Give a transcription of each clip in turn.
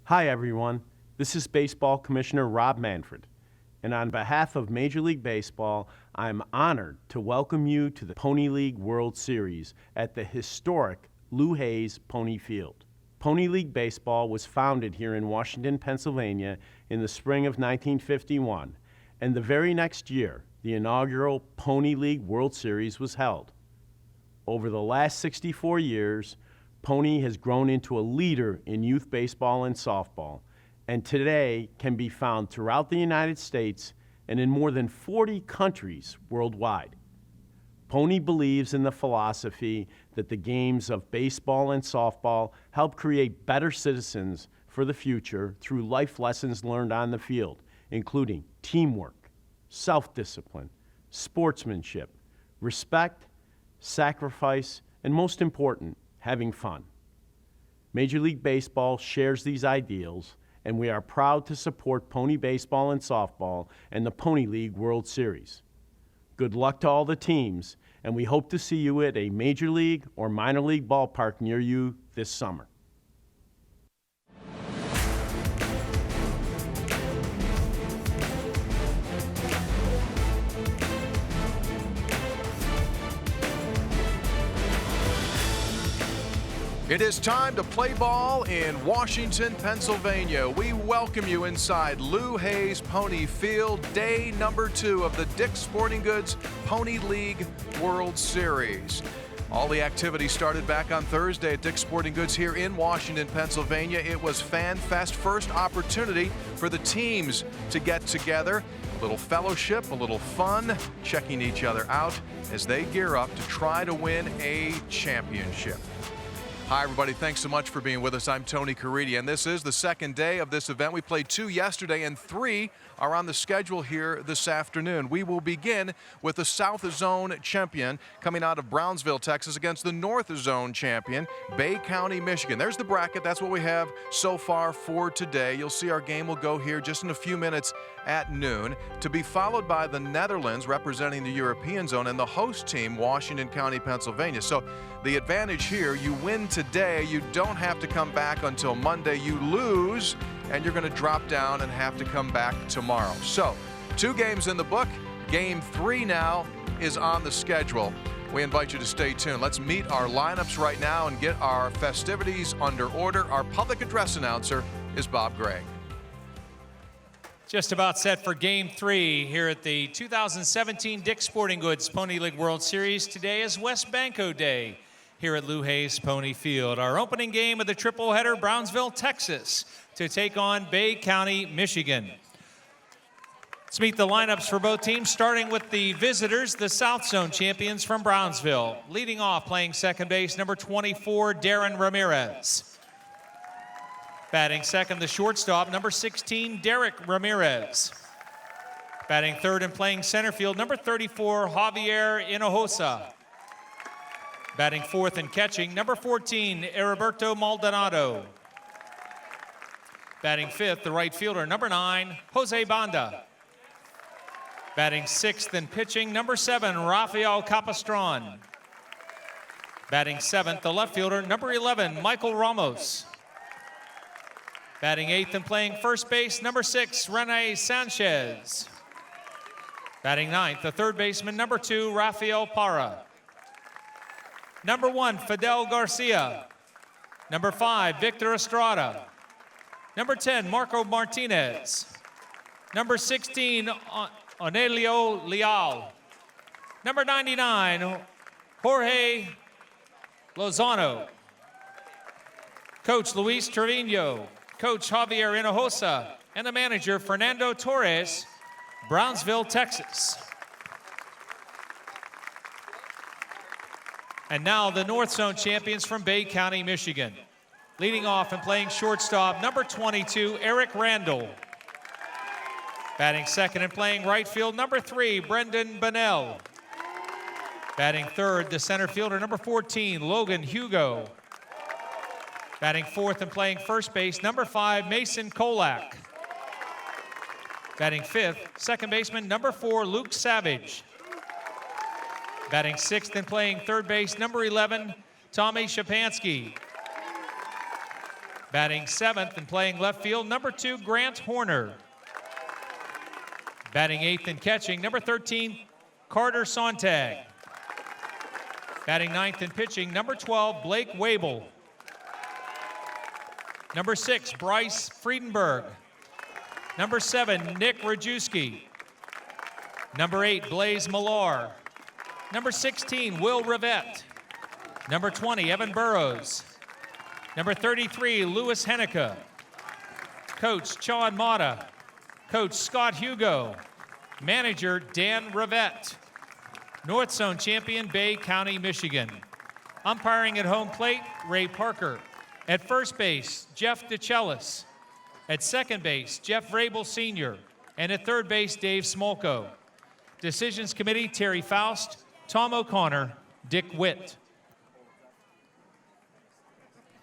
Hi, everyone. This is Baseball Commissioner Rob Manfred. And on behalf of Major League Baseball, I'm honored to welcome you to the Pony League World Series at the historic Lou Hayes Pony Field. Pony League Baseball was founded here in Washington, Pennsylvania in the spring of 1951, and the very next year, the inaugural Pony League World Series was held. Over the last 64 years, Pony has grown into a leader in youth baseball and softball, and today can be found throughout the United States and in more than 40 countries worldwide. Pony believes in the philosophy that the games of baseball and softball help create better citizens for the future through life lessons learned on the field, including teamwork, self-discipline, sportsmanship, respect, sacrifice, and most important, having fun. Major League Baseball shares these ideals, and we are proud to support Pony Baseball and Softball and the Pony League World Series. Good luck to all the teams, and we hope to see you at a Major League or minor league ballpark near you this summer. It is time to play ball in Washington, Pennsylvania. We welcome you inside Lou Hayes Pony Field, day number 2 of the Dick's Sporting Goods Pony League World Series. All the activity started back on Thursday at Dick's Sporting Goods here in Washington, Pennsylvania. It was Fan Fest, first opportunity for the teams to get together. A little fellowship, a little fun, checking each other out as they gear up to try to win a championship. Hi, everybody. Thanks so much for being with us. I'm Tony Caridi, and this is the second day of this event. We played 2 yesterday, and 3 are on the schedule here this afternoon. We will begin with the South Zone champion coming out of Brownsville, Texas, against the North Zone champion, Bay County, Michigan. There's the bracket. That's what we have so far for today. You'll see our game will go here just in a few minutes at noon, to be followed by the Netherlands representing the European zone and the host team, Washington County, Pennsylvania. So the advantage here, you win today, you don't have to come back until Monday. You lose, and you're going to drop down and have to come back tomorrow. So 2 games in the book. Game 3 now is on the schedule. We invite you to stay tuned. Let's meet our lineups right now and get our festivities under order. Our public address announcer is Bob Gregg. Just about set for Game 3 here at the 2017 Dick's Sporting Goods Pony League World Series. Today is West Banco Day here at Lou Hayes Pony Field. Our opening game of the triple header, Brownsville, Texas, to take on Bay County, Michigan. Let's meet the lineups for both teams, starting with the visitors, the South Zone champions from Brownsville. Leading off, playing second base, number 24, Darren Ramirez. Batting second, the shortstop, number 16, Derek Ramirez. Batting third and playing center field, number 34, Javier Hinojosa. Batting fourth and catching, number 14, Heriberto Maldonado. Batting fifth, the right fielder, number 9, Jose Banda. Batting sixth and pitching, number 7, Rafael Capastron. Batting seventh, the left fielder, number 11, Michael Ramos. Batting eighth and playing first base, number 6, Rene Sanchez. Batting ninth, the third baseman, number 2, Rafael Parra. Number 1, Fidel Garcia. Number 5, Victor Estrada. Number 10, Marco Martinez. Number 16, Onelio Leal. Number 99, Jorge Lozano. Coach Luis Trevino. Coach Javier Hinojosa, and the manager, Fernando Torres, Brownsville, Texas. And now the North Zone champions from Bay County, Michigan. Leading off and playing shortstop, number 22, Eric Randall. Batting second and playing right field, number 3, Brendan Bonnell. Batting third, the center fielder, number 14, Logan Hugo. Batting fourth and playing first base, number 5, Mason Kolak. Batting fifth, second baseman, number 4, Luke Savage. Batting sixth and playing third base, number 11, Tommy Shapansky. Batting 7th and playing left field, number 2, Grant Horner. Batting 8th and catching, number 13, Carter Sontag. Batting 9th and pitching, number 12, Blake Wabel. Number 6, Bryce Friedenberg. Number 7, Nick Rajewski. Number 8, Blaze Millar. Number 16, Will Rivette. Number 20, Evan Burrows. Number 33, Louis Hennica. Coach, Chon Mata. Coach, Scott Hugo. Manager, Dan Rivette. North Zone champion, Bay County, Michigan. Umpiring at home plate, Ray Parker. At first base, Jeff DeChellis. At second base, Jeff Vrabel Sr. And at third base, Dave Smolko. Decisions Committee, Terry Faust, Tom O'Connor, Dick Witt.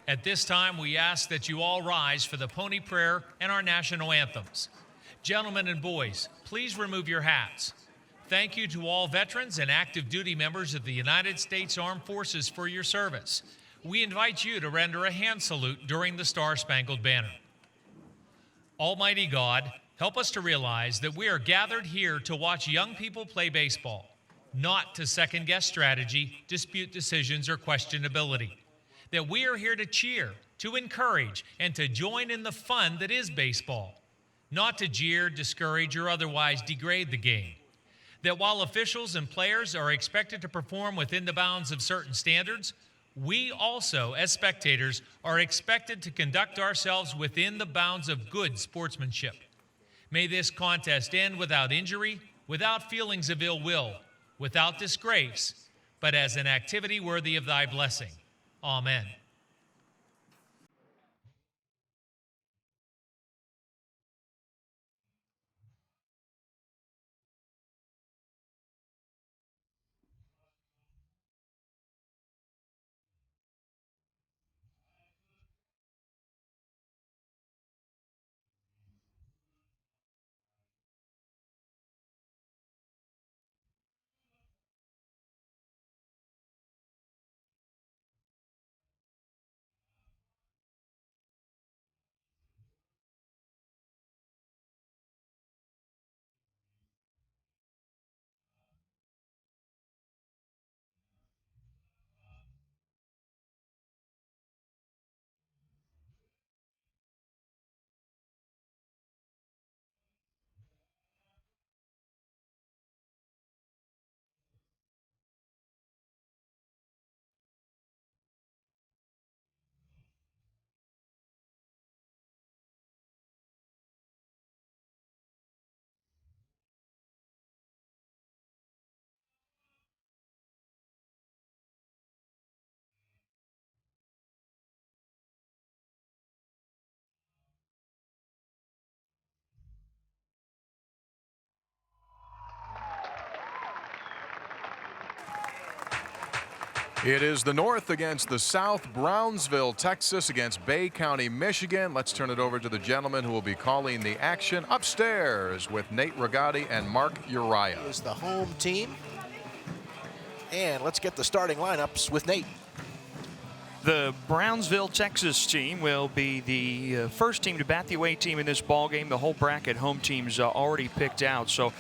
At this time, we ask that you all rise for the Pony Prayer and our national anthems. Gentlemen and boys, please remove your hats. Thank you to all veterans and active duty members of the United States Armed Forces for your service. We invite you to render a hand salute during the Star-Spangled Banner. Almighty God, help us to realize that we are gathered here to watch young people play baseball, not to second-guess strategy, dispute decisions, or questionability. That we are here to cheer, to encourage, and to join in the fun that is baseball, not to jeer, discourage, or otherwise degrade the game. That while officials and players are expected to perform within the bounds of certain standards, we also, as spectators, are expected to conduct ourselves within the bounds of good sportsmanship. May this contest end without injury, without feelings of ill will, without disgrace, but as an activity worthy of thy blessing. Amen. It is the North against the South, Brownsville, Texas against Bay County, Michigan. Let's turn it over to the gentleman who will be calling the action upstairs with Nate Rigotti and Mark Uriah. Is the home team. And let's get the starting lineups with Nate. The Brownsville, Texas team will be the first team to bat. The away team in this ball game. The whole bracket home teams already picked out. So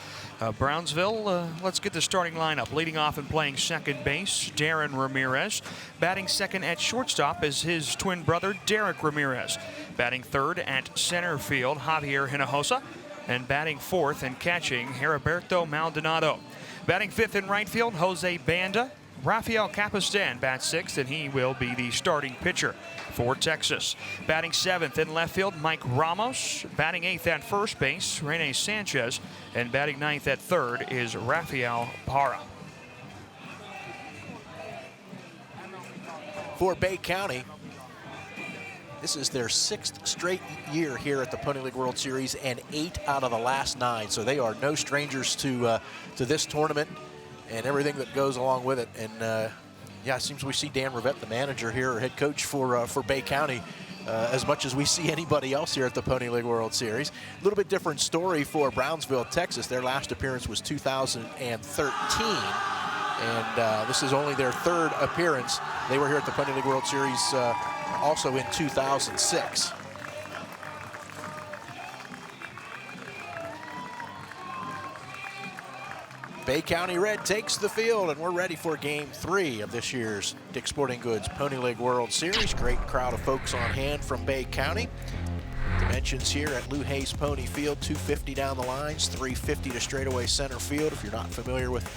Brownsville, let's get the starting lineup. Leading off and playing second base, Darren Ramirez. Batting second at shortstop is his twin brother, Derek Ramirez. Batting third at center field, Javier Hinojosa. And batting fourth and catching, Heriberto Maldonado. Batting fifth in right field, Jose Banda. Rafael Capistan bats sixth, and he will be the starting pitcher for Texas. Batting seventh in left field, Mike Ramos. Batting eighth at first base, Rene Sanchez. And batting ninth at third is Rafael Parra. For Bay County, this is their 6th straight year here at the Pony League World Series and 8 out of the last 9. So they are no strangers to this tournament and everything that goes along with it. And yeah, it seems we see Dan Rivette, the manager here, or head coach for Bay County, as much as we see anybody else here at the Pony League World Series. A little bit different story for Brownsville, Texas. Their last appearance was 2013. And this is only their 3rd appearance. They were here at the Pony League World Series also in 2006. Bay County Red takes the field, and we're ready for Game 3 of this year's Dick's Sporting Goods Pony League World Series. Great crowd of folks on hand from Bay County. Dimensions here at Lou Hayes Pony Field, 250 down the lines, 350 to straightaway center field. If you're not familiar with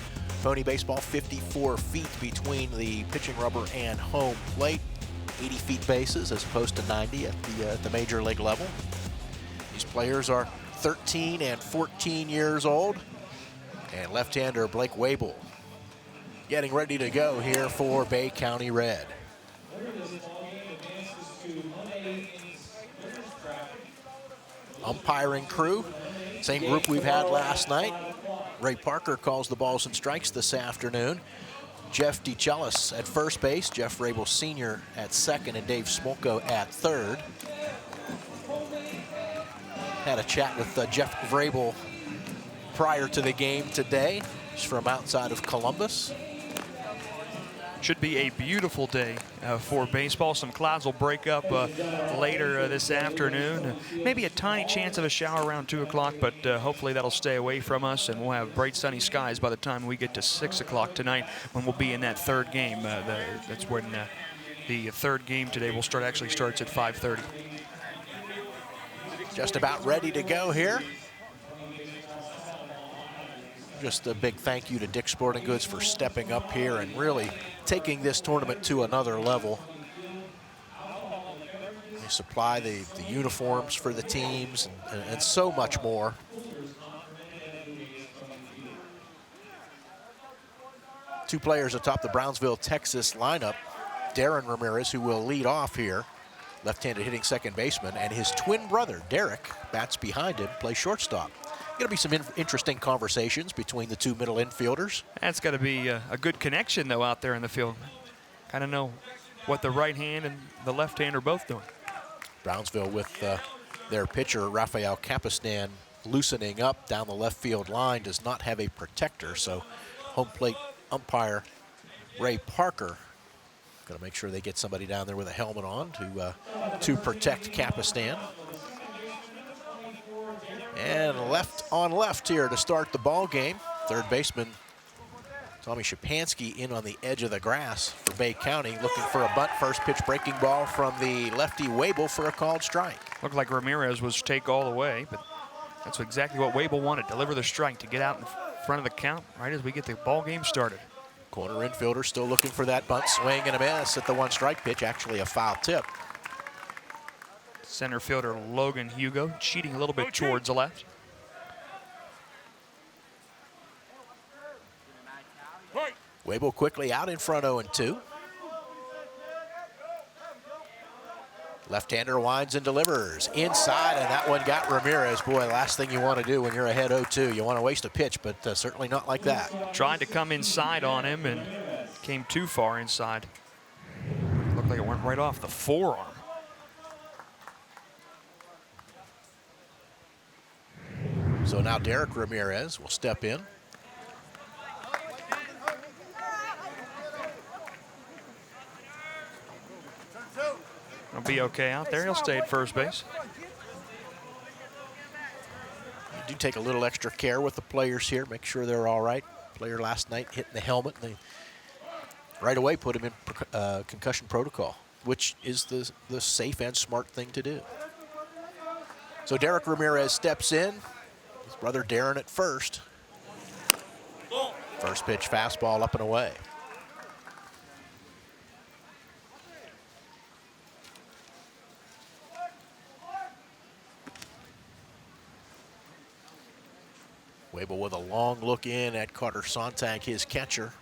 pony baseball, 54 feet between the pitching rubber and home plate, 80 feet bases as opposed to 90 at the major league level. These players are 13 and 14 years old. And left-hander Blake Wable getting ready to go here for Bay County Red. Umpiring crew, same group we've had last night. Ray Parker calls the balls and strikes this afternoon. Jeff DeChellis at first base, Jeff Rabel Sr. at second, and Dave Smolko at third. Had a chat with Jeff Vrabel prior to the game today. He's from outside of Columbus. Should be a beautiful day for baseball. Some clouds will break up later this afternoon. Maybe a tiny chance of a shower around 2 o'clock, but hopefully that'll stay away from us, and we'll have bright sunny skies by the time we get to 6 o'clock tonight, when we'll be in that third game. That's when the third game today actually starts at 5:30. Just about ready to go here. Just a big thank you to Dick's Sporting Goods for stepping up here and really taking this tournament to another level. They supply the uniforms for the teams and so much more. Two players atop the Brownsville, Texas lineup. Darren Ramirez, who will lead off here, left-handed hitting second baseman, and his twin brother, Derek, bats behind him, plays shortstop. Going to be some interesting conversations between the two middle infielders. That's got to be a good connection, though, out there in the field. Kind of know what the right hand and the left hand are both doing. Brownsville with their pitcher, Rafael Capistan, loosening up down the left field line, does not have a protector, so home plate umpire Ray Parker going to make sure they get somebody down there with a helmet on to protect Capistan. And left on left here to start the ball game. Third baseman Tommy Shapansky in on the edge of the grass for Bay County, looking for a bunt. First pitch breaking ball from the lefty Wable for a called strike. Looked like Ramirez was take all the way, but that's exactly what Wable wanted. Deliver the strike to get out in front of the count right as we get the ball game started. Corner infielder still looking for that bunt. Swing and a miss at the one strike pitch, actually a foul tip. Center fielder Logan Hugo cheating a little bit towards the left. Wable quickly out in front, 0-2. Left-hander winds and delivers inside, and that one got Ramirez. Boy, last thing you want to do when you're ahead 0-2. You want to waste a pitch, but certainly not like that. Tried to come inside on him and came too far inside. Looked like it went right off the forearm. So now Derek Ramirez will step in. He'll be okay out there. He'll stay at first base. You do take a little extra care with the players here, make sure they're all right. Player last night hitting the helmet, and they right away put him in concussion protocol, which is the safe and smart thing to do. So Derek Ramirez steps in. His brother Darren at first. First pitch fastball up and away. Wable with a long look in at Carter Sontag, his catcher.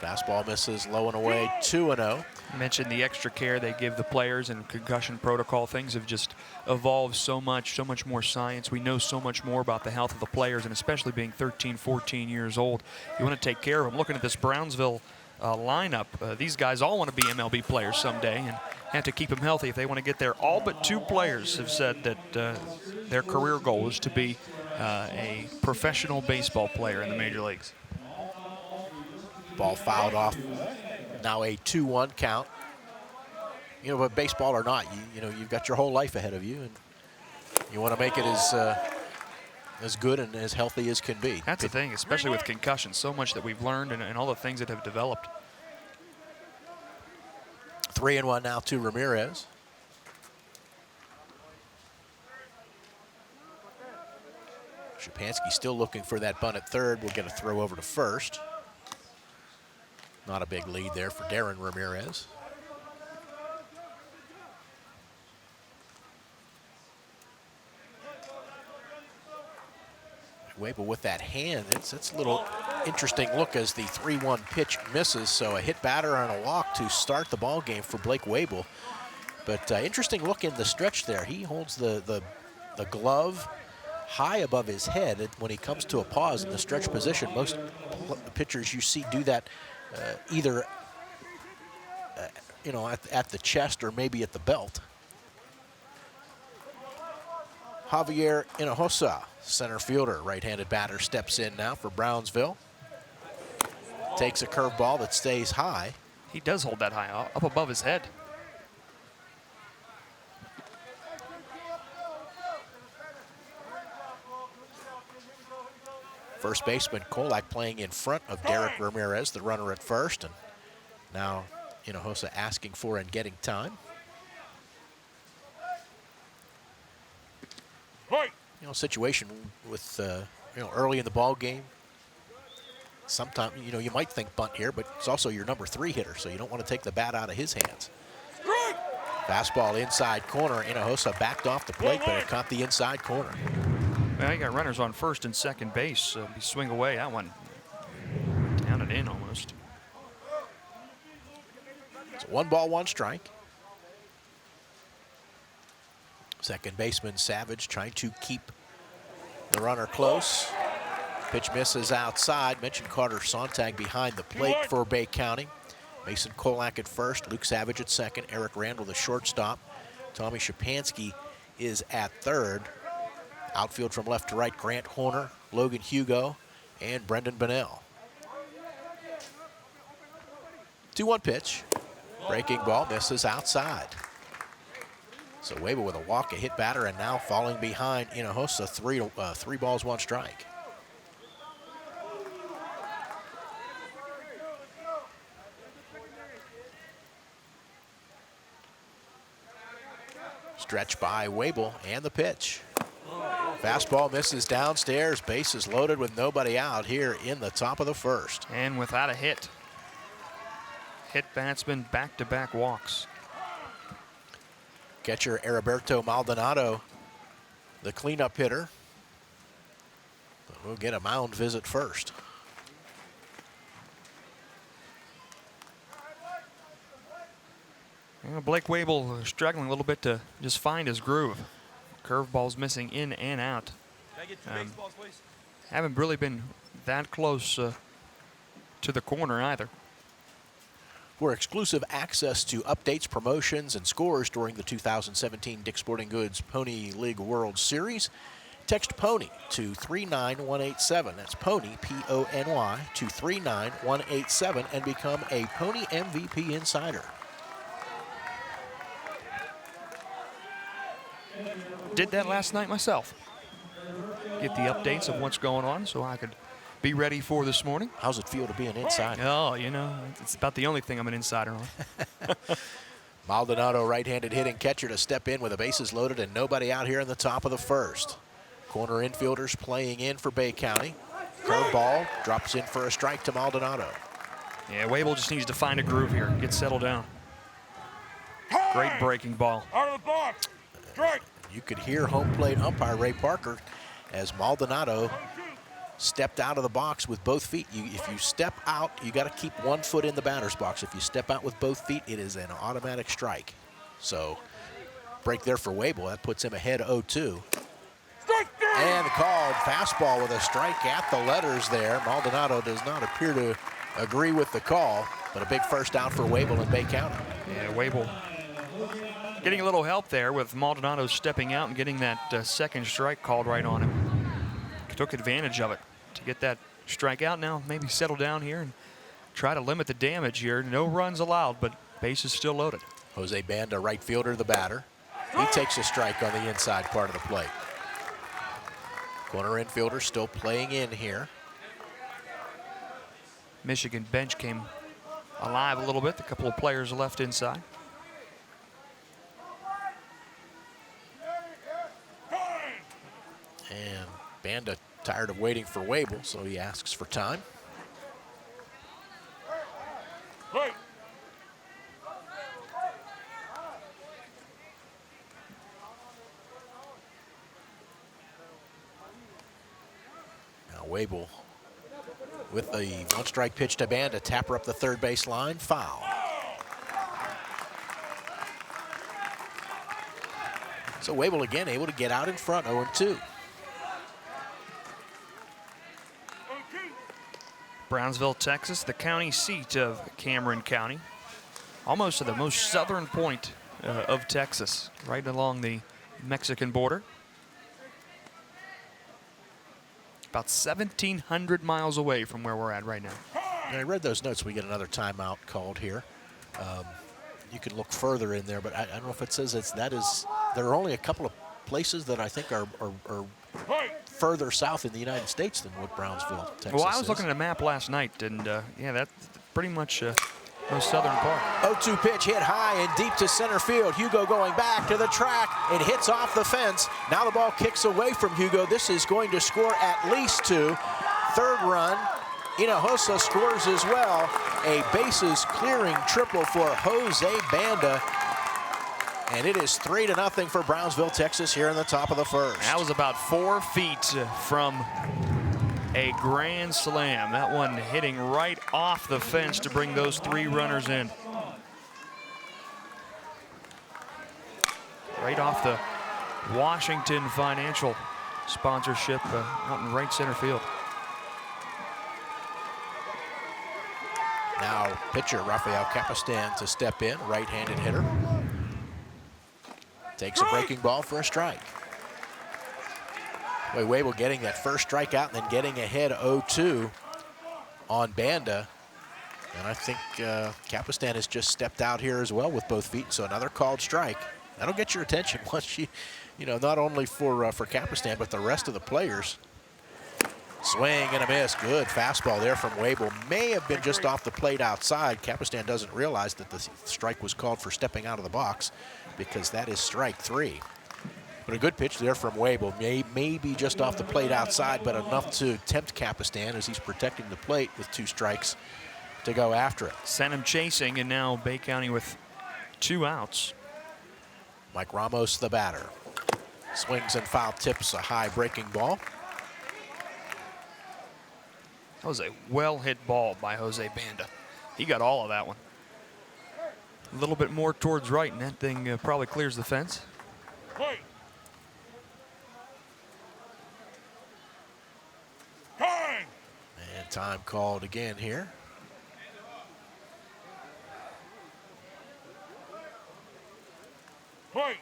Fastball misses low and away, 2-0. I mentioned the extra care they give the players and concussion protocol. Things have just evolved so much more science. We know so much more about the health of the players, and especially being 13, 14 years old. You want to take care of them. Looking at this Brownsville lineup, these guys all want to be MLB players someday and have to keep them healthy if they want to get there. All but 2 players have said that their career goal is to be a professional baseball player in the major leagues. Ball fouled off Now a 2-1 count. You know, but baseball or not, you know, you've got your whole life ahead of you, and you want to make it as good and as healthy as can be. That's the thing, especially with concussions. So much that we've learned and all the things that have developed. 3-1 now to Ramirez. Szypanski still looking for that bunt at third. We'll get a throw over to first. Not a big lead there for Darren Ramirez. Wabel with that hand, it's a little interesting look as the 3-1 pitch misses. So a hit batter on a walk to start the ball game for Blake Wabel. But interesting look in the stretch there. He holds the glove high above his head when he comes to a pause in the stretch position. Most pitchers you see do that either you know, at the chest or maybe at the belt. Javier Hinojosa, center fielder, right-handed batter, steps in now for Brownsville. Takes a curveball that stays high. He does hold that high, up above his head. First baseman Kolak playing in front of Derek Ramirez, the runner at first, and now Hinojosa asking for and getting time. You know, situation with early in the ball game. Sometimes you might think bunt here, but it's also your number 3 hitter, so you don't want to take the bat out of his hands. Fastball inside corner. Hinojosa backed off the plate, but it caught the inside corner. Well, you got runners on first and second base, so you swing away. That one down and in almost. It's 1 ball, 1 strike. Second baseman Savage trying to keep the runner close. Pitch misses outside. Mentioned Carter Sontag behind the plate for Bay County. Mason Kolak at first, Luke Savage at second, Eric Randall the shortstop. Tommy Szypanski is at third. Outfield from left to right, Grant Horner, Logan Hugo, and Brendan Bonnell. 2-1 pitch. Breaking ball misses outside. So Wabel with a walk, a hit batter, and now falling behind Hinojosa, 3 balls, 1 strike. Stretch by Wabel and the pitch. Fastball misses downstairs, bases loaded with nobody out here in the top of the first. And without a hit. Hit batsman, back-to-back walks. Catcher Heriberto Maldonado, the cleanup hitter. But we'll get a mound visit first. Blake Wabel struggling a little bit to just find his groove. Curveballs missing in and out. Can I get 2 baseballs, please? Haven't really been that close to the corner either. For exclusive access to updates, promotions, and scores during the 2017 Dick's Sporting Goods Pony League World Series, text PONY to 39187. That's PONY, P-O-N-Y, to 39187 and become a Pony MVP Insider. Did that last night myself. Get the updates of what's going on so I could be ready for this morning. How's it feel to be an insider? Oh, it's about the only thing I'm an insider on. Maldonado, right-handed hitting catcher to step in with the bases loaded and nobody out here in the top of the first. Corner infielders playing in for Bay County. Curveball drops in for a strike to Maldonado. Yeah, Wabel just needs to find a groove here, get settled down. Great breaking ball. Out of the box. Strike. You could hear home plate umpire Ray Parker as Maldonado stepped out of the box with both feet. If you step out, you got to keep 1 foot in the batter's box. If you step out with both feet, it is an automatic strike. So break there for Wabel. That puts him ahead 0-2. And called fastball with a strike at the letters there. Maldonado does not appear to agree with the call, but a big first out for Wabel in Bay County. Yeah, Wabel getting a little help there with Maldonado stepping out and getting that second strike called right on him. Took advantage of it to get that strike out. Now maybe settle down here and try to limit the damage here. No runs allowed, but bases still loaded. Jose Banda, right fielder, the batter. He takes a strike on the inside part of the plate. Corner infielder still playing in here. Michigan bench came alive a little bit. A couple of players left inside. And Banda tired of waiting for Wabel, so he asks for time. Right. Now Wabel with the one-strike pitch to Banda, tapper up the third base line, foul. So Wabel again able to get out in front, 0-2. Brownsville, Texas, the county seat of Cameron County. Almost to the most southern point of Texas, right along the Mexican border. About 1,700 miles away from where we're at right now. And I read those notes. We get another timeout called here. You can look further in there, but I don't know if it says there are only a couple of places that I think are further south in the United States than what Brownsville, Texas Well, I was is. looking at a map last night, and yeah, that's pretty much most southern part. 0-2 pitch hit high and deep to center field. Hugo going back to the track. It hits off the fence. Now the ball kicks away from Hugo. This is going to score at least 2. Third run. Hinojosa scores as well. A bases clearing triple for Jose Banda. And it is 3-0 for Brownsville, Texas here in the top of the first. That was about 4 feet from a grand slam. That one hitting right off the fence to bring those 3 runners in. Right off the Washington Financial sponsorship out in right center field. Now pitcher Rafael Capistan to step in, right-handed hitter. Takes a breaking ball for a strike. Wabel getting that first strikeout and then getting ahead 0-2 on Banda. And I think Capistan has just stepped out here as well with both feet, so another called strike. That'll get your attention once not only for Capistan, but the rest of the players. Swing and a miss. Good fastball there from Wabel. May have been just off the plate outside. Capistan doesn't realize that the strike was called for stepping out of the box because that is strike 3. But a good pitch there from Wabel. May be just off the plate outside, but enough to tempt Capistan as he's protecting the plate with 2 strikes to go after it. Sent him chasing, and now Bay County with 2 outs. Mike Ramos, the batter. Swings and foul tips a high breaking ball. That was a well-hit ball by Jose Banda. He got all of that one. A little bit more towards right, and that thing probably clears the fence. Right. Time. And time called again here. Right.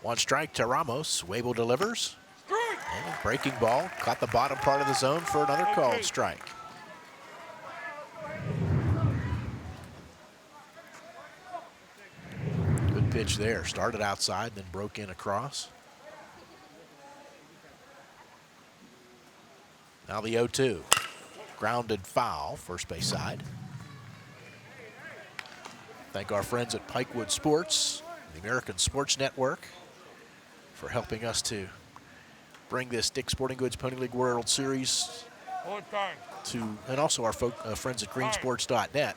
1 strike to Ramos. Wabel delivers. Strike. And breaking ball. Caught the bottom part of the zone for another called strike. Good pitch there. Started outside, then broke in across. Now the 0-2. Grounded foul, first base side. Thank our friends at Pikewood Sports, the American Sports Network, for helping us to bring this Dick's Sporting Goods Pony League World Series On time. to, and also our friends at greensports.net,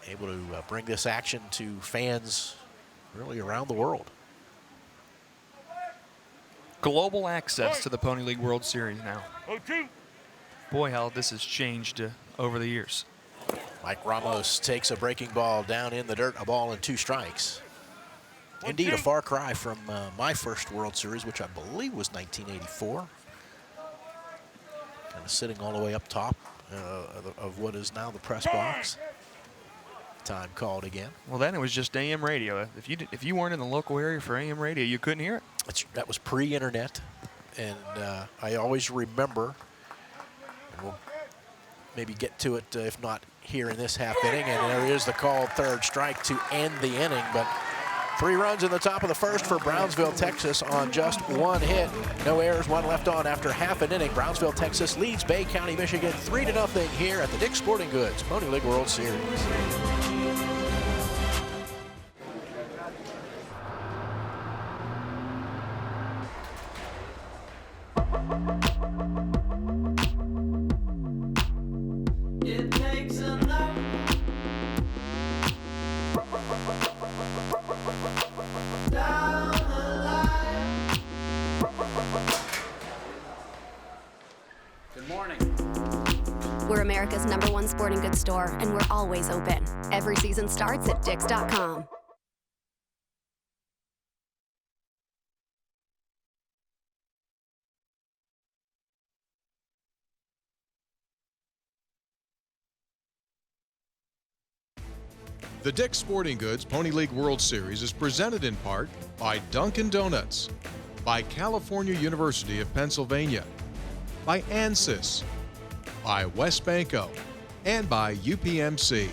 able to bring this action to fans really around the world. Global access to the Pony League World Series now. 0-2. Boy, how this has changed over the years. Mike Ramos takes a breaking ball down in the dirt, a ball and 2 strikes. Indeed, a far cry from my first World Series, which I believe was 1984. Kind of sitting all the way up top of what is now the press box. Time called again. Well, then it was just AM radio. If you weren't in the local area for AM radio, you couldn't hear it. That was pre-internet, and I always remember, and we'll maybe get to it, if not here in this half inning. And there is the called third strike to end the inning. But 3 runs in the top of the first for Brownsville, Texas on just 1 hit. No errors, 1 left on after half an inning. Brownsville, Texas leads Bay County, Michigan 3-0 here at the Dick's Sporting Goods Pony League World Series. We're America's #1 sporting goods store, and we're always open. Every season starts at Dicks.com. The Dick's Sporting Goods Pony League World Series is presented in part by Dunkin' Donuts, by California University of Pennsylvania, by ANSYS, by West Banco, and by UPMC.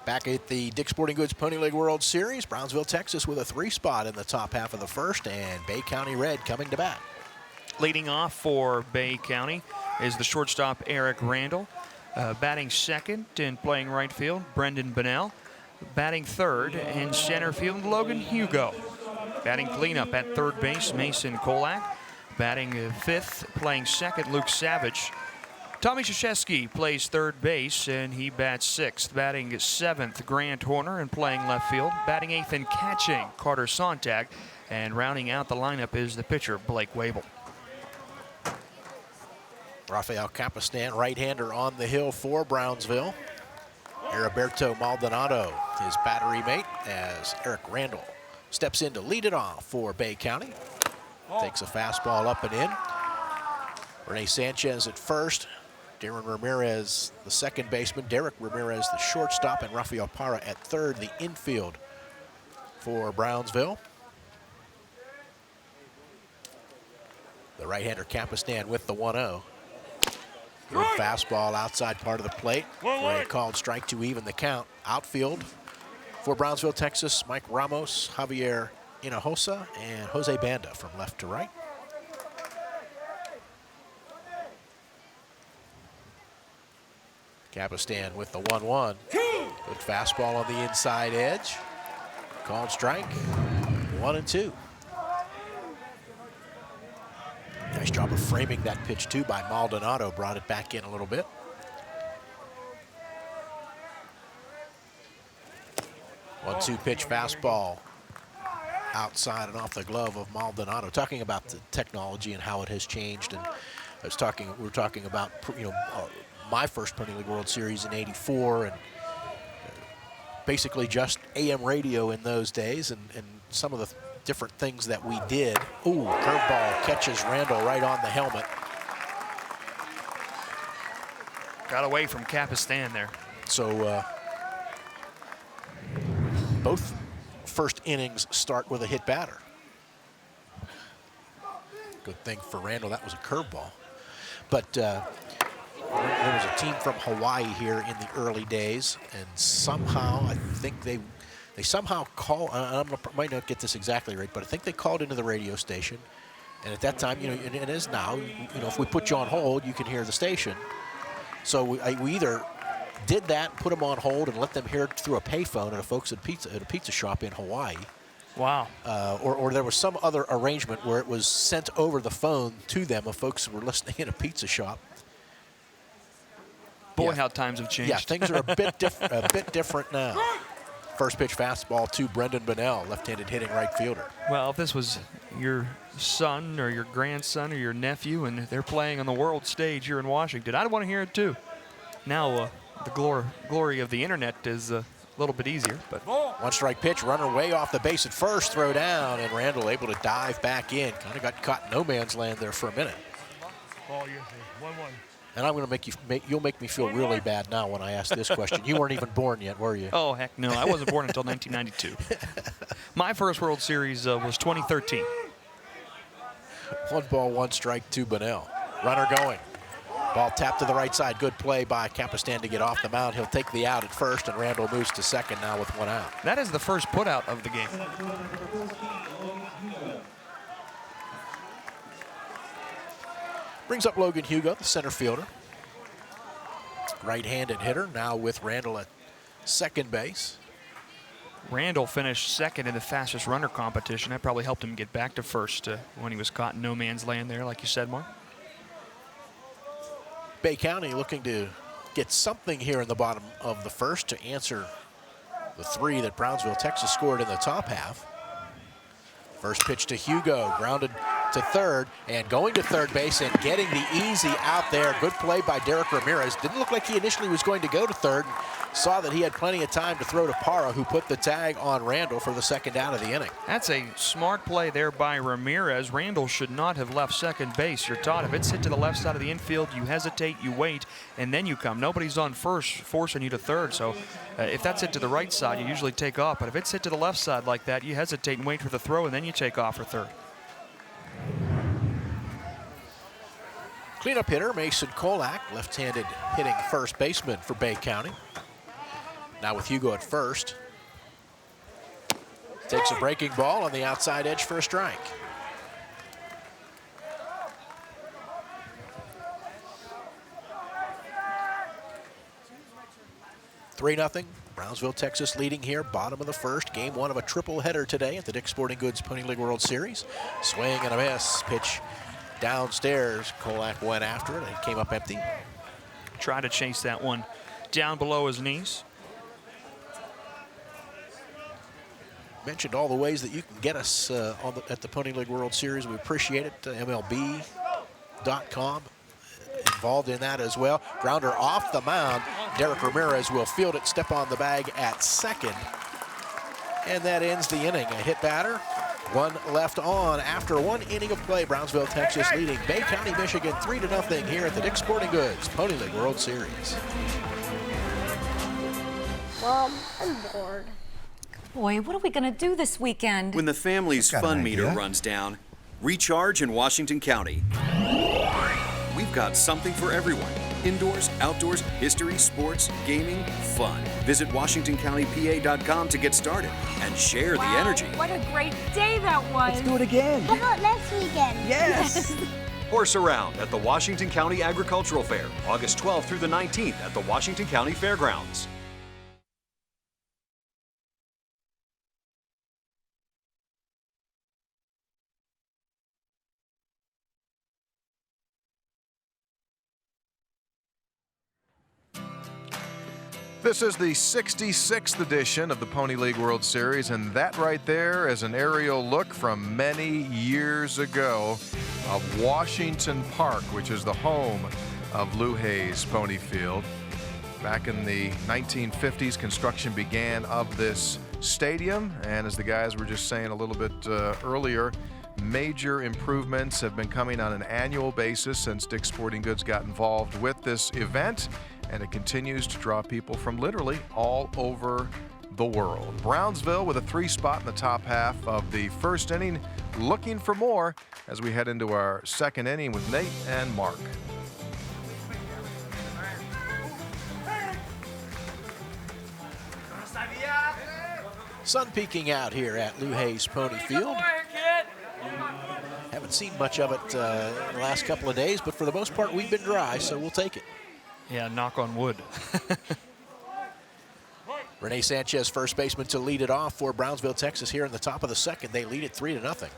Back at the Dick's Sporting Goods Pony League World Series, Brownsville, Texas with a 3 spot in the top half of the first, and Bay County Red coming to bat. Leading off for Bay County is the shortstop Eric Randall. Batting second and playing right field, Brendan Bunnell. Batting third in center field, Logan Hugo. Batting cleanup at third base, Mason Kolak. Batting fifth, playing second, Luke Savage. Tommy Krzyzewski plays third base, and he bats sixth. Batting seventh, Grant Horner, and playing left field. Batting eighth and catching, Carter Sontag. And rounding out the lineup is the pitcher, Blake Wable. Rafael Capistan, right-hander on the hill for Brownsville. Heriberto Maldonado, his battery mate, as Eric Randall steps in to lead it off for Bay County. Takes a fastball up and in. Rene Sanchez at first. Darren Ramirez, the second baseman. Derek Ramirez, the shortstop, and Rafael Parra at third, the infield for Brownsville. The right-hander Capistan with the 1-0. Good fastball outside part of the plate for a called strike to even the count. Outfield for Brownsville, Texas, Mike Ramos, Javier Hinojosa, and Jose Banda from left to right. Capistan with the 1-1. Good fastball on the inside edge. Called strike, 1-2. Nice job of framing that pitch too by Maldonado, brought it back in a little bit. One-two pitch fastball outside and off the glove of Maldonado. Talking about the technology and how it has changed, and we were talking about my first Pony League World Series in '84, and basically just AM radio in those days, and some of the different things that we did. Ooh, curveball catches Randall right on the helmet. Got away from Capistan there. So both first innings start with a hit batter. Good thing for Randall, that was a curveball. But there was a team from Hawaii here in the early days, and somehow, I think they somehow call, I might not get this exactly right, but I think they called into the radio station. And at that time, and it is now, if we put you on hold, you can hear the station. So we either did that, put them on hold, and let them hear it through a payphone at a pizza shop in Hawaii. Wow. Or there was some other arrangement where it was sent over the phone to them of folks who were listening in a pizza shop. Boy, Yeah. how times have changed. Yeah, things are a bit different now. First pitch fastball to Brendan Bunnell, left-handed hitting right fielder. Well, if this was your son or your grandson or your nephew and they're playing on the world stage here in Washington, I'd want to hear it too. Now the glory of the internet is a little bit easier. But One strike pitch, runner way off the base at first, throw down, and Randall able to dive back in. Kind of got caught in no man's land there for a minute. Ball, yes, 1-1. And I'm going to you'll make me feel really bad now when I ask this question. You weren't even born yet, were you? oh, heck no, I wasn't born until 1992. My first World Series was 2013. 1 ball, 1 strike to Bunnell. Runner going. Ball tapped to the right side. Good play by Capistan to get off the mound. He'll take the out at first, and Randall moves to second now with 1 out. That is the first put out of the game. Brings up Logan Hugo, the center fielder. Right-handed hitter, now with Randall at second base. Randall finished second in the fastest runner competition. That probably helped him get back to first when he was caught in no man's land there, like you said, Mark. Bay County looking to get something here in the bottom of the first to answer the 3 that Brownsville, Texas scored in the top half. First pitch to Hugo, grounded to third, and going to third base and getting the easy out there. Good play by Derek Ramirez. Didn't look like he initially was going to go to third. Saw that he had plenty of time to throw to Parra, who put the tag on Randall for the second out of the inning. That's a smart play there by Ramirez. Randall should not have left second base. You're taught if it's hit to the left side of the infield, you hesitate, you wait, and then you come. Nobody's on first forcing you to third, so if that's hit to the right side, you usually take off. But if it's hit to the left side like that, you hesitate and wait for the throw, and then you take off for third. Cleanup hitter Mason Kolak, left-handed hitting first baseman for Bay County. Now with Hugo at first. Takes a breaking ball on the outside edge for a strike. Three 0. Brownsville, Texas leading here, bottom of the first. Game 1 of a triple header today at the Dick's Sporting Goods Pony League World Series. Swing and a miss. Pitch downstairs. Kolak went after it and it came up empty. Try to chase that one down below his knees. Mentioned all the ways that you can get us at the Pony League World Series. We appreciate it. MLB.com involved in that as well. Grounder off the mound. Derek Ramirez will field it, step on the bag at second. And that ends the inning. A hit batter, 1 left on after 1 inning of play. Brownsville, Texas leading Bay County, Michigan 3-0 here at the Dick's Sporting Goods Pony League World Series. Mom, I'm bored. Boy, what are we going to do this weekend? When the family's fun meter runs down, recharge in Washington County. We've got something for everyone. Indoors, outdoors, history, sports, gaming, fun. Visit WashingtonCountyPA.com to get started and share the energy. What a great day that was. Let's do it again. How about next weekend? Yes. Horse around at the Washington County Agricultural Fair, August 12th through the 19th at the Washington County Fairgrounds. This is the 66th edition of the Pony League World Series, and that right there is an aerial look from many years ago of Washington Park, which is the home of Lou Hayes Pony Field. Back in the 1950s, construction began of this stadium, and as the guys were just saying a little bit earlier, major improvements have been coming on an annual basis since Dick's Sporting Goods got involved with this event, and it continues to draw people from literally all over the world. Brownsville with a 3 spot in the top half of the first inning, looking for more as we head into our second inning with Nate and Mark. Sun peeking out here at Lou Hayes Pony Field. Haven't seen much of it in the last couple of days, but for the most part, we've been dry, so we'll take it. Yeah, knock on wood. Rene Sanchez, first baseman, to lead it off for Brownsville, Texas here in the top of the second. They lead it 3-0.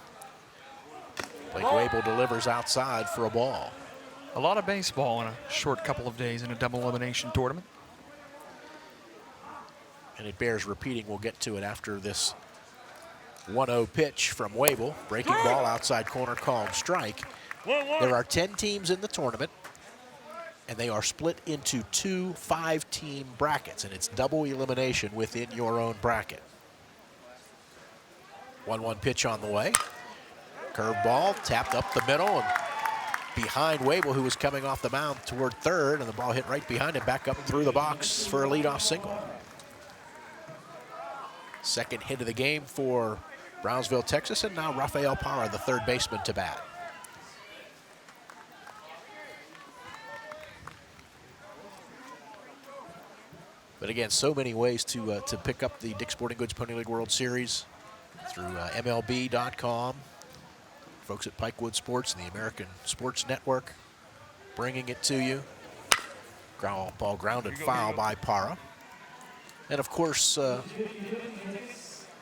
Blake Wable delivers outside for a ball. A lot of baseball in a short couple of days in a double elimination tournament. And it bears repeating. We'll get to it after this 1-0 pitch from Wable. Breaking ball outside corner called strike. There are 10 teams in the tournament, and they are split into 2 5-team brackets, and it's double elimination within your own bracket. 1-1 pitch on the way. Curveball tapped up the middle and behind Wable, who was coming off the mound toward third, and the ball hit right behind him, back up through the box for a leadoff single. Second hit of the game for Brownsville, Texas, and now Rafael Parra, the third baseman, to bat. But again, so many ways to pick up the Dick's Sporting Goods Pony League World Series through MLB.com. Folks at Pikewood Sports and the American Sports Network bringing it to you. Ground ball grounded foul by Parra. And of course, on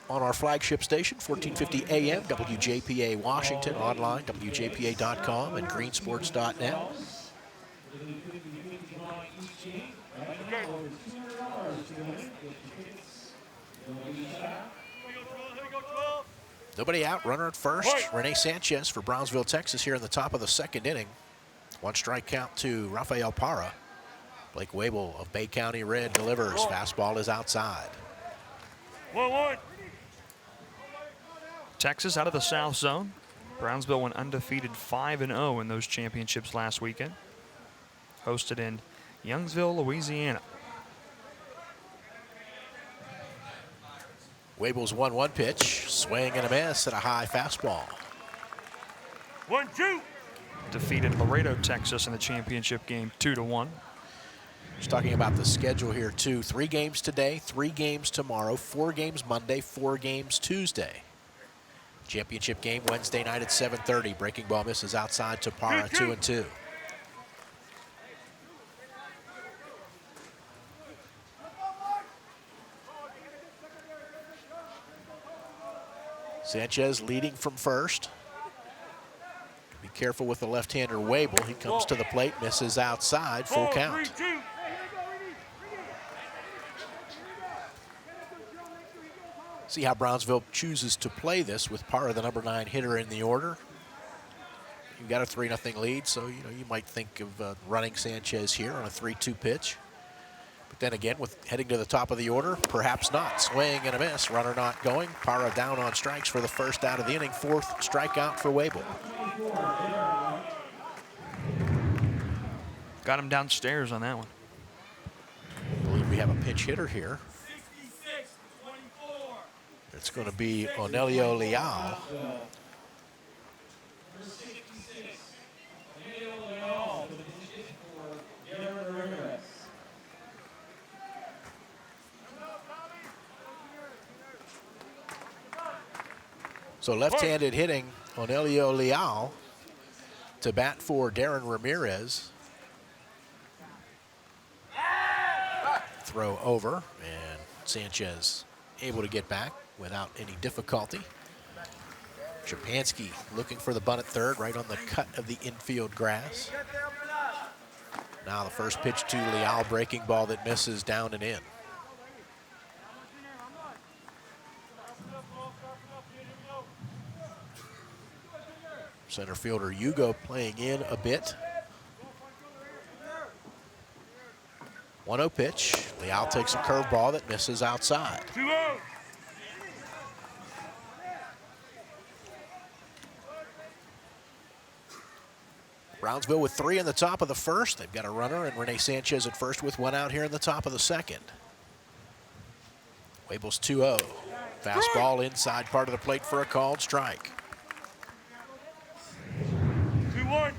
our flagship station, 1450 AM, WJPA Washington, online, WJPA.com and greensports.net. Nobody out, runner at first. Rene Sanchez for Brownsville, Texas here in the top of the second inning. 1 strike count to Rafael Parra. Blake Wable of Bay County Red delivers. Fastball is outside. 1-1. Texas out of the South Zone. Brownsville went undefeated 5-0 in those championships last weekend. Hosted in Youngsville, Louisiana. Wable's 1-1 pitch. Swing and a miss at a high fastball. 1-2. Defeated Laredo, Texas in the championship game 2-1. Just talking about the schedule here too. 3 games today, 3 games tomorrow, 4 games Monday, 4 games Tuesday. Championship game Wednesday night at 7:30. Breaking ball misses outside to Parra, 2-2. Sanchez leading from first. Be careful with the left-hander Wable. He comes to the plate, misses outside, full count. See how Brownsville chooses to play this with Parra, the number 9 hitter in the order. You've got a 3-0 lead, so you might think of running Sanchez here on a 3-2 pitch. But then again, with heading to the top of the order, perhaps not. Swing and a miss, runner not going. Parra down on strikes for the first out of the inning. 4th strikeout for Wable. Got him downstairs on that one. I believe we have a pinch hitter here. It's going to be Onelio Leal. So left-handed hitting Onelio Leal to bat for Darren Ramirez. Throw over, and Sanchez able to get back without any difficulty. Shapansky looking for the bunt at third, right on the cut of the infield grass. Now the first pitch to Leal, breaking ball that misses down and in. Center fielder Hugo playing in a bit. 1-0 pitch. Leal takes a curveball that misses outside. 2-0. Brownsville with 3 in the top of the first. They've got a runner and Rene Sanchez at first with 1 out here in the top of the second. Wable's 2-0. Fastball inside part of the plate for a called strike. 2-1.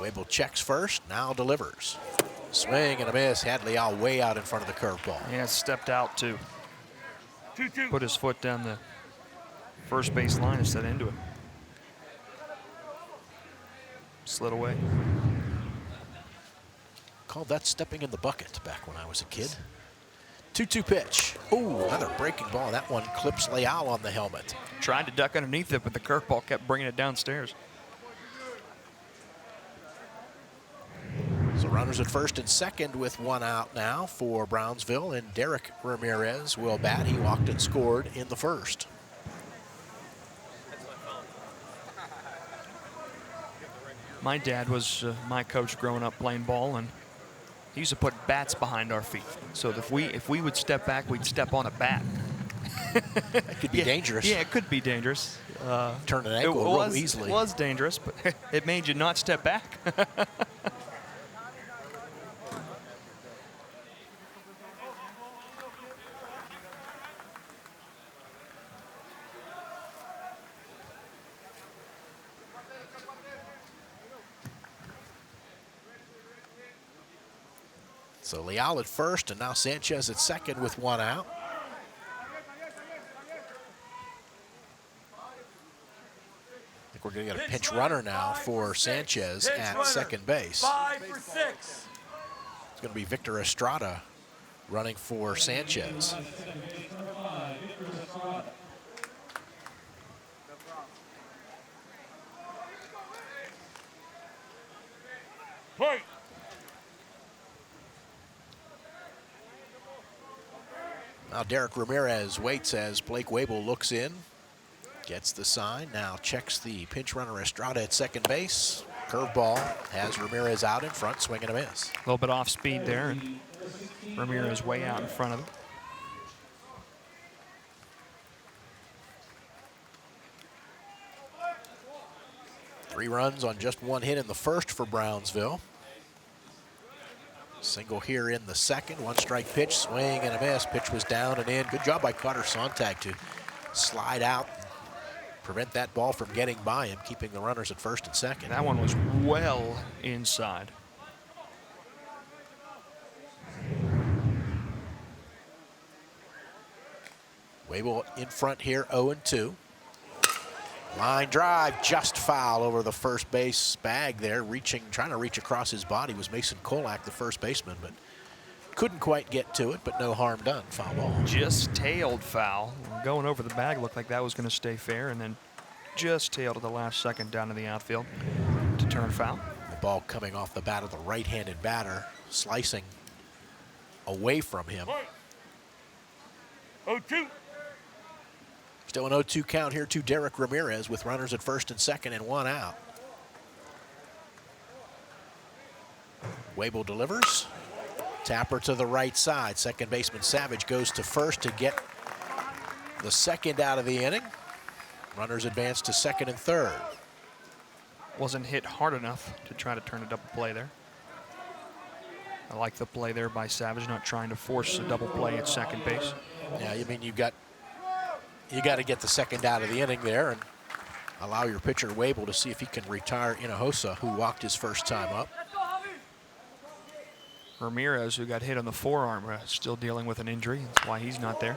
Wable checks first, now delivers. Swing and a miss, had Leal way out in front of the curveball. Yeah, stepped out to 2-2. put his foot down the first base line instead into it. Slid away. Called that stepping in the bucket back when I was a kid. 2-2 pitch. Ooh, another breaking ball. That one clips Leal on the helmet. Tried to duck underneath it, but the curveball kept bringing it downstairs. runners at first and second with one out now for Brownsville, and Derek Ramirez will bat. He walked and scored in the first. My dad was my coach growing up playing ball, and he used to put bats behind our feet. So if we would step back, we'd step on a bat. That could be dangerous. Yeah, it could be dangerous. Turn an ankle real easily. It was dangerous, but it made you not step back. So Leal at first, and now Sanchez at second with one out. I think we're going to get a pinch runner now for Sanchez at second base. 5 for 6. It's going to be Victor Estrada running for Sanchez. Play. Now Derek Ramirez waits as Blake Wabel looks in, gets the sign, now checks the pinch runner Estrada at second base. Curveball has Ramirez out in front, swing and a miss. A little bit off speed there, and Ramirez way out in front of him. Three runs on just one hit in the first for Brownsville. Single here in the second, one strike pitch, swing and a miss. Pitch was down and in. Good job by Carter Sontag to slide out, prevent that ball from getting by him, keeping the runners at first and second. That one was well inside. Wabel in front here, 0-2. Line drive, just foul over the first base bag there, trying to reach across his body was Mason Kolak, the first baseman, but couldn't quite get to it, but no harm done, foul ball. Just tailed foul. Going over the bag looked like that was going to stay fair, and then just tailed at the last second down to the outfield to turn foul. The ball coming off the bat of the right-handed batter, slicing away from him. 0-2. Still an 0-2 count here to Derek Ramirez with runners at first and second and one out. Wabel delivers. Tapper to the right side. Second baseman Savage goes to first to get the second out of the inning. Runners advance to second and third. Wasn't hit hard enough to try to turn a double play there. I like the play there by Savage, not trying to force a double play at second base. Yeah, I mean, you got to get the second out of the inning there and allow your pitcher Wabel to see if he can retire Hinojosa, who walked his first time up. Ramirez, who got hit on the forearm, still dealing with an injury. That's why he's not there.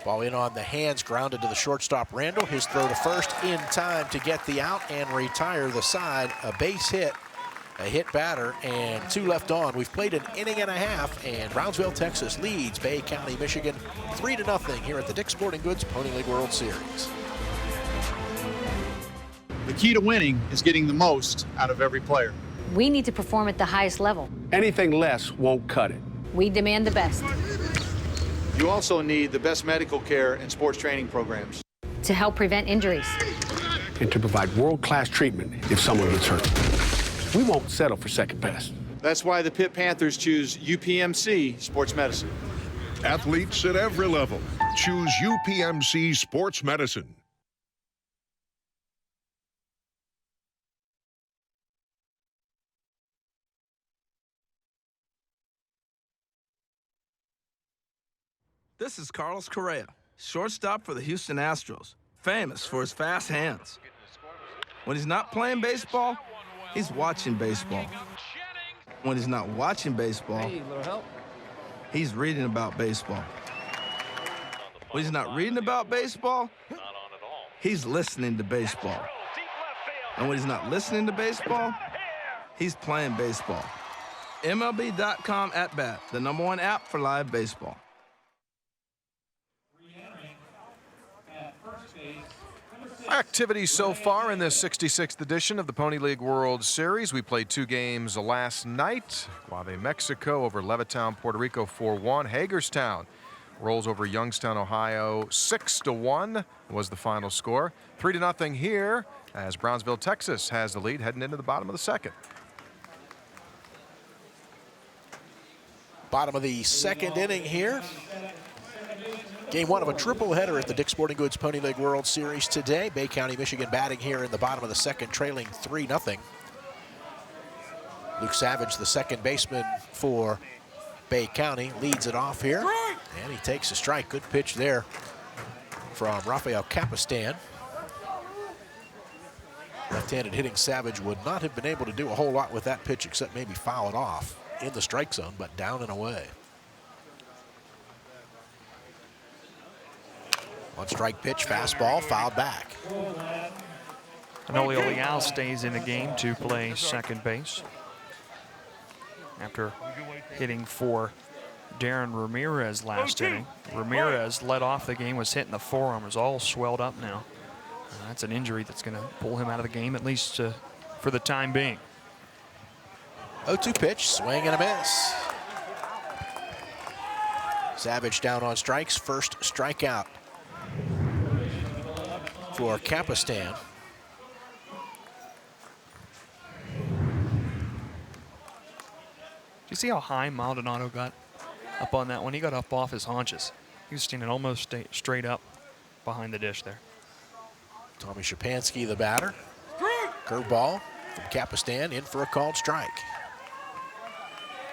Ball in on the hands, grounded to the shortstop Randall. His throw to first in time to get the out and retire the side. A base hit, a hit batter, and two left on. We've played an inning and a half, and Brownsville, Texas leads Bay County, Michigan 3-0 here at the Dick's Sporting Goods Pony League World Series. The key to winning is getting the most out of every player. We need to perform at the highest level. Anything less won't cut it. We demand the best. You also need the best medical care and sports training programs to help prevent injuries and to provide world-class treatment if someone gets hurt. We won't settle for second best. That's why the Pitt Panthers choose UPMC Sports Medicine. Athletes at every level choose UPMC Sports Medicine. This is Carlos Correa, shortstop for the Houston Astros, famous for his fast hands. When he's not playing baseball, he's watching baseball. When he's not watching baseball, he's reading about baseball. When he's not reading about baseball, he's listening to baseball. And when he's not listening to baseball, he's playing baseball. MLB.com at bat, the #1 app for live baseball. Activity so far in this 66th edition of the Pony League World Series. We played 2 games last night. Guave, Mexico over Levittown, Puerto Rico 4-1. Hagerstown rolls over Youngstown, Ohio 6-1 was the final score. 3-0 here as Brownsville, Texas has the lead heading into the bottom of the second. Bottom of the second inning here. Game 1 of a triple header at the Dick's Sporting Goods Pony League World Series today. Bay County, Michigan batting here in the bottom of the second, trailing 3-0. Luke Savage, the second baseman for Bay County, leads it off here. And he takes a strike. Good pitch there from Rafael Capistan. Left-handed hitting Savage would not have been able to do a whole lot with that pitch except maybe foul it off in the strike zone, but down and away. One strike pitch, fastball, fouled back. Anolio Leal stays in the game to play second base after hitting for Darren Ramirez last inning. Ramirez led off the game, was hitting the forearm, is all swelled up now. That's an injury that's going to pull him out of the game, at least for the time being. 0-2 pitch, swing and a miss. Savage down on strikes, first strikeout for Capistan. Do you see how high Maldonado got up on that one? He got up off his haunches. He was standing almost straight up behind the dish there. Tommy Shapansky, the batter. Curveball from Capistan, in for a called strike.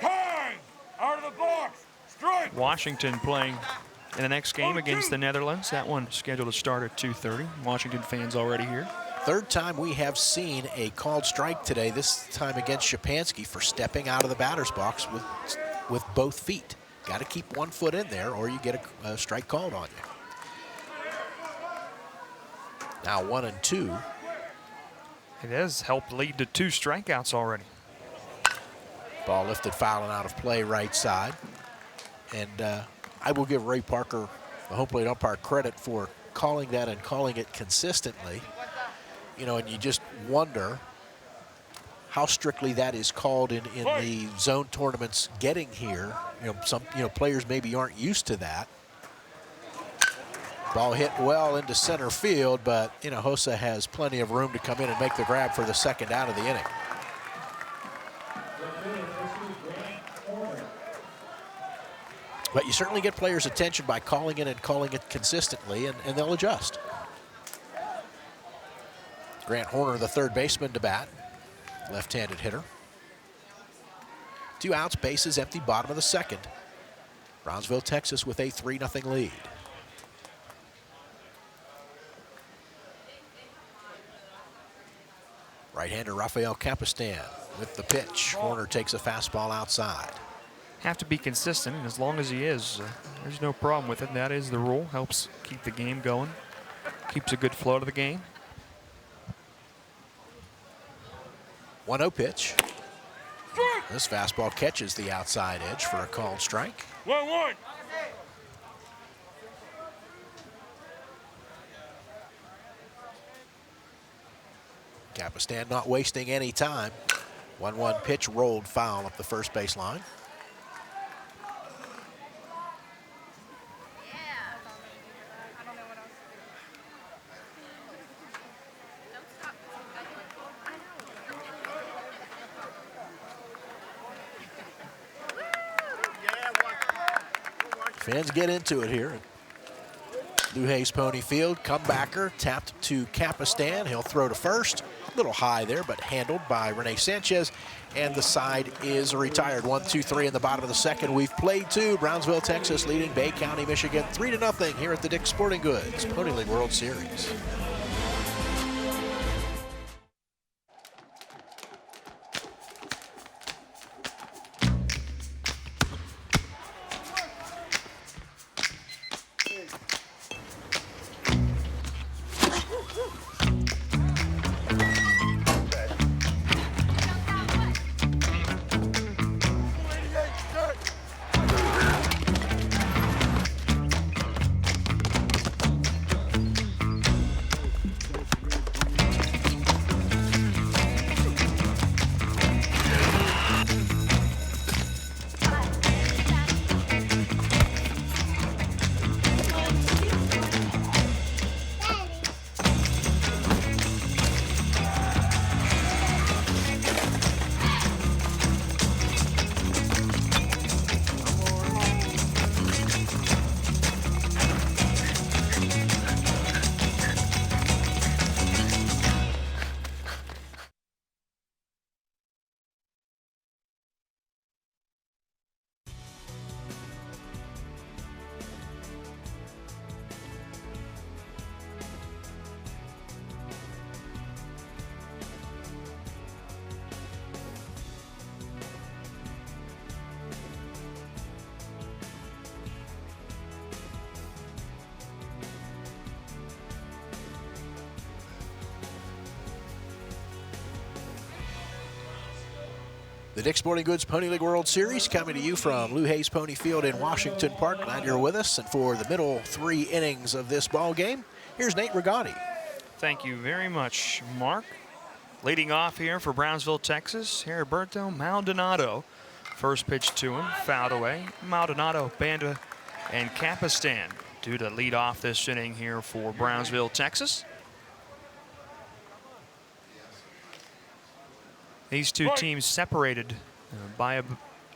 Time! Out of the box! Strike! Washington playing in the next game against the Netherlands. That one scheduled to start at 2:30. Washington fans already here. Third time we have seen a called strike today, this time against Shapansky for stepping out of the batter's box with both feet. Got to keep one foot in there or you get a strike called on you. Now 1-2. It has helped lead to 2 strikeouts already. Ball lifted, fouling out of play right side. And I will give Ray Parker, the home plate umpire, credit for calling that and calling it consistently. You know, and you just wonder how strictly that is called in the zone tournaments getting here. You know, some players maybe aren't used to that. Ball hit well into center field, but Hinojosa has plenty of room to come in and make the grab for the second out of the inning. But you certainly get players' attention by calling it and calling it consistently, and they'll adjust. Grant Horner, the third baseman, to bat. Left-handed hitter. 2 outs, bases empty, bottom of the second. Brownsville, Texas with a 3-0 lead. Right-hander Rafael Capistan with the pitch. Horner takes a fastball outside. Have to be consistent, and as long as he is, there's no problem with it. That is the rule. Helps keep the game going. Keeps a good flow to the game. 1-0 pitch. This fastball catches the outside edge for a called strike. 1-1. Capistan not wasting any time. 1-1 pitch rolled foul up the first base line. Fans get into it here. Lou Hayes Pony Field, comebacker, tapped to Capistan. He'll throw to first. A little high there, but handled by Rene Sanchez. And the side is retired. 1-2-3 in the bottom of the second. We've played 2. Brownsville, Texas leading Bay County, Michigan 3-0 here at the Dick's Sporting Goods Pony League World Series. The Dick's Sporting Goods Pony League World Series coming to you from Lou Hayes Pony Field in Washington Park. Glad you're with us. And for the middle 3 innings of this ball game, here's Nate Rigotti. Thank you very much, Mark. Leading off here for Brownsville, Texas, Heriberto Maldonado. First pitch to him, fouled away. Maldonado, Banda, and Capistan due to lead off this inning here for Brownsville, Texas. These two teams separated by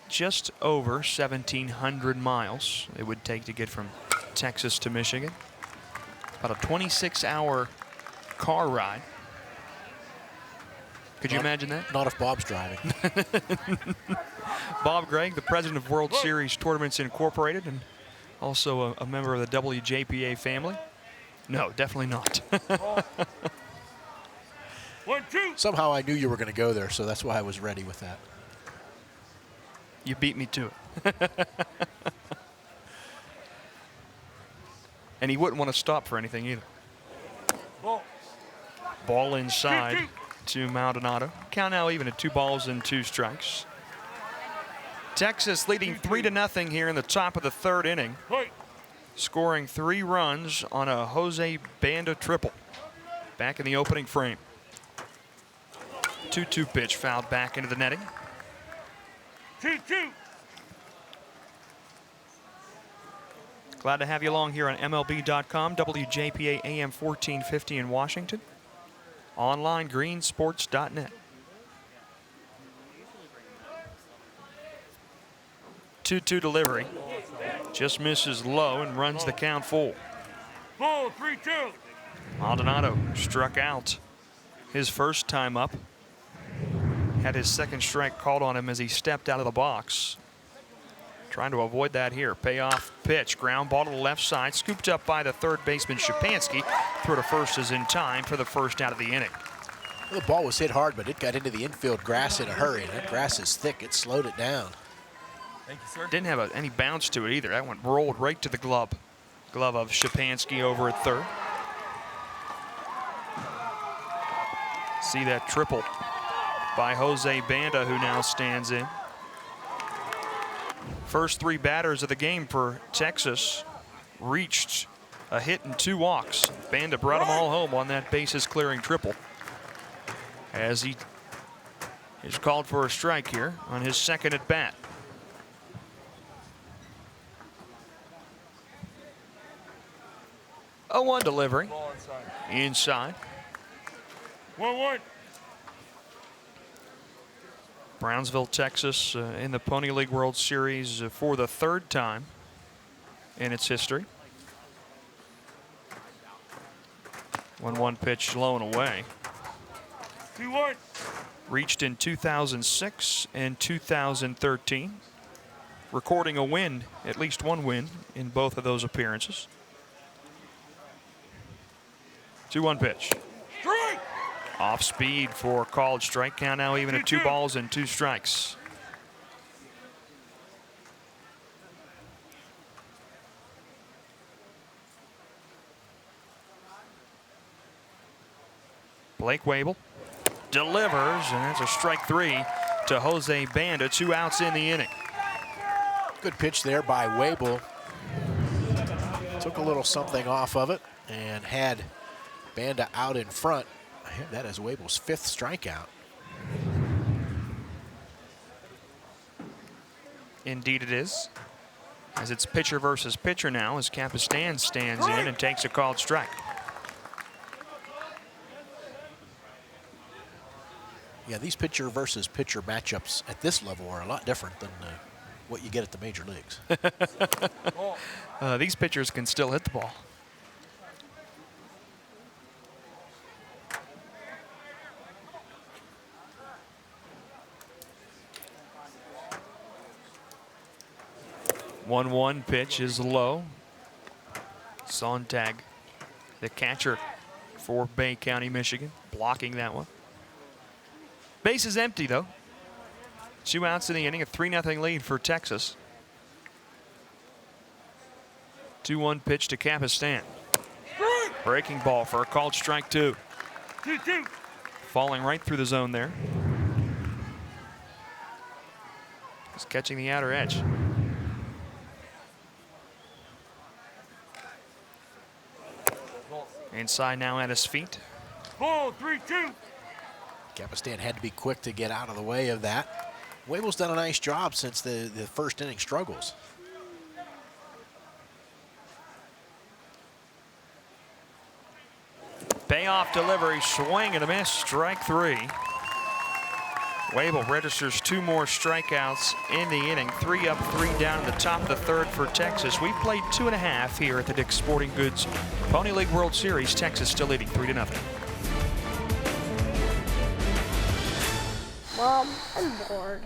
just over 1,700 miles it would take to get from Texas to Michigan. About a 26-hour car ride. Could you imagine that? Not if Bob's driving. Bob Gregg, the president of World Series Tournaments Incorporated, and also a member of the WJPA family. No, definitely not. 1-2. Somehow I knew you were going to go there, so that's why I was ready with that. You beat me to it. And he wouldn't want to stop for anything either. Ball inside to Maldonado. Count now even at 2 balls and 2 strikes. Texas leading 3-0 here in the top of the 3rd inning. Scoring 3 runs on a Jose Banda triple. Back in the opening frame. 2-2 pitch fouled back into the netting. 2-2. Glad to have you along here on MLB.com, WJPA AM 1450 in Washington. Online, greensports.net. 2-2 delivery. Just misses low and runs the count full. Ball 3-2. Maldonado struck out his first time up. Had his second strike called on him as he stepped out of the box. Trying to avoid that here. Payoff pitch. Ground ball to the left side. Scooped up by the third baseman, Shapansky. Throw to first is in time for the first out of the inning. Well, the ball was hit hard, but it got into the infield grass in a hurry. And that grass is thick. It slowed it down. Thank you, sir. Didn't have any bounce to it either. That one rolled right to the glove of Shapansky over at third. See that triple by Jose Banda, who now stands in. First 3 batters of the game for Texas reached a hit and 2 walks. Banda brought them all home on that bases clearing triple, as he is called for a strike here on his second at bat. A 1 delivery inside. 1-1. Brownsville, Texas in the Pony League World Series for the 3rd time in its history. 1-1 pitch low and away. 2-1. Reached in 2006 and 2013. Recording a win, at least 1 win in both of those appearances. 2-1 pitch. Strike. Off speed for a called strike. Count now even at 2 balls and 2 strikes. Blake Wabel delivers, and that's a strike 3 to Jose Banda. 2 outs in the inning. Good pitch there by Wabel. Took a little something off of it and had Banda out in front. That is Wabel's 5th strikeout. Indeed it is. As it's pitcher versus pitcher now, as Capistan stands in and takes a called strike. Yeah, these pitcher versus pitcher matchups at this level are a lot different than what you get at the major leagues. These pitchers can still hit the ball. One pitch is low. Sontag, the catcher for Bay County, Michigan, blocking that one. Base is empty, though. 2 outs in the inning, a 3-0 lead for Texas. 2-1 pitch to Capistan. Breaking ball for a called strike 2. 2-2. Falling right through the zone there. He's catching the outer edge. Inside now at his feet. Ball, 3-2. Capistan had to be quick to get out of the way of that. Wable's done a nice job since the first inning struggles. Payoff delivery, swing and a miss, strike 3. Wable registers 2 more strikeouts in the inning. 3 up, 3 down in the top of the third for Texas. We played 2.5 here at the Dick's Sporting Goods Pony League World Series. Texas still leading 3-0. Mom, I'm bored.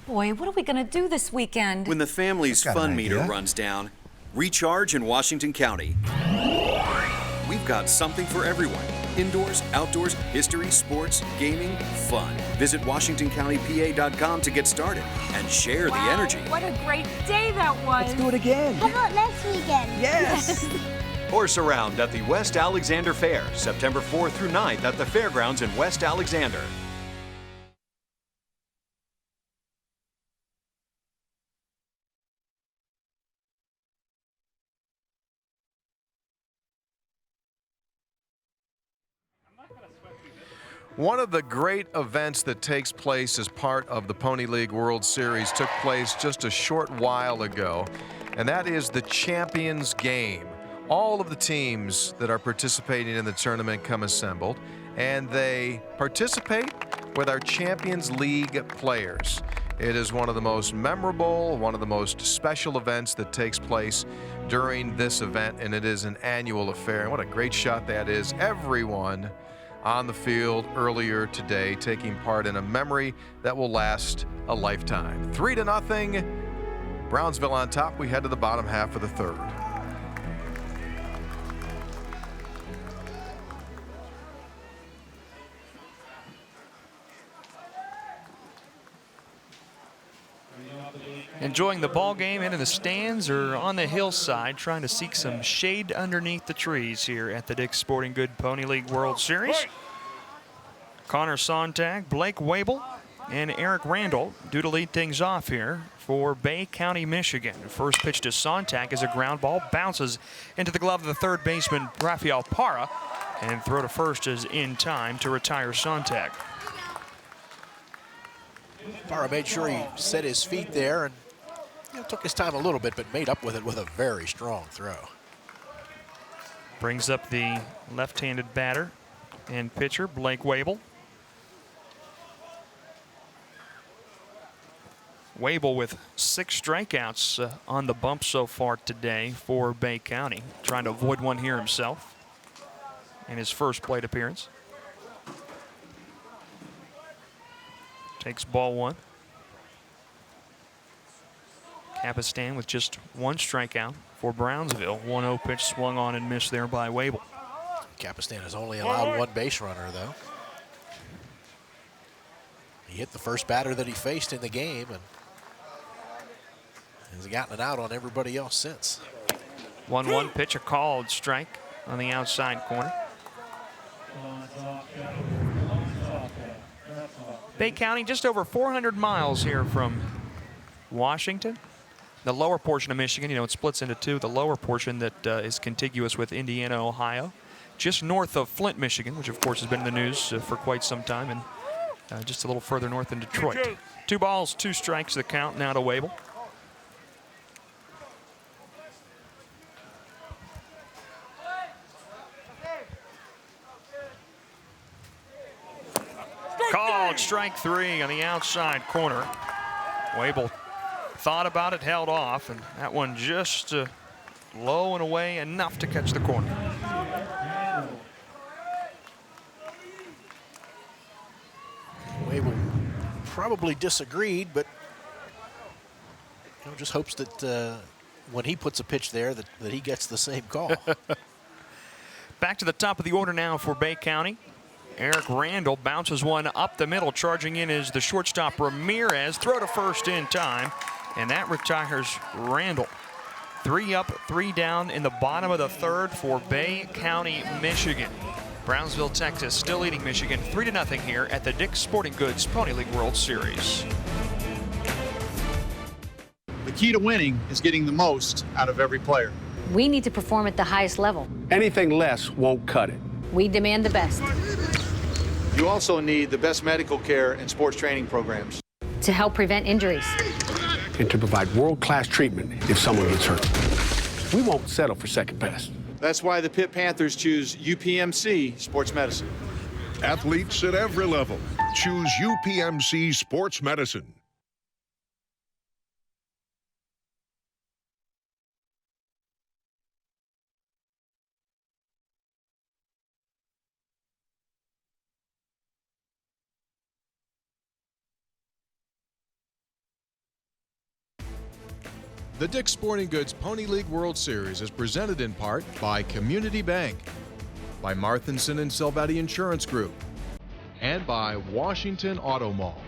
Boy, what are we going to do this weekend? When the family's fun meter runs down, recharge in Washington County. We've got something for everyone. Indoors, outdoors, history, sports, gaming, fun. Visit WashingtonCountyPA.com to get started and share the energy. What a great day that was. Let's do it again. How about next weekend? Yes. Horse Around at the West Alexander Fair, September 4th through 9th at the Fairgrounds in West Alexander. One of the great events that takes place as part of the Pony League World Series took place just a short while ago, and that is the Champions Game. All of the teams that are participating in the tournament come assembled, and they participate with our Champions League players. It is one of the most memorable, one of the most special events that takes place during this event, and it is an annual affair. And what a great shot that is. Everyone on the field earlier today taking part in a memory that will last a lifetime. 3-0, Brownsville on top. We head to the bottom half of the third. Enjoying the ball game into the stands or on the hillside, trying to seek some shade underneath the trees here at the Dick's Sporting Goods Pony League World Series. Connor Sontag, Blake Wable, and Eric Randall due to lead things off here for Bay County, Michigan. First pitch to Sontag is a ground ball, bounces into the glove of the third baseman Rafael Parra, and throw to first is in time to retire Sontag. Parra made sure he set his feet there and took his time a little bit, but made up with it with a very strong throw. Brings up the left-handed batter and pitcher, Blake Wable. Wable with 6 strikeouts on the bump so far today for Bay County, trying to avoid one here himself in his first plate appearance. Takes ball 1. Capistan with just 1 strikeout for Brownsville. 1-0 pitch swung on and missed there by Wable. Capistan has only allowed 1 base runner, though. He hit the first batter that he faced in the game and has gotten it out on everybody else since. 1-1 pitch, a called strike on the outside corner. Bay County just over 400 miles here from Washington. The lower portion of Michigan, it splits into 2. The lower portion that is contiguous with Indiana, Ohio. Just north of Flint, Michigan, which of course has been in the news for quite some time, and just a little further north in Detroit. 2 balls, 2 strikes the count now to Wable. Called strike 3 on the outside corner. Wable thought about it, held off, and that one just low and away enough to catch the corner. Wable probably disagreed, but just hopes that when he puts a pitch there that he gets the same call. Back to the top of the order now for Bay County. Eric Randall bounces one up the middle. Charging in is the shortstop Ramirez. Throw to first in time, and that retires Randall. 3 up, 3 down in the bottom of the third for Bay County, Michigan. Brownsville, Texas still leading Michigan 3-0 here at the Dick's Sporting Goods Pony League World Series. key to winning is getting the most out of every player. We need to perform at the highest level. Anything less won't cut it. We demand the best. You also need the best medical care and sports training programs. To help prevent injuries. And to provide world-class treatment if someone gets hurt. We won't settle for second best. That's why the Pitt Panthers choose UPMC Sports Medicine. Athletes at every level choose UPMC Sports Medicine. The Dick's Sporting Goods Pony League World Series is presented in part by Community Bank, by Marthinson and Silvetti Insurance Group, and by Washington Auto Mall.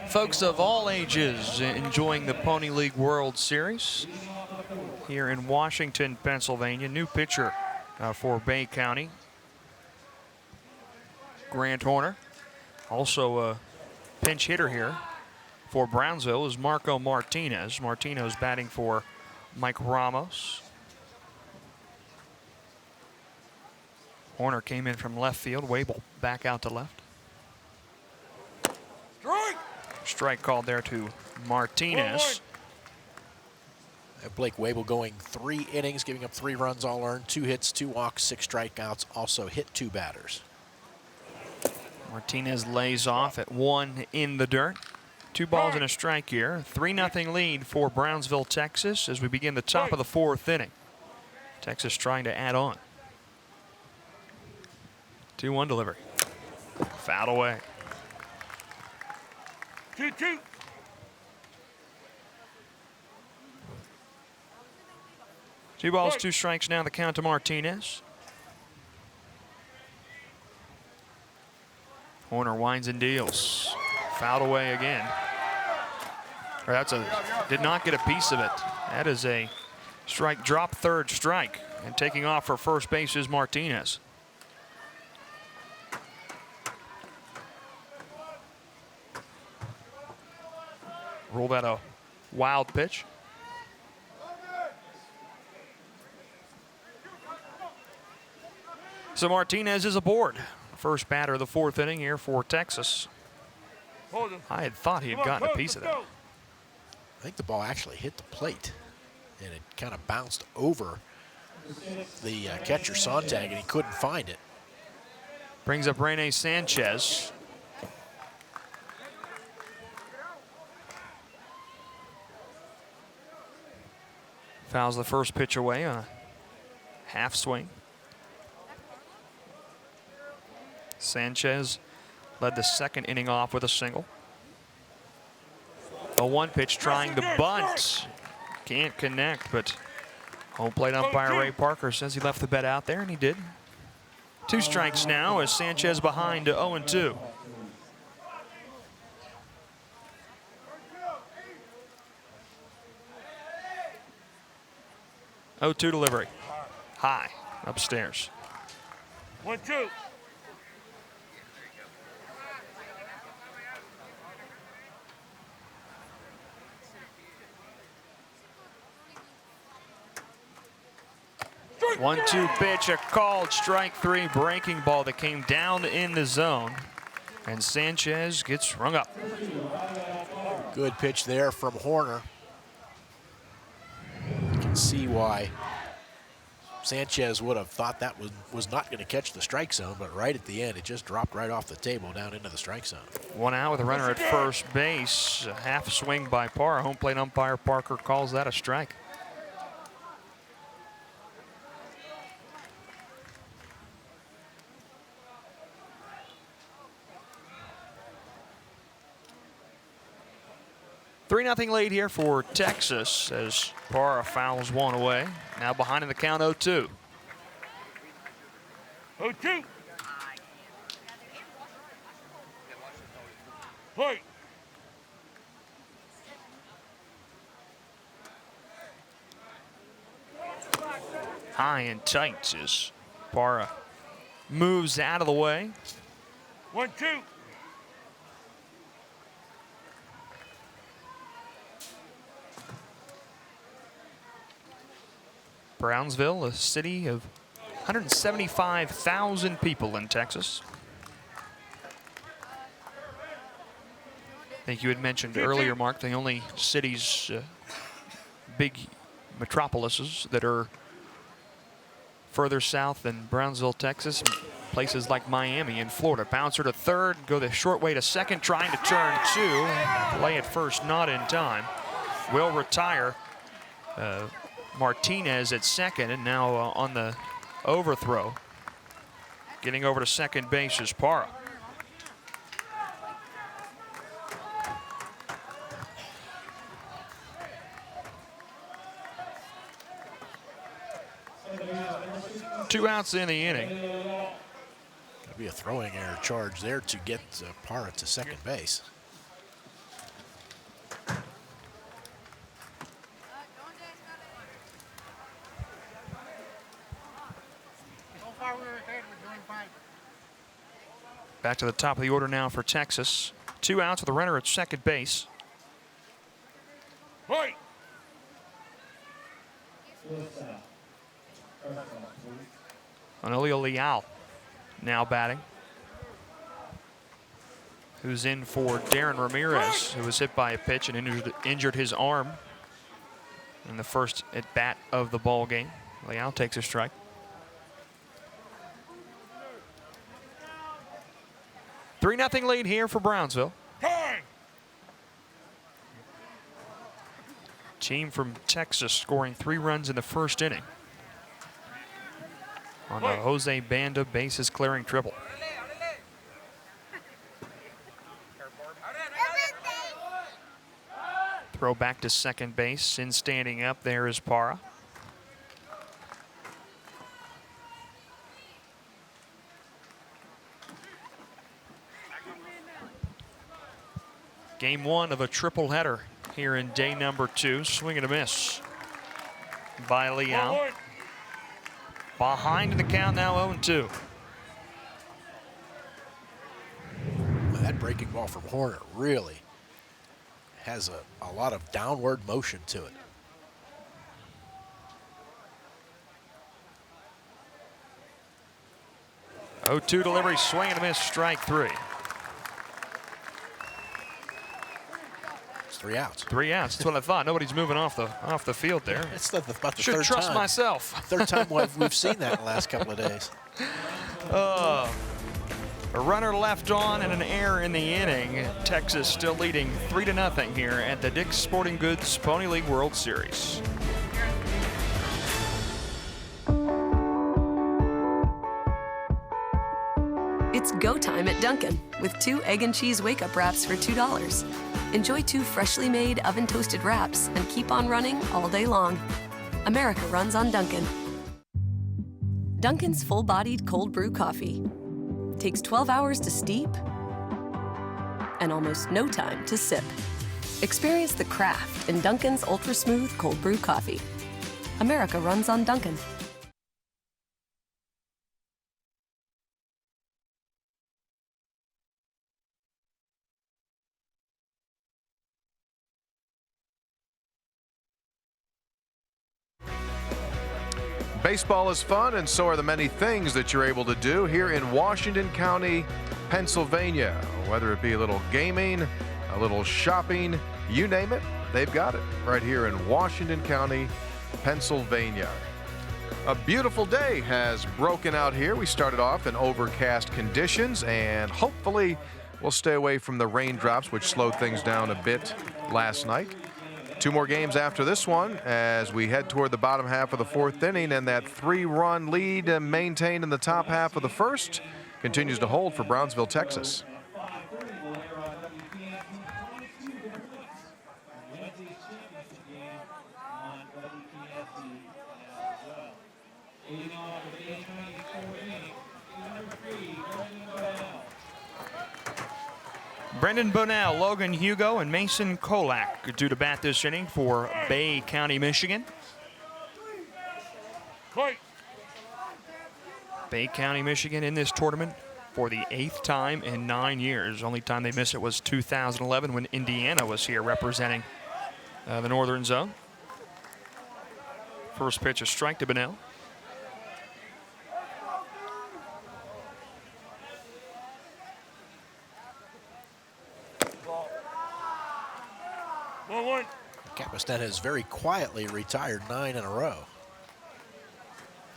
Folks of all ages enjoying the Pony League World Series here in Washington, Pennsylvania. New pitcher for Bay County, Grant Horner. Also a pinch hitter here for Brownsville is Marco Martinez. Martinez batting for Mike Ramos. Horner came in from left field. Wabel back out to left. Strike called there to Martinez. Blake Wabel going 3 innings, giving up 3 runs all earned, 2 hits, 2 walks, 6 strikeouts, also hit 2 batters. Martinez lays off at 1 in the dirt. 2 balls and a strike here. 3-0 lead for Brownsville, Texas as we begin the top of the 4th inning. Texas trying to add on. 2-1 delivery. Fouled away. 2-2. Two balls, 2 strikes now, the count to Martinez. Horner winds and deals. Fouled away again. Did not get a piece of it. That is a strike drop, 3rd strike. And taking off for first base is Martinez. Roll that a wild pitch. So Martinez is aboard. First batter of the 4th inning here for Texas. I had thought he had gotten a piece of that. I think the ball actually hit the plate, and it kind of bounced over the catcher Sontag, and he couldn't find it. Brings up Rene Sanchez. Fouls the first pitch away on a half swing. Sanchez led the 2nd inning off with a single. A 1 pitch trying to bunt. Can't connect, but home plate umpire Ray Parker says he left the bet out there, and he did. 2 strikes now as Sanchez behind to 0-2. Oh-2 delivery. High, upstairs. 1-2. One-two pitch, a called strike 3 breaking ball that came down in the zone. And Sanchez gets rung up. Good pitch there from Horner. You can see why Sanchez would have thought that was not going to catch the strike zone, but right at the end, it just dropped right off the table down into the strike zone. 1 out with a runner at first base. A half swing by Parr. Home plate umpire Parker calls that a strike. 3-0 lead here for Texas as Parra fouls one away. Now behind in the count 0-2. 0-2. Play. High and tight as Parra moves out of the way. 1-2. Brownsville, a city of 175,000 people in Texas. I think you had mentioned earlier, Mark, the only cities, big metropolises that are further south than Brownsville, Texas, places like Miami and Florida. Bouncer to third, go the short way to second, trying to turn two. Play at first, not in time. Will retire. Martinez at second, and now on the overthrow. Getting over to second base is Parra. Two outs in the inning. Could be a throwing error charge there to get Parra to second base. Back to the top of the order now for Texas. Two outs with a runner at second base. Play. Anilio Leal now batting, who's in for Darren Ramirez, who was hit by a pitch and injured his arm in the first at bat of the ball game. Leal takes a strike. Three 3-0 lead here for Brownsville. Team from Texas scoring 3 runs in the first inning on a Jose Banda bases clearing triple. Throw back to second base. In standing up there is Parra. Game one of a triple header here in day number 2. Swing and a miss by Leal. Behind the count now 0-2. That breaking ball from Horner really has a lot of downward motion to it. Oh-2 delivery, swing and a miss, strike 3. It's 3 outs. 3 outs. That's what I thought. Nobody's moving off the field there. It's about the Should third trust time. myself. Third time we've seen that in the last couple of days. A runner left on and an error in the inning. Texas still leading 3-0 here at the Dick's Sporting Goods Pony League World Series. It's go time at Dunkin' with 2 egg and cheese wake-up wraps for $2. Enjoy 2 freshly made oven-toasted wraps and keep on running all day long. America runs on Dunkin'. Dunkin's full-bodied cold brew coffee takes 12 hours to steep and almost no time to sip. Experience the craft in Dunkin's ultra-smooth cold brew coffee. America runs on Dunkin'. Baseball is fun, and so are the many things that you're able to do here in Washington County, Pennsylvania. Whether it be a little gaming, a little shopping, you name it, they've got it right here in Washington County, Pennsylvania. A beautiful day has broken out here. We started off in overcast conditions, and hopefully we'll stay away from the raindrops, which slowed things down a bit last night. 2 more games after this one as we head toward the bottom half of the 4th inning, and that 3-run lead maintained in the top half of the first continues to hold for Brownsville, Texas. Brendan Bonnell, Logan Hugo, and Mason Kolak due to bat this inning for Bay County, Michigan. Bay County, Michigan in this tournament for the 8th time in 9 years. Only time they missed it was 2011 when Indiana was here representing the Northern Zone. First pitch, a strike to Bonnell. Capistan has very quietly retired 9 in a row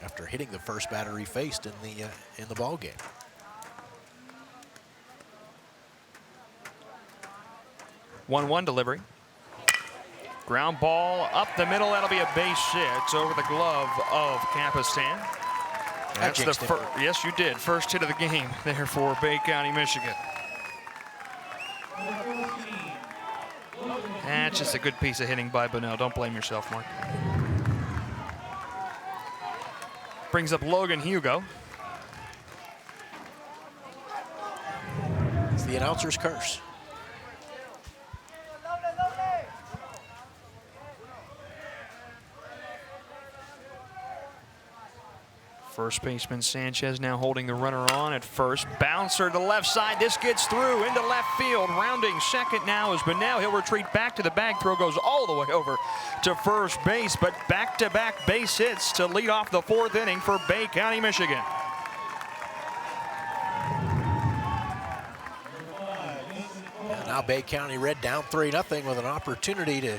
after hitting the first batter he faced in the ball game. One delivery. Ground ball up the middle. That'll be a base hit. It's over the glove of Capistan. That's the first. Yes, you did. First hit of the game there for Bay County, Michigan. That's just a good piece of hitting by Bonnell. Don't blame yourself, Mark. Brings up Logan Hugo. It's the announcer's curse. First baseman Sanchez now holding the runner on at first. Bouncer to the left side. This gets through into left field. Rounding second now is Bonnell. He'll retreat back to the bag. Throw goes all the way over to first base, but back-to-back base hits to lead off the 4th inning for Bay County, Michigan. And now Bay County Red down 3-0 with an opportunity to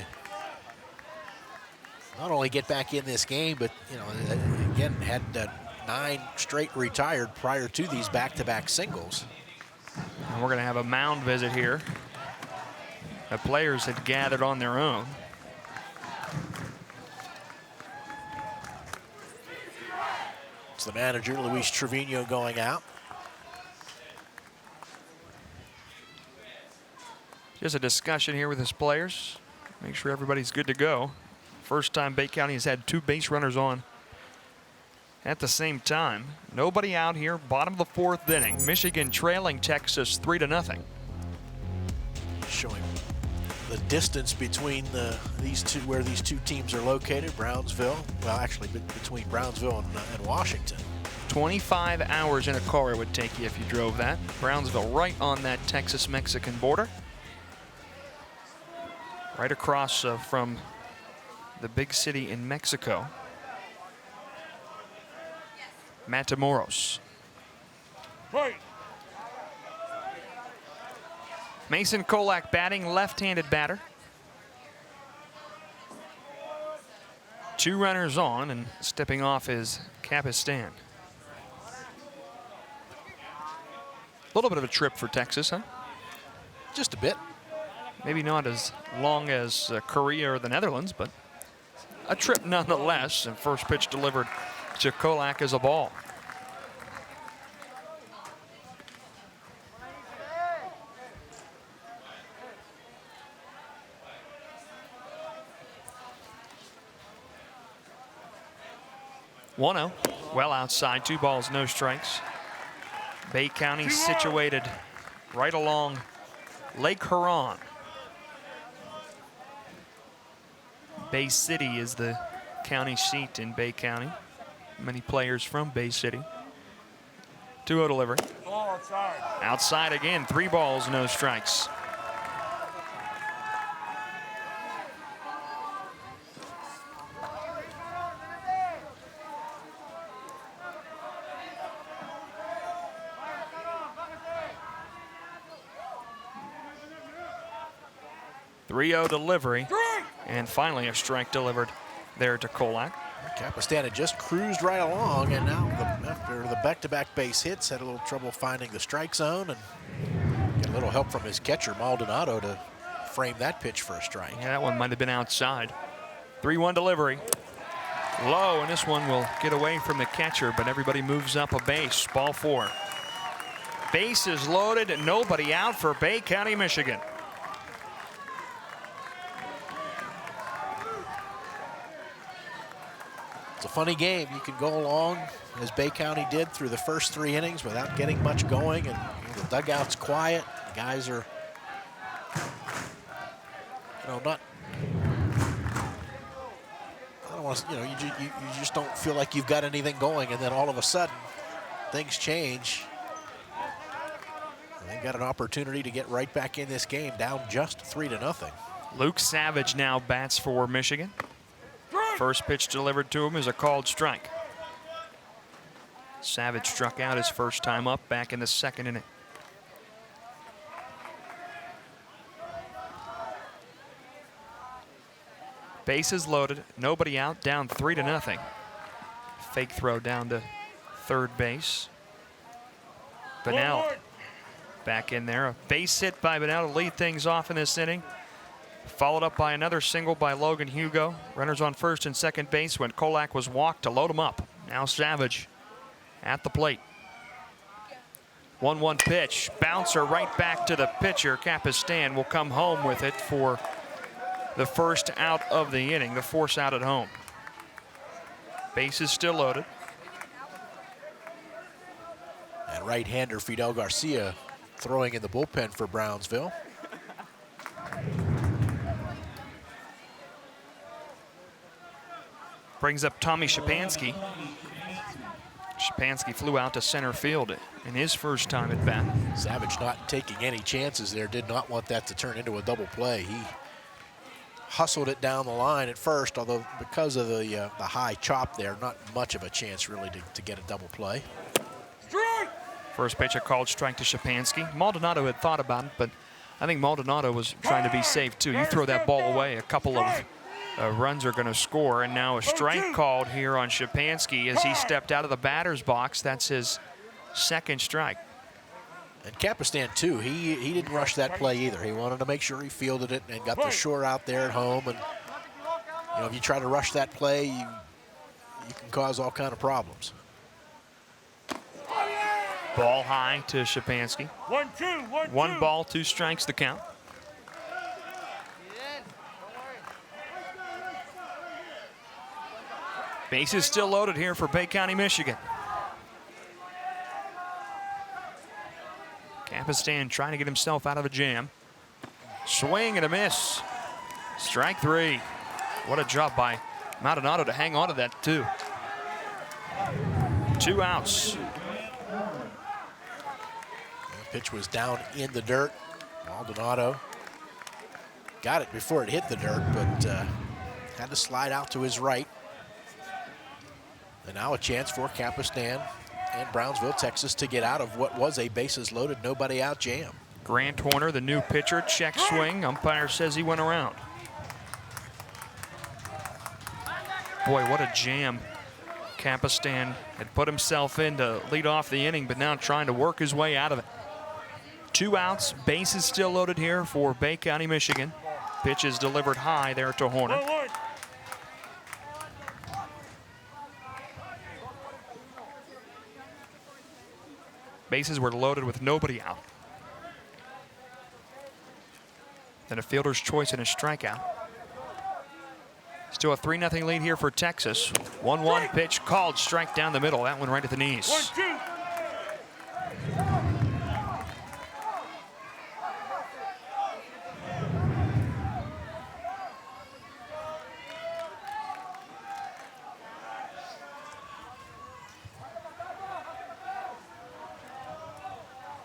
not only get back in this game, but again had 9 straight retired prior to these back-to-back singles. And we're going to have a mound visit here. The players had gathered on their own. It's the manager, Luis Trevino, going out. Just a discussion here with his players. Make sure everybody's good to go. First time Bay County has had 2 base runners on at the same time. Nobody out here, bottom of the 4th inning. Michigan trailing Texas 3-0. Showing the distance between these two, where these two teams are located. Brownsville, well, actually between Brownsville and Washington. 25 hours in a car it would take you if you drove that. Brownsville right on that Texas-Mexican border. Right across from the big city in Mexico. Matamoros. Mason Kolak batting, left-handed batter. 2 runners on, and stepping off is Capistan. A little bit of a trip for Texas, huh? Just a bit. Maybe not as long as Korea or the Netherlands, but a trip nonetheless. And first pitch delivered to Kolak as a ball. Well outside, 2 balls, no strikes. Bay County situated right along Lake Huron. Bay City is the county seat in Bay County. Many players from Bay City. 2-0 delivery. Outside again, 3 balls, no strikes. Delivery, and finally a strike delivered there to Kolak. Capistan had just cruised right along, and now after the back-to-back base hits, had a little trouble finding the strike zone, and get a little help from his catcher Maldonado to frame that pitch for a strike. Yeah, that one might have been outside. 3-1 delivery. Low, and this one will get away from the catcher, but everybody moves up a base. Ball 4. Bases loaded, nobody out for Bay County, Michigan. It's a funny game. You can go along, as Bay County did, through the first 3 innings without getting much going, and the dugout's quiet. The guys are, not. I don't want to, you just don't feel like you've got anything going, and then all of a sudden, things change. And they got an opportunity to get right back in this game, down just 3-0. Luke Savage now bats for Michigan. First pitch delivered to him is a called strike. Savage struck out his first time up back in the 2nd inning. Bases loaded, nobody out, down 3-0. Fake throw down to third base. Bunnell back in there. A base hit by Bunnell to lead things off in this inning. Followed up by another single by Logan Hugo. Runners on first and second base when Kolak was walked to load him up. Now Savage at the plate. 1-1 pitch. Bouncer right back to the pitcher. Capistan will come home with it for the first out of the inning, the force out at home. Base is still loaded. And right-hander Fidel Garcia throwing in the bullpen for Brownsville. Brings up Tommy Shapansky. Shapansky flew out to center field in his first time at bat. Savage not taking any chances there. Did not want that to turn into a double play. He hustled it down the line at first, although because of the high chop there, not much of a chance really to get a double play. First pitch a called strike to Shapansky. Maldonado had thought about it, but I think Maldonado was trying to be safe too. You throw that ball away, a couple of runs are going to score, and now a strike called here on Shapansky as he stepped out of the batter's box. That's his 2nd strike. And Capistan too, he didn't rush that play either. He wanted to make sure he fielded it and got the shore out there at home. And if you try to rush that play, you can cause all kind of problems. Ball high to Shapansky. 1-2, 1 ball, 2 strikes the count. Bases still loaded here for Bay County, Michigan. Capistan trying to get himself out of a jam. Swing and a miss. Strike 3. What a job by Maldonado to hang on to that too. 2 outs. The pitch was down in the dirt. Maldonado got it before it hit the dirt, but had to slide out to his right. And now a chance for Capistan and Brownsville, Texas, to get out of what was a bases loaded, nobody out jam. Grant Horner, the new pitcher, check swing. Umpire says he went around. Boy, what a jam. Capistan had put himself in to lead off the inning, but now trying to work his way out of it. 2 outs, bases still loaded here for Bay County, Michigan. Pitch is delivered high there to Horner. Bases were loaded with nobody out. Then a fielder's choice and a strikeout. Still a 3-0 lead here for Texas. 1-1 pitch called, strike down the middle. That one right at the knees. 1-2.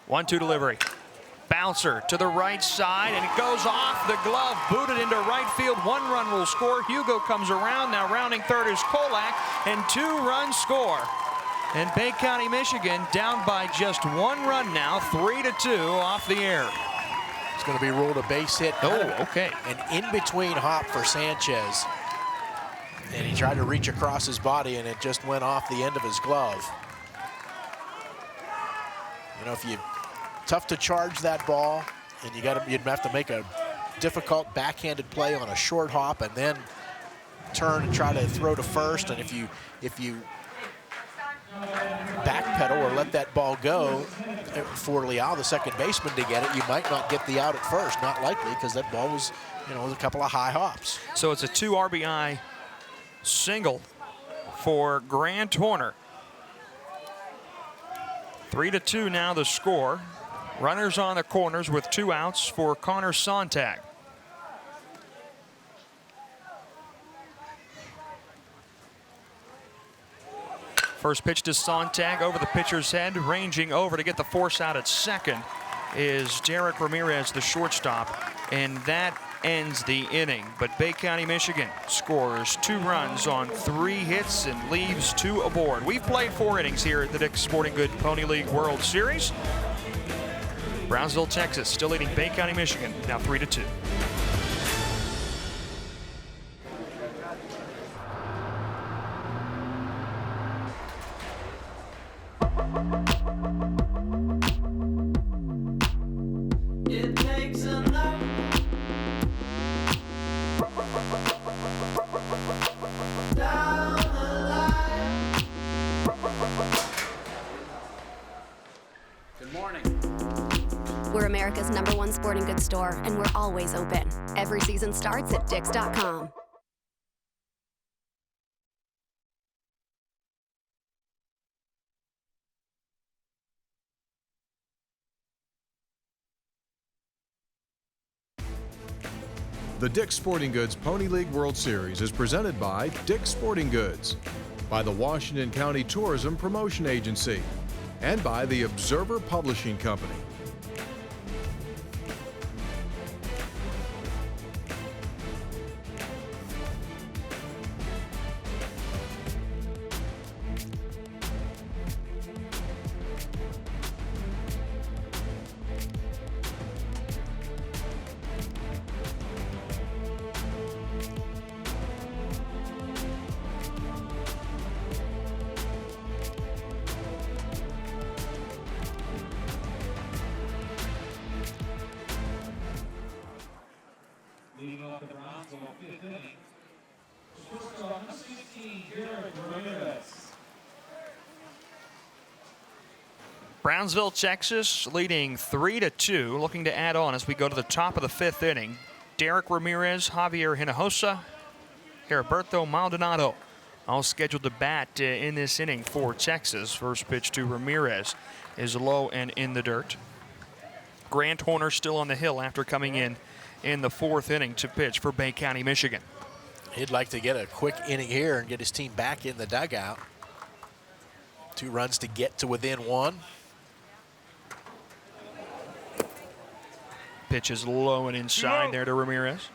One-two delivery. Bouncer to the right side, and it goes off the glove, booted into right field. 1 run will score. Hugo comes around. Now rounding third is Kolak, and 2 runs score. And Bay County, Michigan down by just 1 run now, 3-2 off the air. It's going to be ruled a base hit. Oh, okay. An in-between hop for Sanchez. And he tried to reach across his body, and it just went off the end of his glove. Tough to charge that ball, and you'd have to make a difficult backhanded play on a short hop and then turn and try to throw to first. And if you backpedal or let that ball go for Leal, the second baseman, to get it, you might not get the out at first. Not likely, because that ball was, was a couple of high hops. So it's a 2 RBI single for Grant Horner. 3-2 now the score. Runners on the corners with 2 outs for Connor Sontag. First pitch to Sontag over the pitcher's head, ranging over to get the force out at second is Derek Ramirez, the shortstop, and that ends the inning. But Bay County, Michigan scores 2 runs on 3 hits and leaves 2 aboard. We've played 4 innings here at the Dick's Sporting Goods Pony League World Series. Brownsville, Texas, still leading Bay County, Michigan, now 3-2. We're America's #1 sporting goods store, and we're always open. Every season starts at Dicks.com. The Dick's Sporting Goods Pony League World Series is presented by Dick's Sporting Goods, by the Washington County Tourism Promotion Agency, and by the Observer Publishing Company. Leading off the Brownsville 5th inning, shortstop number 16, Derek Ramirez. Brownsville, Texas, leading 3-2. Looking to add on as we go to the top of the 5th inning. Derek Ramirez, Javier Hinojosa, Heriberto Maldonado, all scheduled to bat in this inning for Texas. First pitch to Ramirez is low and in the dirt. Grant Horner still on the hill after coming in the 4th inning to pitch for Bay County, Michigan. He'd like to get a quick inning here and get his team back in the dugout. 2 runs to get to within 1. Pitch is low and inside there to Ramirez.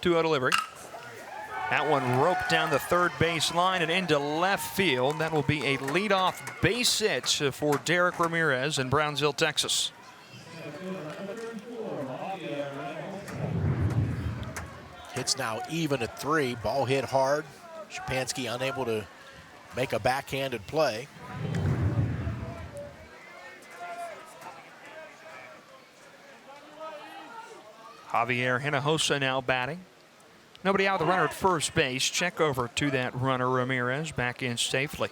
Two-out delivery. That one roped down the third base line and into left field. That will be a leadoff base hit for Derek Ramirez in Brownsville, Texas. Hits now even at 3. Ball hit hard. Shapansky unable to make a backhanded play. Javier Hinojosa now batting. Nobody out, the runner at first base. Check over to that runner, Ramirez, back in safely.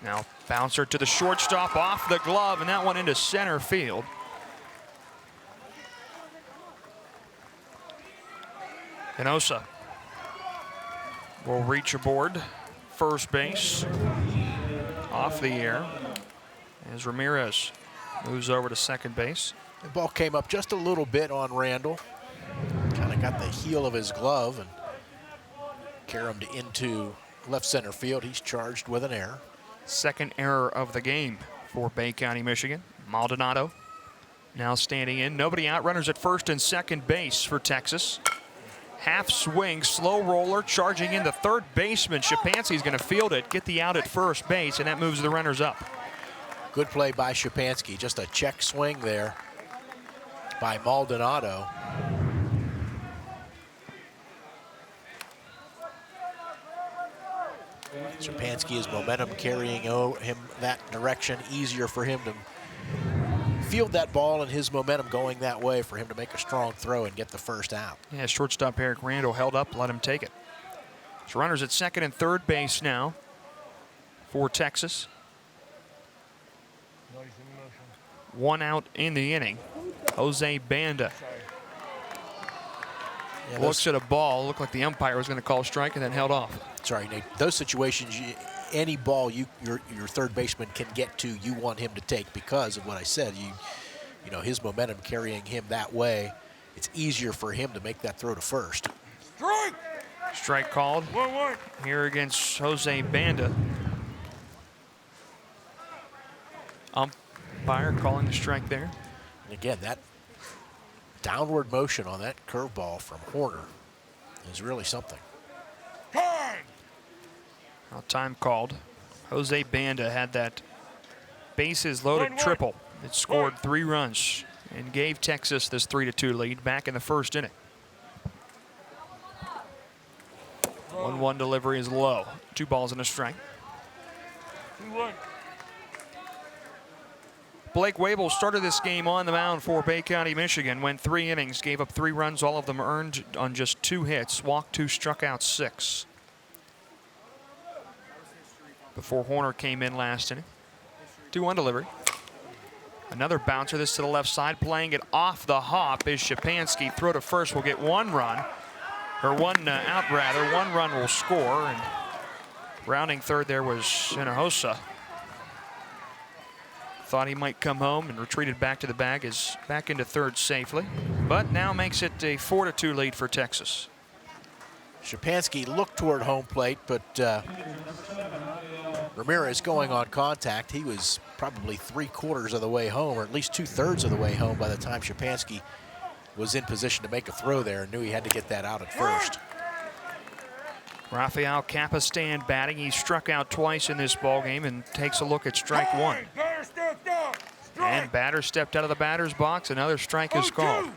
Now bouncer to the shortstop, off the glove, and that one into center field. Hinojosa will reach aboard first base. Off the air as Ramirez moves over to second base. The ball came up just a little bit on Randall. Kind of got the heel of his glove and caromed into left center field. He's charged with an error. Second error of the game for Bay County, Michigan. Maldonado now standing in. Nobody out. Runners at first and second base for Texas. Half swing, slow roller, charging in the third baseman. Shapansky's going to field it, get the out at first base, and that moves the runners up. Good play by Shapansky. Just a check swing there by Maldonado. Shapansky is momentum carrying him that direction. Easier for him to field that ball and his momentum going that way for him to make a strong throw and get the first out. Yeah, shortstop Eric Randall held up, let him take it. So runners at second and third base now for Texas. 1 out in the inning. Jose Banda looks at a ball. Looked like the umpire was going to call a strike and then held off. Sorry, Nate. Those situations, any ball your third baseman can get to, you want him to take because of what I said. You know, his momentum carrying him that way, it's easier for him to make that throw to first. Strike! Strike called here against Jose Banda. Umpire calling the strike there. And again, that downward motion on that curveball from Horner is really something. Now time called. Jose Banda had that bases loaded triple. It scored 3 runs and gave Texas this 3-2 lead back in the first inning. 1-1 delivery is low. 2 balls and a strike. 2-1. Blake Wable started this game on the mound for Bay County, Michigan. Went 3 innings, gave up 3 runs, all of them earned on just 2 hits. Walked 2, struck out 6. Before Horner came in last inning. 2-1 delivery. Another bouncer, this to the left side, playing it off the hop is Shapansky. Throw to first will get 1 run, or 1 out rather. 1 run will score, and rounding third there was Hinojosa. Thought he might come home and retreated back to the bag, is back into third safely, but now makes it a 4-2 lead for Texas. Shapansky looked toward home plate, but Ramirez going on contact. He was probably 3/4 of the way home, or at least 2/3 of the way home by the time Shapansky was in position to make a throw there and knew he had to get that out at first. Rafael Capistan batting. He struck out twice in this ballgame and takes a look at strike 1. And batter stepped out of the batter's box. Another strike is called.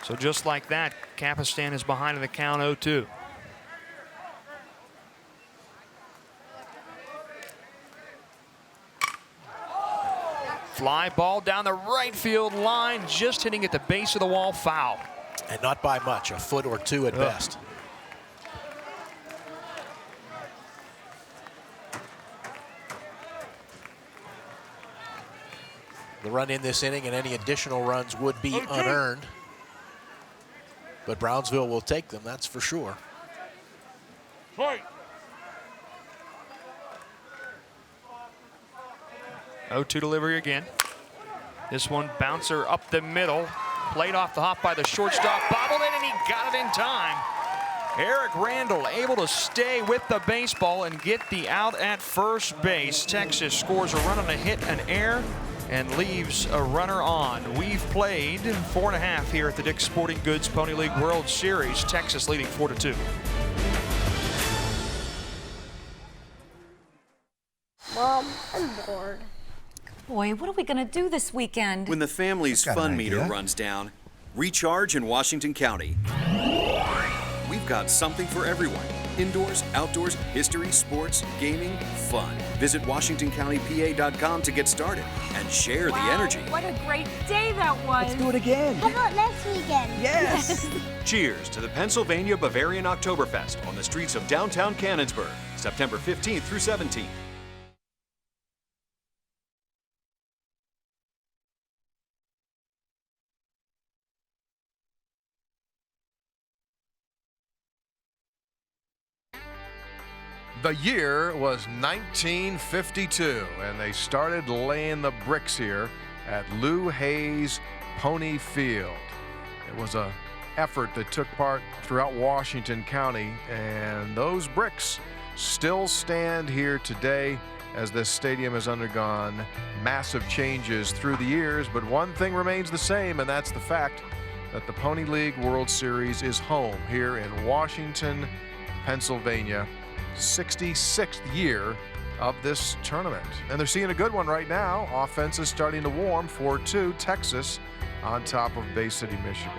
So just like that, Capistan is behind in the count 0-2. Fly ball down the right field line, just hitting at the base of the wall, foul. And not by much, a foot or 2 at best. The run in this inning and any additional runs would be unearned. But Brownsville will take them, that's for sure. 0-2 delivery again. This one bouncer up the middle. Played off the hop by the shortstop. Bobbled in and he got it in time. Eric Randall able to stay with the baseball and get the out at first base. Texas scores a run on a hit, an error, and leaves a runner on. We've played 4.5 here at the Dick's Sporting Goods Pony League World Series. Texas leading 4-2. Mom, I'm bored. Boy, what are we going to do this weekend? When the family's fun meter runs down, recharge in Washington County. We've got something for everyone. Indoors, outdoors, history, sports, gaming, fun. Visit WashingtonCountyPA.com to get started and share the energy. What a great day that was. Let's do it again. How about next weekend? Yes! Cheers to the Pennsylvania Bavarian Oktoberfest on the streets of downtown Canonsburg, September 15th through 17th. The year was 1952, and they started laying the bricks here at Lou Hayes Pony Field. It was an effort that took part throughout Washington County, and those bricks still stand here today as this stadium has undergone massive changes through the years. But one thing remains the same, and that's the fact that the Pony League World Series is home here in Washington, Pennsylvania. 66th year of this tournament, and they're seeing a good one right now. Offense is starting to warm. 4-2 Texas on top of Bay City, Michigan.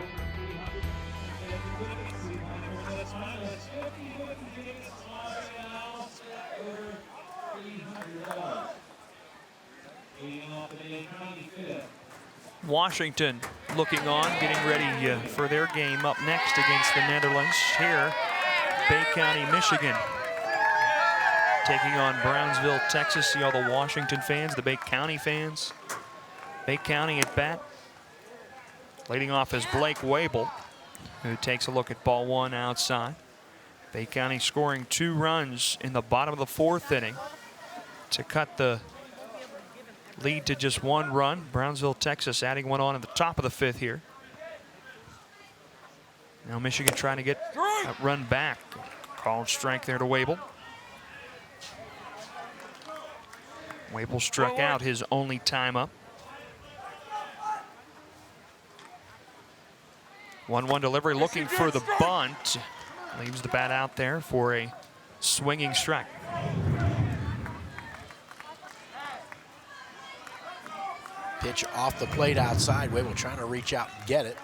Washington looking on, getting ready for their game up next against the Netherlands here Bay County, Michigan, taking on Brownsville, Texas. See all the Washington fans, the Bay County fans. Bay County at bat. Leading off is Blake Wable, who takes a look at ball one outside. Bay County scoring 2 runs in the bottom of the 4th inning to cut the lead to just 1 run. Brownsville, Texas adding 1 on at the top of the 5th here. Now Michigan trying to get that run back. Called strike there to Wable. Wable struck out his only time up. 1-1 delivery, looking for the bunt. Leaves the bat out there for a swinging strike. Pitch off the plate outside. Wable trying to reach out and get it,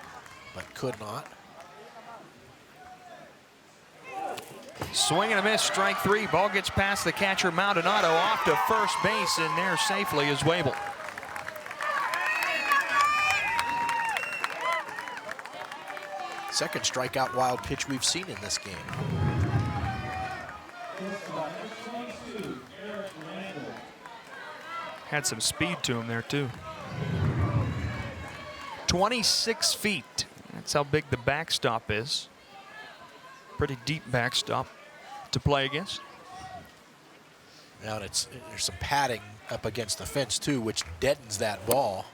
but could not. Swing and a miss, strike 3. Ball gets past the catcher Maldonado, off to first base, and there safely is Wable. Second strikeout wild pitch we've seen in this game. Had some speed to him there too. 26 feet. That's how big the backstop is. Pretty deep backstop to play against. Now there's some padding up against the fence too, which deadens that ball.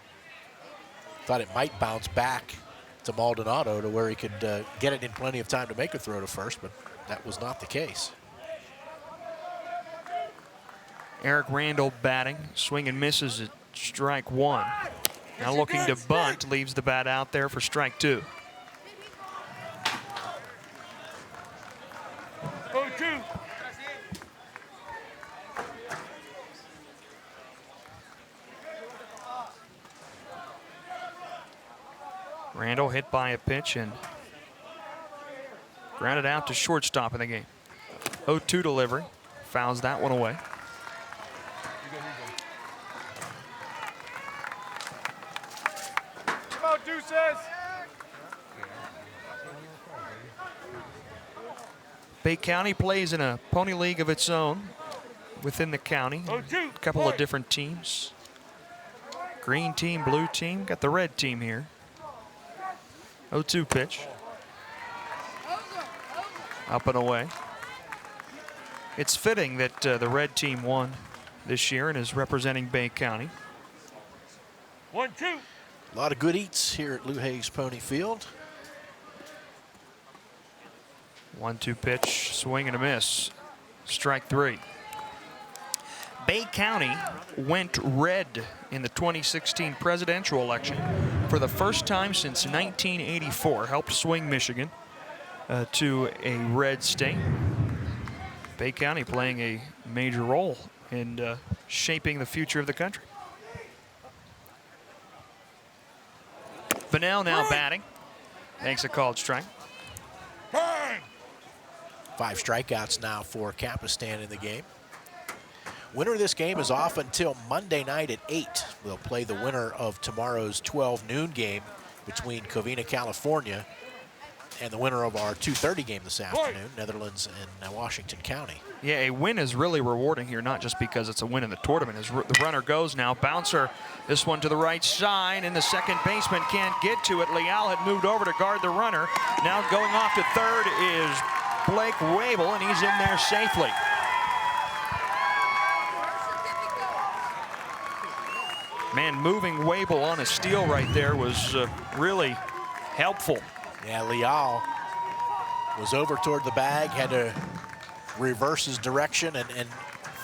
Thought it might bounce back to Maldonado to where he could get it in plenty of time to make a throw to first, but that was not the case. Eric Randall batting, swing and misses at strike 1. Now looking to bunt, leaves the bat out there for strike 2. 0-2. Randall hit by a pitch and grounded out to shortstop in the game. 0-2 delivery, fouls that one away. Come on, Deuces. Bay County plays in a pony league of its own within the county. A couple of different teams. Green team, blue team, got the red team here. 0-2 pitch. Up and away. It's fitting that the red team won this year and is representing Bay County. 1-2. A lot of good eats here at Lou Hayes Pony Field. 1-2 pitch, swing and a miss. Strike 3. Bay County went red in the 2016 presidential election for the first time since 1984. Helped swing Michigan to a red state. Bay County playing a major role in shaping the future of the country. Bunnell now batting. Makes a called strike. 5 strikeouts now for Capistan in the game. Winner of this game is off until Monday night at 8. We'll play the winner of tomorrow's 12 noon game between Covina, California, and the winner of our 2:30 game this afternoon, Netherlands and Washington County. Yeah, a win is really rewarding here, not just because it's a win in the tournament. As the runner goes now, bouncer, this one to the right side, and the second baseman can't get to it. Leal had moved over to guard the runner. Now going off to third is Blake Wable, and he's in there safely. Man, moving Wable on a steal right there was really helpful. Yeah, Leal was over toward the bag, had to reverse his direction, and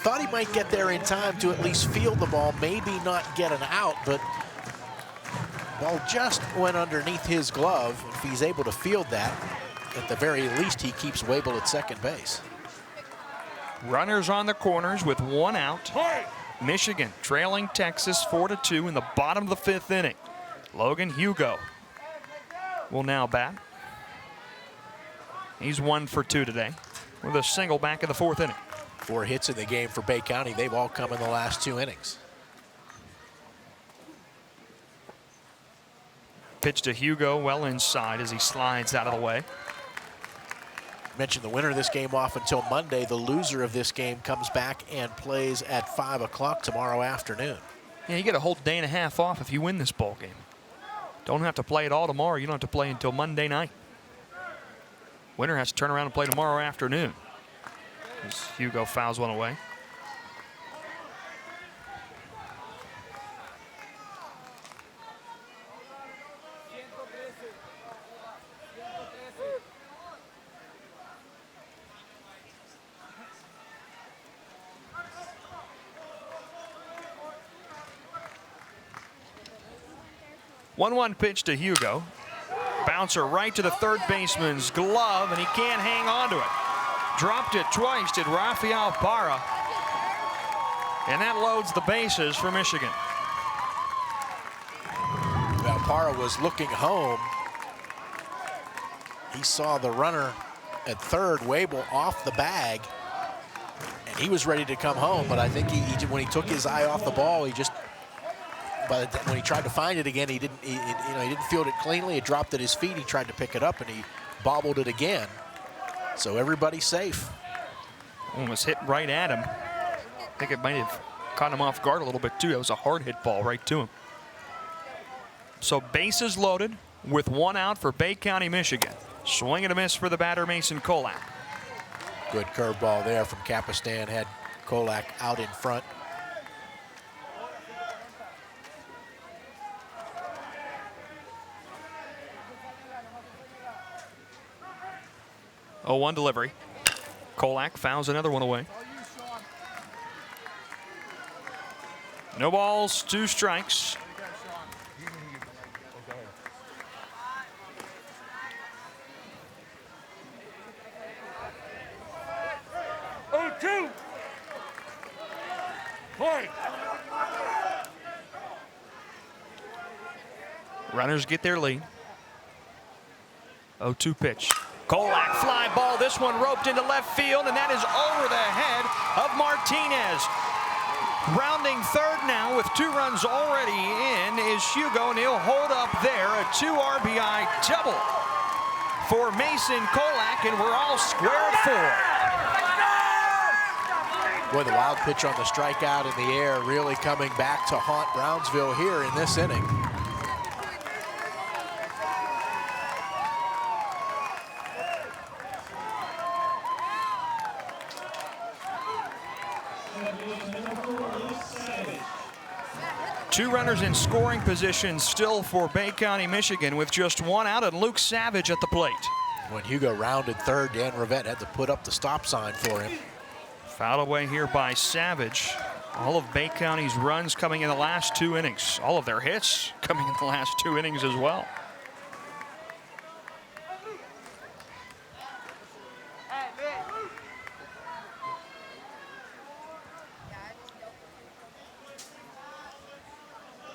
thought he might get there in time to at least field the ball, maybe not get an out, but ball just went underneath his glove. If he's able to field that, at the very least, he keeps Wable at second base. Runners on the corners with 1 out. Michigan trailing Texas 4-2 in the bottom of the 5th inning. Logan Hugo will now bat. He's 1 for 2 today with a single back in the 4th inning. 4 hits in the game for Bay County. They've all come in the last 2 innings. Pitch to Hugo well inside as he slides out of the way. Mentioned the winner of this game off until Monday. The loser of this game comes back and plays at 5 o'clock tomorrow afternoon. Yeah, you get a whole day and a half off if you win this ball game. Don't have to play it all tomorrow. You don't have to play until Monday night. Winner has to turn around and play tomorrow afternoon. As Hugo fouls one away. One pitch to Hugo. Bouncer right to the third baseman's glove, and he can't hang on to it. Dropped it twice, did Rafael Parra. And that loads the bases for Michigan. Well, Parra was looking home. He saw the runner at third, Wabel, off the bag, and he was ready to come home, but I think when he took his eye off the ball, he just, when he tried to find it again, he didn't field it cleanly. It dropped at his feet. He tried to pick it up, and he bobbled it again. So everybody's safe. Almost hit right at him. I think it might have caught him off guard a little bit too. That was a hard hit ball right to him. So bases loaded with one out for Bay County, Michigan. Swing and a miss for the batter, Mason Kolak. Good curveball there from Capistan. Had Kolak out in front. 0-1 delivery. Kolak fouls another one away. No balls, 2 strikes. Runners get their lead. 0-2 pitch. Kolak fly ball. This one roped into left field, and that is over the head of Martinez. Rounding third now with 2 runs already in is Hugo, and he'll hold up there. A 2 RBI double for Mason Kolak, and we're all square at 4. Boy, the wild pitch on the strikeout in the air really coming back to haunt Brownsville here in this inning. Two runners in scoring position still for Bay County, Michigan, with just 1 out, and Luke Savage at the plate. When Hugo rounded third, Dan Rivette had to put up the stop sign for him. Fouled away here by Savage. All of Bay County's runs coming in the last 2 innings. All of their hits coming in the last 2 innings as well.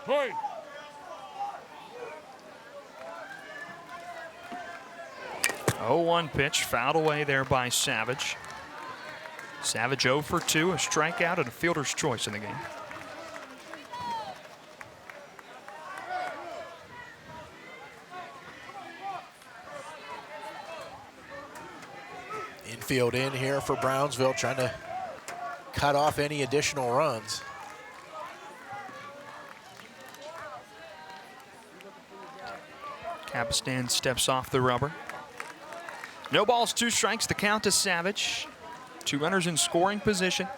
Hey. 0-1 pitch, fouled away there by Savage. Savage 0 for 2, a strikeout and a fielder's choice in the game. Infield in here for Brownsville, trying to cut off any additional runs. Capistan steps off the rubber. No balls, 2 strikes. The count to Savage. 2 runners in scoring position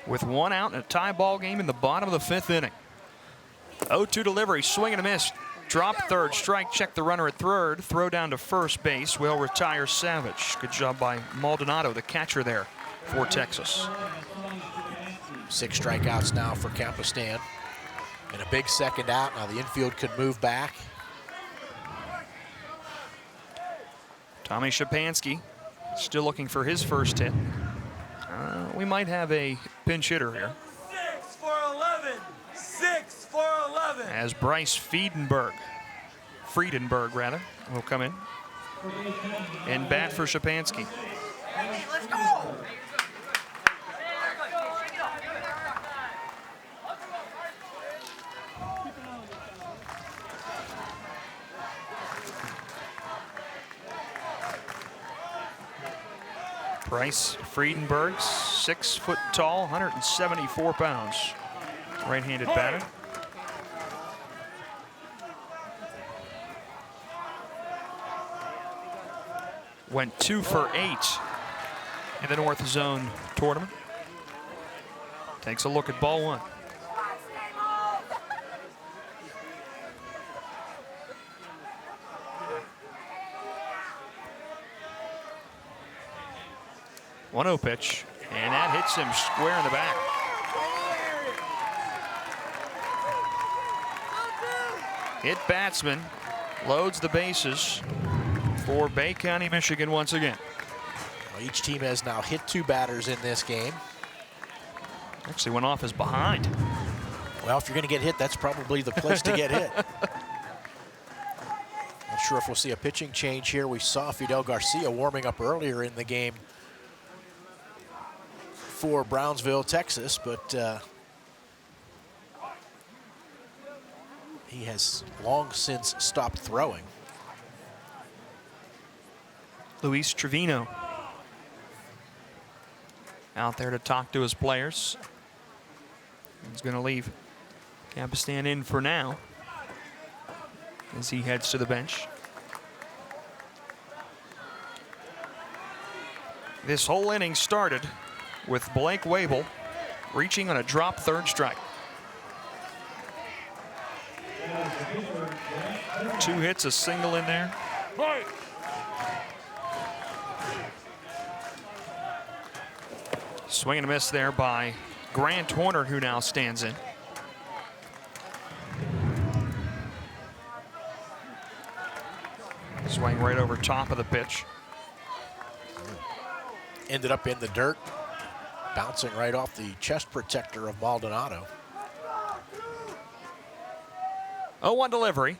with 1 out in a tie ball game in the bottom of the 5th inning. 0-2 delivery, swing and a miss. Drop third, strike, check the runner at third. Throw down to first base, will retire Savage. Good job by Maldonado, the catcher there for Texas. 6 strikeouts now for Capistan. And a big second out. Now the infield could move back. Tommy Shapansky still looking for his first hit. We might have a pinch hitter here. 6 for 11. 6 for 11. As Bryce Friedenberg will come in and bat for Shapansky. Let's go. Bryce Friedenberg, 6 foot tall, 174 pounds. Right-handed batter. Went 2 for 8 in the North Zone tournament. Takes a look at ball one. One-0 pitch, and that hits him square in the back. Hit batsman, loads the bases for Bay County, Michigan once again. Well, each team has now hit 2 batters in this game. Actually went off as behind. Well, if you're going to get hit, that's probably the place to get hit. Not sure if we'll see a pitching change here. We saw Fidel Garcia warming up earlier in the game for Brownsville, Texas, but he has long since stopped throwing. Luis Trevino out there to talk to his players. He's going to leave Capistan in for now as he heads to the bench. This whole inning started with Blake Wable reaching on a drop third strike. 2 hits, a single in there. Swing and a miss there by Grant Horner, who now stands in. Swing right over top of the pitch. Ended up in the dirt, bouncing right off the chest protector of Maldonado. 0-1 delivery.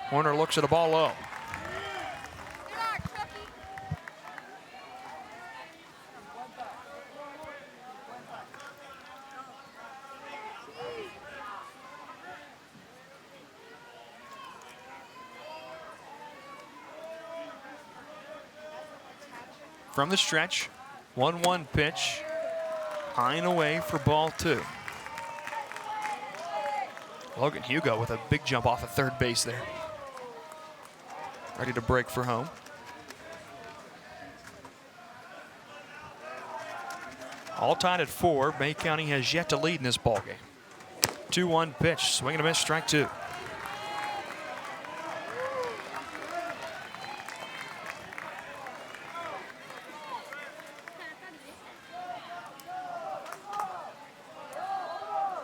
Horner looks at a ball low. From the stretch, 1-1 pitch, high and away for ball 2. Logan Hugo with a big jump off of third base there. Ready to break for home. All tied at 4. Bay County has yet to lead in this ballgame. 2-1 pitch, swing and a miss, strike 2.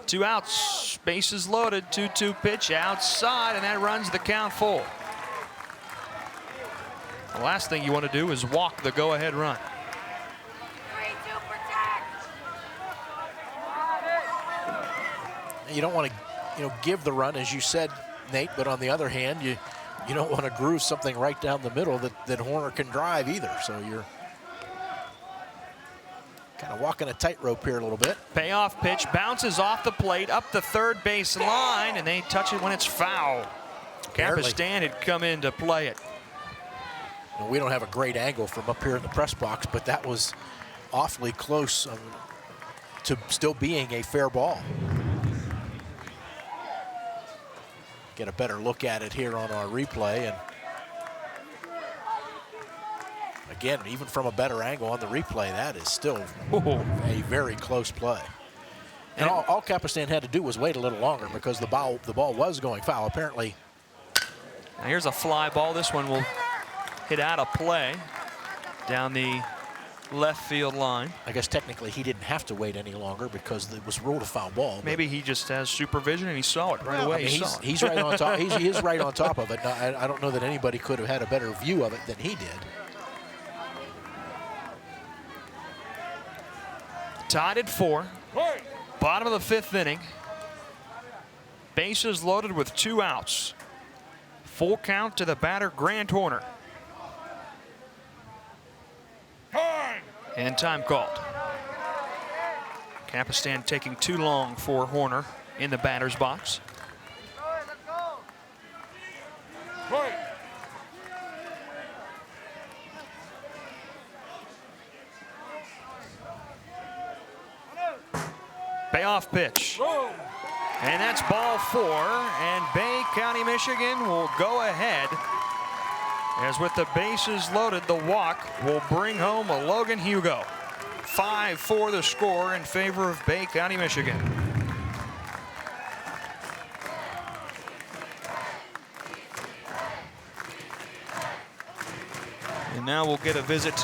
Two outs, bases loaded, 2-2 pitch outside, and that runs the count full. The last thing you want to do is walk the go-ahead run. You don't want to, give the run, as you said, Nate, but on the other hand, you don't want to groove something right down the middle that Horner can drive either. So you're kind of walking a tightrope here a little bit. Payoff pitch bounces off the plate up the third base line, and they touch it when it's foul. Capistan had come in to play it. Well, we don't have a great angle from up here in the press box, but that was awfully close to still being a fair ball. Get a better look at it here on our replay, and again, even from a better angle on the replay, that is still a very close play. And all Capistan had to do was wait a little longer because the ball was going foul. Apparently. Now here's a fly ball. This one will hit out of play down the left field line. I guess technically he didn't have to wait any longer because it was ruled a foul ball. Maybe he just has supervision and he saw it right away. He's right on top. He is right on top of it. I don't know that anybody could have had a better view of it than he did. Tied at 4. Bottom of the 5th inning. Bases loaded with 2 outs. Full count to the batter, Grant Horner. And time called. Capistan taking too long for Horner in the batter's box. payoff pitch. And that's ball 4, and Bay County, Michigan will go ahead as with the bases loaded, the walk will bring home a Logan Hugo. 5-4 the score in favor of Bay County, Michigan. And now we'll get a visit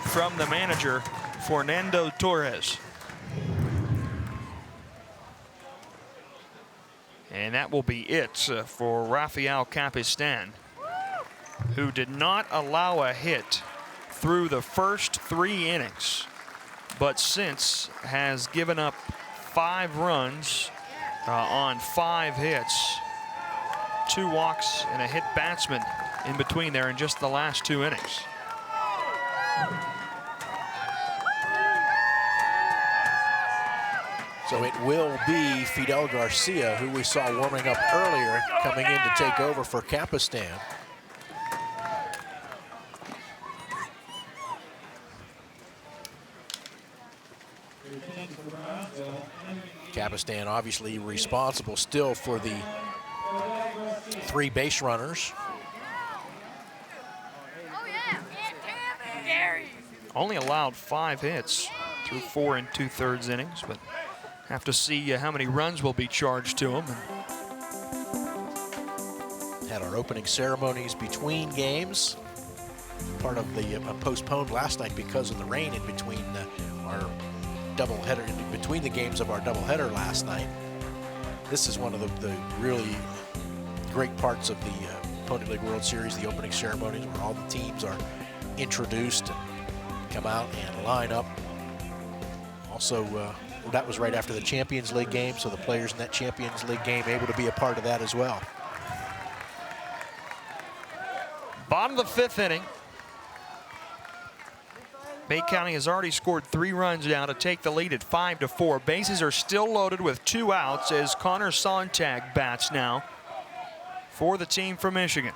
from the manager, Fernando Torres. And that will be it for Rafael Capistan, who did not allow a hit through the first 3 innings, but since has given up 5 runs on 5 hits, 2 walks and a hit batsman in between there in just the last 2 innings. So it will be Fidel Garcia, who we saw warming up earlier, coming in to take over for Capistan. Capistan obviously responsible still for the 3 base runners. Only allowed 5 hits through 4 2/3 innings, but have to see how many runs will be charged to him. Had our opening ceremonies between games. Part of the postponed last night because of the rain in between our doubleheader, in between the games of our doubleheader last night. This is one of the really great parts of the Pony League World Series, the opening ceremonies, where all the teams are introduced and come out and line up. Also, that was right after the Champions League game, so the players in that Champions League game able to be a part of that as well. Bottom of the 5th inning. Bay County has already scored 3 runs now to take the lead at 5-4. Bases are still loaded with 2 outs as Connor Sontag bats now for the team from Michigan.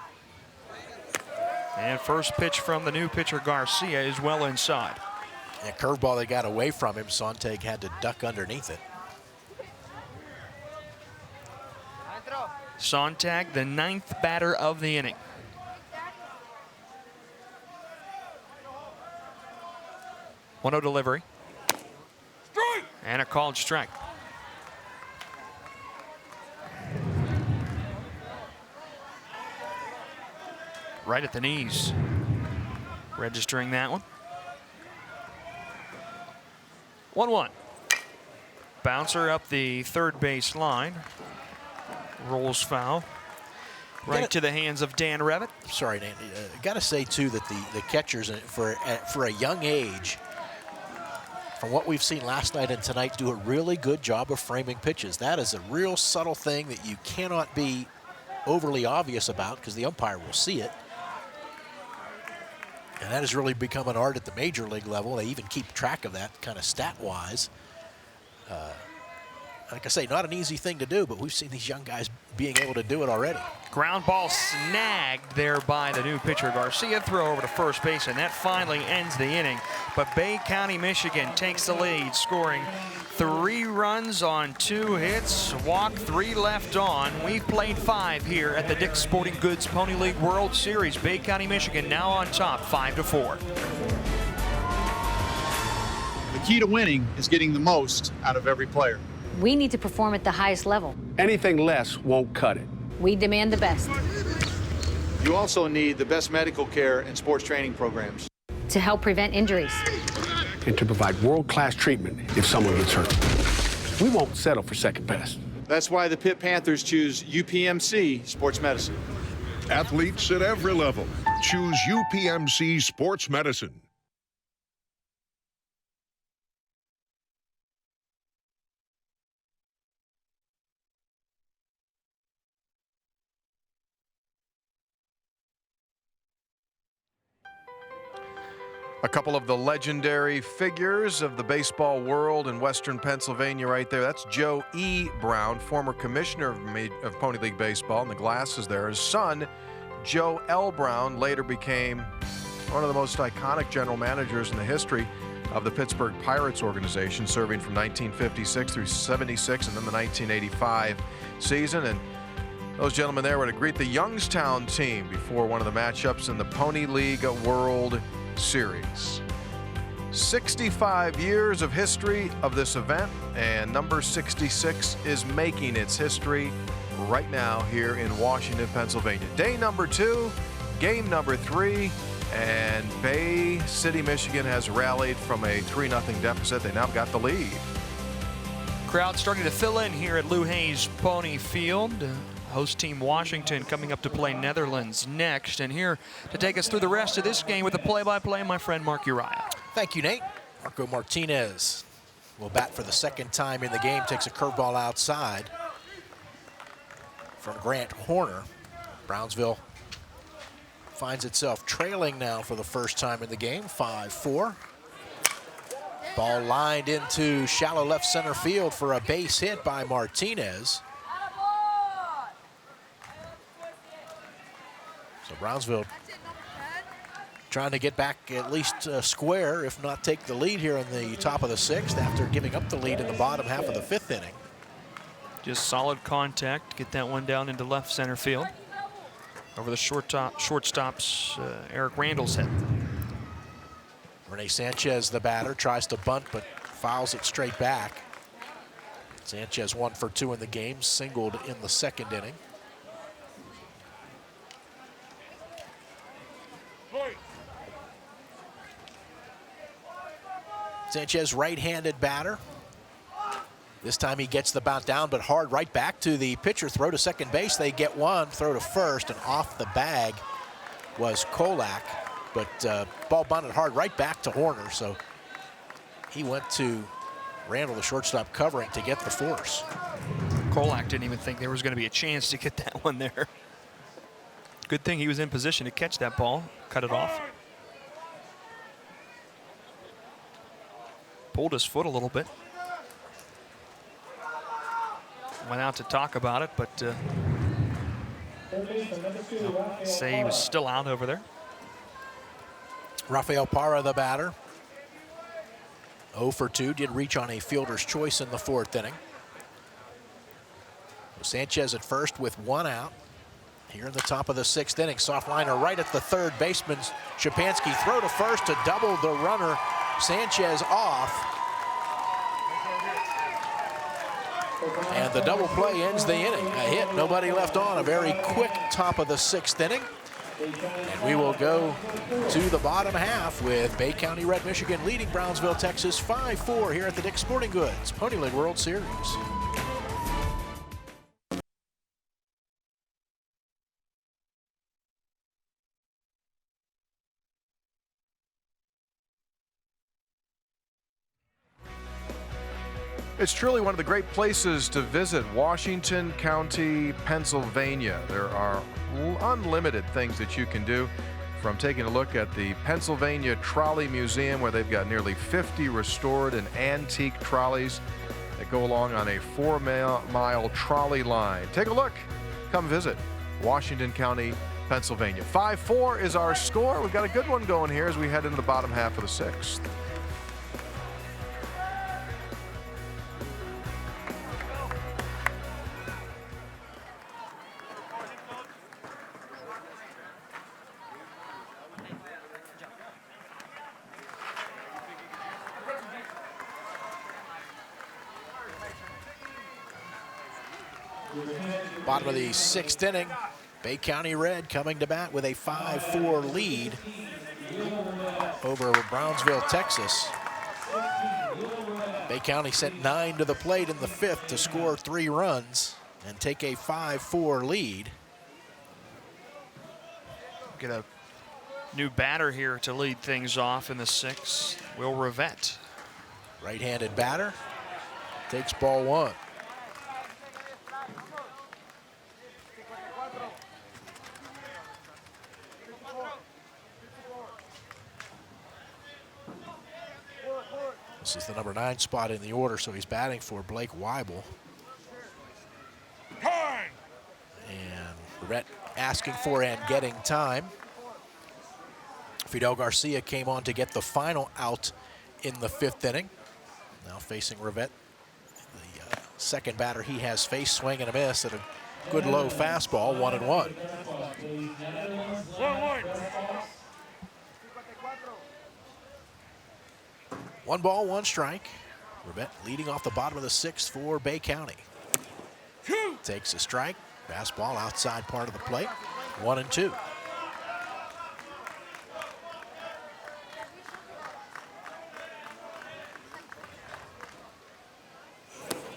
And first pitch from the new pitcher Garcia is well inside. And curveball they got away from him, Sontag had to duck underneath it. Sontag, the 9th batter of the inning. One-0 delivery. And a called strike. Right at the knees. Registering that one. 1-1. Bouncer up the 3rd base line. Rolls foul. Right to the hands of Dan Revitt. Sorry, Dan. Got to say, too, that the catchers, for a young age, from what we've seen last night and tonight, do a really good job of framing pitches. That is a real subtle thing that you cannot be overly obvious about because the umpire will see it. And that has really become an art at the major league level. They even keep track of that kind of stat-wise. Like I say, not an easy thing to do, but we've seen these young guys being able to do it already. Ground ball snagged there by the new pitcher Garcia. Throw over to first base, and that finally ends the inning. But Bay County, Michigan takes the lead, scoring 3 runs on 2 hits, walk 3 left on. We've played 5 here at the Dick's Sporting Goods Pony League World Series. Bay County, Michigan now on top, 5-4. The key to winning is getting the most out of every player. We need to perform at the highest level. Anything less won't cut it. We demand the best. You also need the best medical care and sports training programs to help prevent injuries. And to provide world-class treatment if someone gets hurt. We won't settle for second best. That's why the Pitt Panthers choose UPMC Sports Medicine. Athletes at every level choose UPMC Sports Medicine. A couple of the legendary figures of the baseball world in Western Pennsylvania right there. That's Joe E. Brown, former commissioner of Pony League Baseball, and the glasses there. His son, Joe L. Brown, later became one of the most iconic general managers in the history of the Pittsburgh Pirates organization, serving from 1956 through 76 and then the 1985 season. And those gentlemen there were to greet the Youngstown team before one of the matchups in the Pony League World Series. 65 years of history of this event, and number 66 is making its history right now here in Washington, Pennsylvania. Day number 2, game number 3, and Bay City, Michigan has rallied from a 3-0 deficit. They now got the lead. Crowd starting to fill in here at Lou Hayes Pony Field. Host team Washington coming up to play Netherlands next. And here to take us through the rest of this game with the play-by-play, my friend Mark Uriah. Thank you, Nate. Marco Martinez will bat for the second time in the game, takes a curveball outside from Grant Horner. Brownsville finds itself trailing now for the first time in the game, 5-4. Ball lined into shallow left center field for a base hit by Martinez. So Brownsville trying to get back at least square, if not take the lead here in the top of the 6th after giving up the lead in the bottom half of the 5th inning. Just solid contact, get that one down into left center field. Over the shortstop's Eric Randall's head. Rene Sanchez, the batter, tries to bunt but fouls it straight back. Sanchez 1 for 2 in the game, singled in the 2nd inning. Sanchez, right-handed batter. This time he gets the bounce down, but hard right back to the pitcher. Throw to second base. They get one. Throw to first, and off the bag was Kolak. But ball bunted hard right back to Horner. So he went to Randall, the shortstop, covering to get the force. Kolak didn't even think there was going to be a chance to get that one there. Good thing he was in position to catch that ball. Cut it off. Pulled his foot a little bit. Went out to talk about it, but say he was still out over there. Rafael Parra, the batter. 0 for 2, did reach on a fielder's choice in the 4th inning. Sanchez at first with 1 out. Here in the top of the 6th inning, soft liner right at the third baseman. Shapansky throw to first to double the runner. Sanchez off. And the double play ends the inning. A hit, nobody left on. A very quick top of the 6th inning. And we will go to the bottom half with Bay County Red Michigan leading Brownsville, Texas 5-4 here at the Dick's Sporting Goods Pony League World Series. It's truly one of the great places to visit, Washington County, Pennsylvania. There are unlimited things that you can do, from taking a look at the Pennsylvania Trolley Museum, where they've got nearly 50 restored and antique trolleys that go along on a 4-mile trolley line. Take a look. Come visit Washington County, Pennsylvania. 5-4 is our score. We've got a good one going here as we head into the bottom half of the 6th. Bottom of the 6th inning, Bay County Red coming to bat with a 5-4 lead over Brownsville, Texas. Bay County sent 9 to the plate in the 5th to score 3 runs and take a 5-4 lead. Get a new batter here to lead things off in the 6th. Will Rivette. Right-handed batter, takes ball 1. This is the number 9 spot in the order, so he's batting for Blake Weibel. And Rhett asking for and getting time. Fidel Garcia came on to get the final out in the 5th inning. Now facing Rivette, the second batter he has faced, swing and a miss at a good low fastball, 1-1. 1 ball, 1 strike. Rivette leading off the bottom of the 6th for Bay County. Takes a strike, fastball outside part of the plate, 1-2.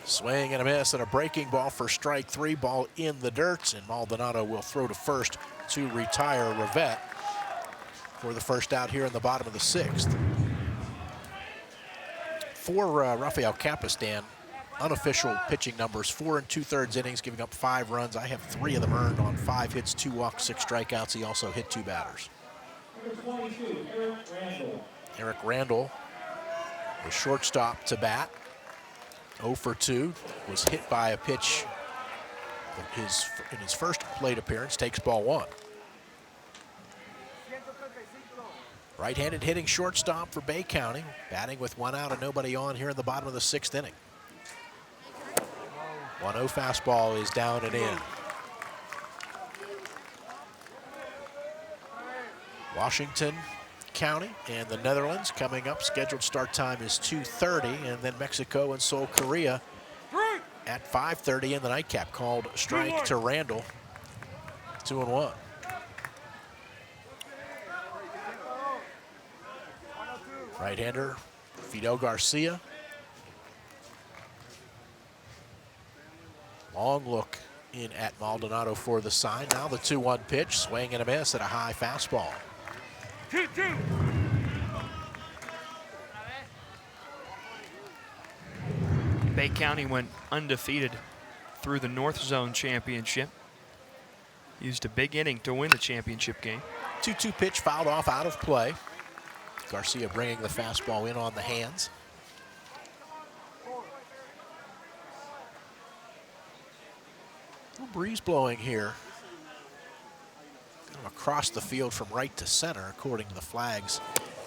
Swing and a miss and a breaking ball for strike 3, ball in the dirt, and Maldonado will throw to first to retire Rivette for the first out here in the bottom of the 6th. For Rafael Capistan, unofficial pitching numbers, 4 2/3 innings, giving up 5 runs. I have 3 of them earned on 5 hits, 2 walks, 6 strikeouts. He also hit 2 batters. Eric Randall, the shortstop to bat. 0 for 2, was hit by a pitch in his first plate appearance, takes ball 1. Right-handed hitting shortstop for Bay County, batting with 1 out and nobody on here in the bottom of the 6th inning. 1-0 fastball is down and in. Washington County and the Netherlands coming up. Scheduled start time is 2:30, and then Mexico and Seoul, Korea at 5:30 in the nightcap. Called strike to Randall, 2-1. Right-hander Fidel Garcia. Long look in at Maldonado for the sign. Now the 2-1 pitch, swing and a miss at a high fastball. 2-2. Bay County went undefeated through the North Zone Championship. Used a big inning to win the championship game. 2-2 pitch fouled off out of play. Garcia bringing the fastball in on the hands. Breeze blowing here. Kind of across the field from right to center, according to the flags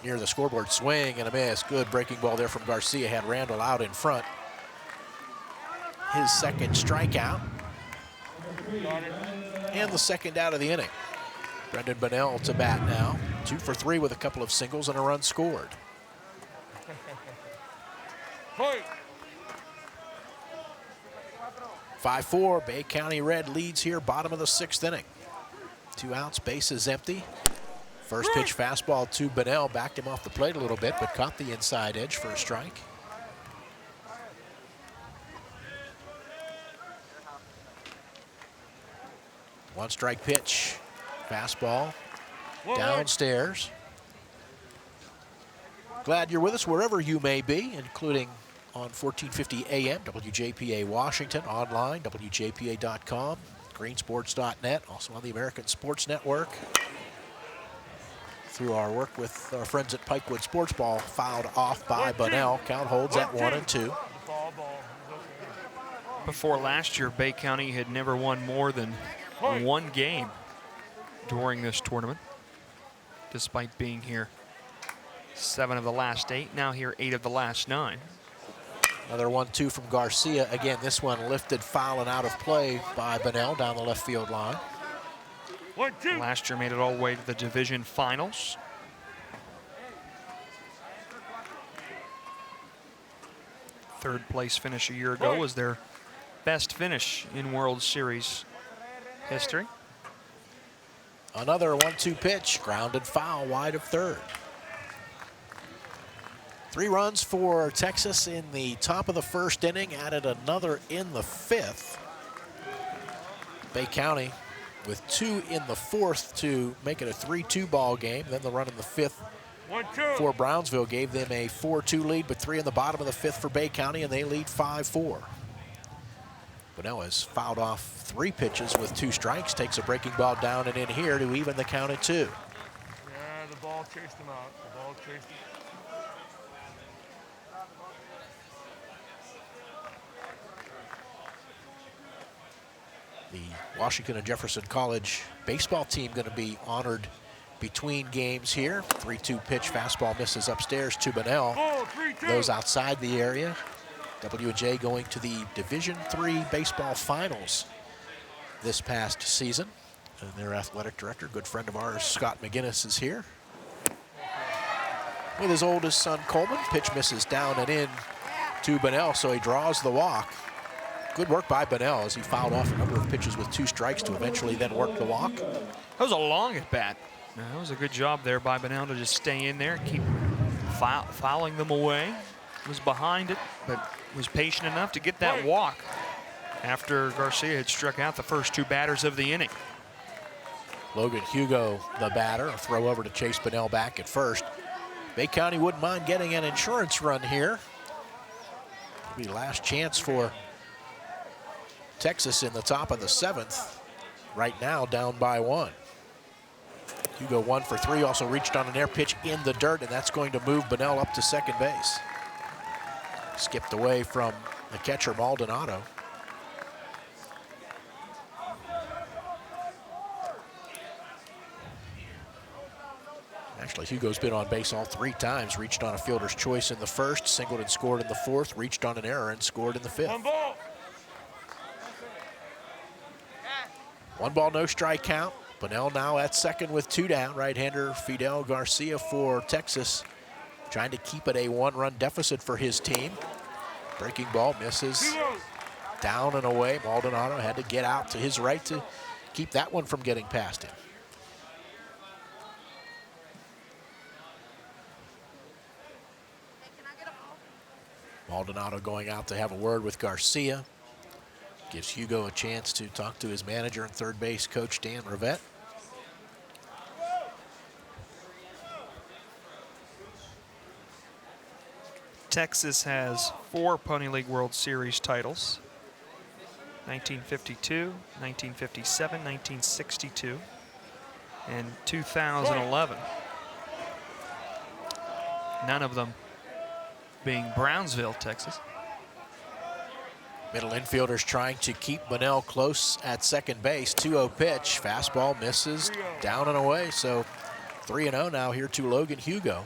near the scoreboard. Swing and a miss. Good breaking ball there from Garcia. Had Randall out in front. His second strikeout. And the second out of the inning. Brendan Bunnell to bat now. 2 for 3 with a couple of singles and a run scored. 5-4, Bay County Red leads here, bottom of the 6th inning. 2 outs, bases empty. First pitch fastball to Bunnell, backed him off the plate a little bit, but caught the inside edge for a strike. One strike pitch, fastball, downstairs. Glad you're with us wherever you may be, including on 1450 AM, WJPA Washington, online, WJPA.com, greensports.net, also on the American Sports Network. Through our work with our friends at Pikewood Sports Ball, fouled off by Bunnell. Count holds at 1-2. Before last year, Bay County had never won more than 1 game during this tournament, despite being here 7 of the last 8, now here 8 of the last 9. Another 1-2 from Garcia. Again, this one lifted foul and out of play by Bunnell down the left field line. Last year made it all the way to the division finals. Third place finish a year ago was their best finish in World Series history. Another 1-2 pitch, grounded foul wide of third. 3 runs for Texas in the top of the 1st inning, added another in the 5th. Bay County with 2 in the 4th to make it a 3-2 ball game. Then the run in the 5th for Brownsville gave them a 4-2 lead, but 3 in the bottom of the 5th for Bay County, and they lead 5-4. Bunnell has fouled off 3 pitches with 2 strikes, takes a breaking ball down and in here to even the count at 2. Yeah, the ball chased him out. The ball chased him. The Washington and Jefferson College baseball team going to be honored between games here. 3-2 pitch, fastball misses upstairs to Bunnell. Those outside the area. W&J going to the Division III baseball finals this past season. And their athletic director, good friend of ours, Scott McGinnis, is here with his oldest son, Coleman. Pitch misses down and in to Bunnell, so he draws the walk. Good work by Bunnell as he fouled off a number of pitches with 2 strikes to eventually then work the walk. That was a long at bat. That was a good job there by Bunnell to just stay in there, keep fouling them away. Was behind it, but was patient enough to get that walk after Garcia had struck out the first 2 batters of the inning. Logan Hugo, the batter, a throw over to chase Bunnell back at first. Bay County wouldn't mind getting an insurance run here. It'll be last chance for Texas in the top of the 7th. Right now down by 1. Hugo 1 for 3, also reached on an air pitch in the dirt, and that's going to move Bunnell up to second base. Skipped away from the catcher, Maldonado. Actually, Hugo's been on base all 3 times. Reached on a fielder's choice in the first, singled and scored in the 4th, reached on an error and scored in the 5th. 1 ball, no strike count. Bunnell now at second with 2 down. Right-hander Fidel Garcia for Texas, trying to keep it a 1-run deficit for his team. Breaking ball misses down and away. Maldonado had to get out to his right to keep that one from getting past him. Maldonado going out to have a word with Garcia. Gives Hugo a chance to talk to his manager and third base coach, Dan Rivette. Texas has 4 Pony League World Series titles. 1952, 1957, 1962, and 2011. None of them being Brownsville, Texas. Middle infielders trying to keep Bunnell close at second base. 2-0 pitch, fastball misses, down and away. So 3-0 now here to Logan Hugo.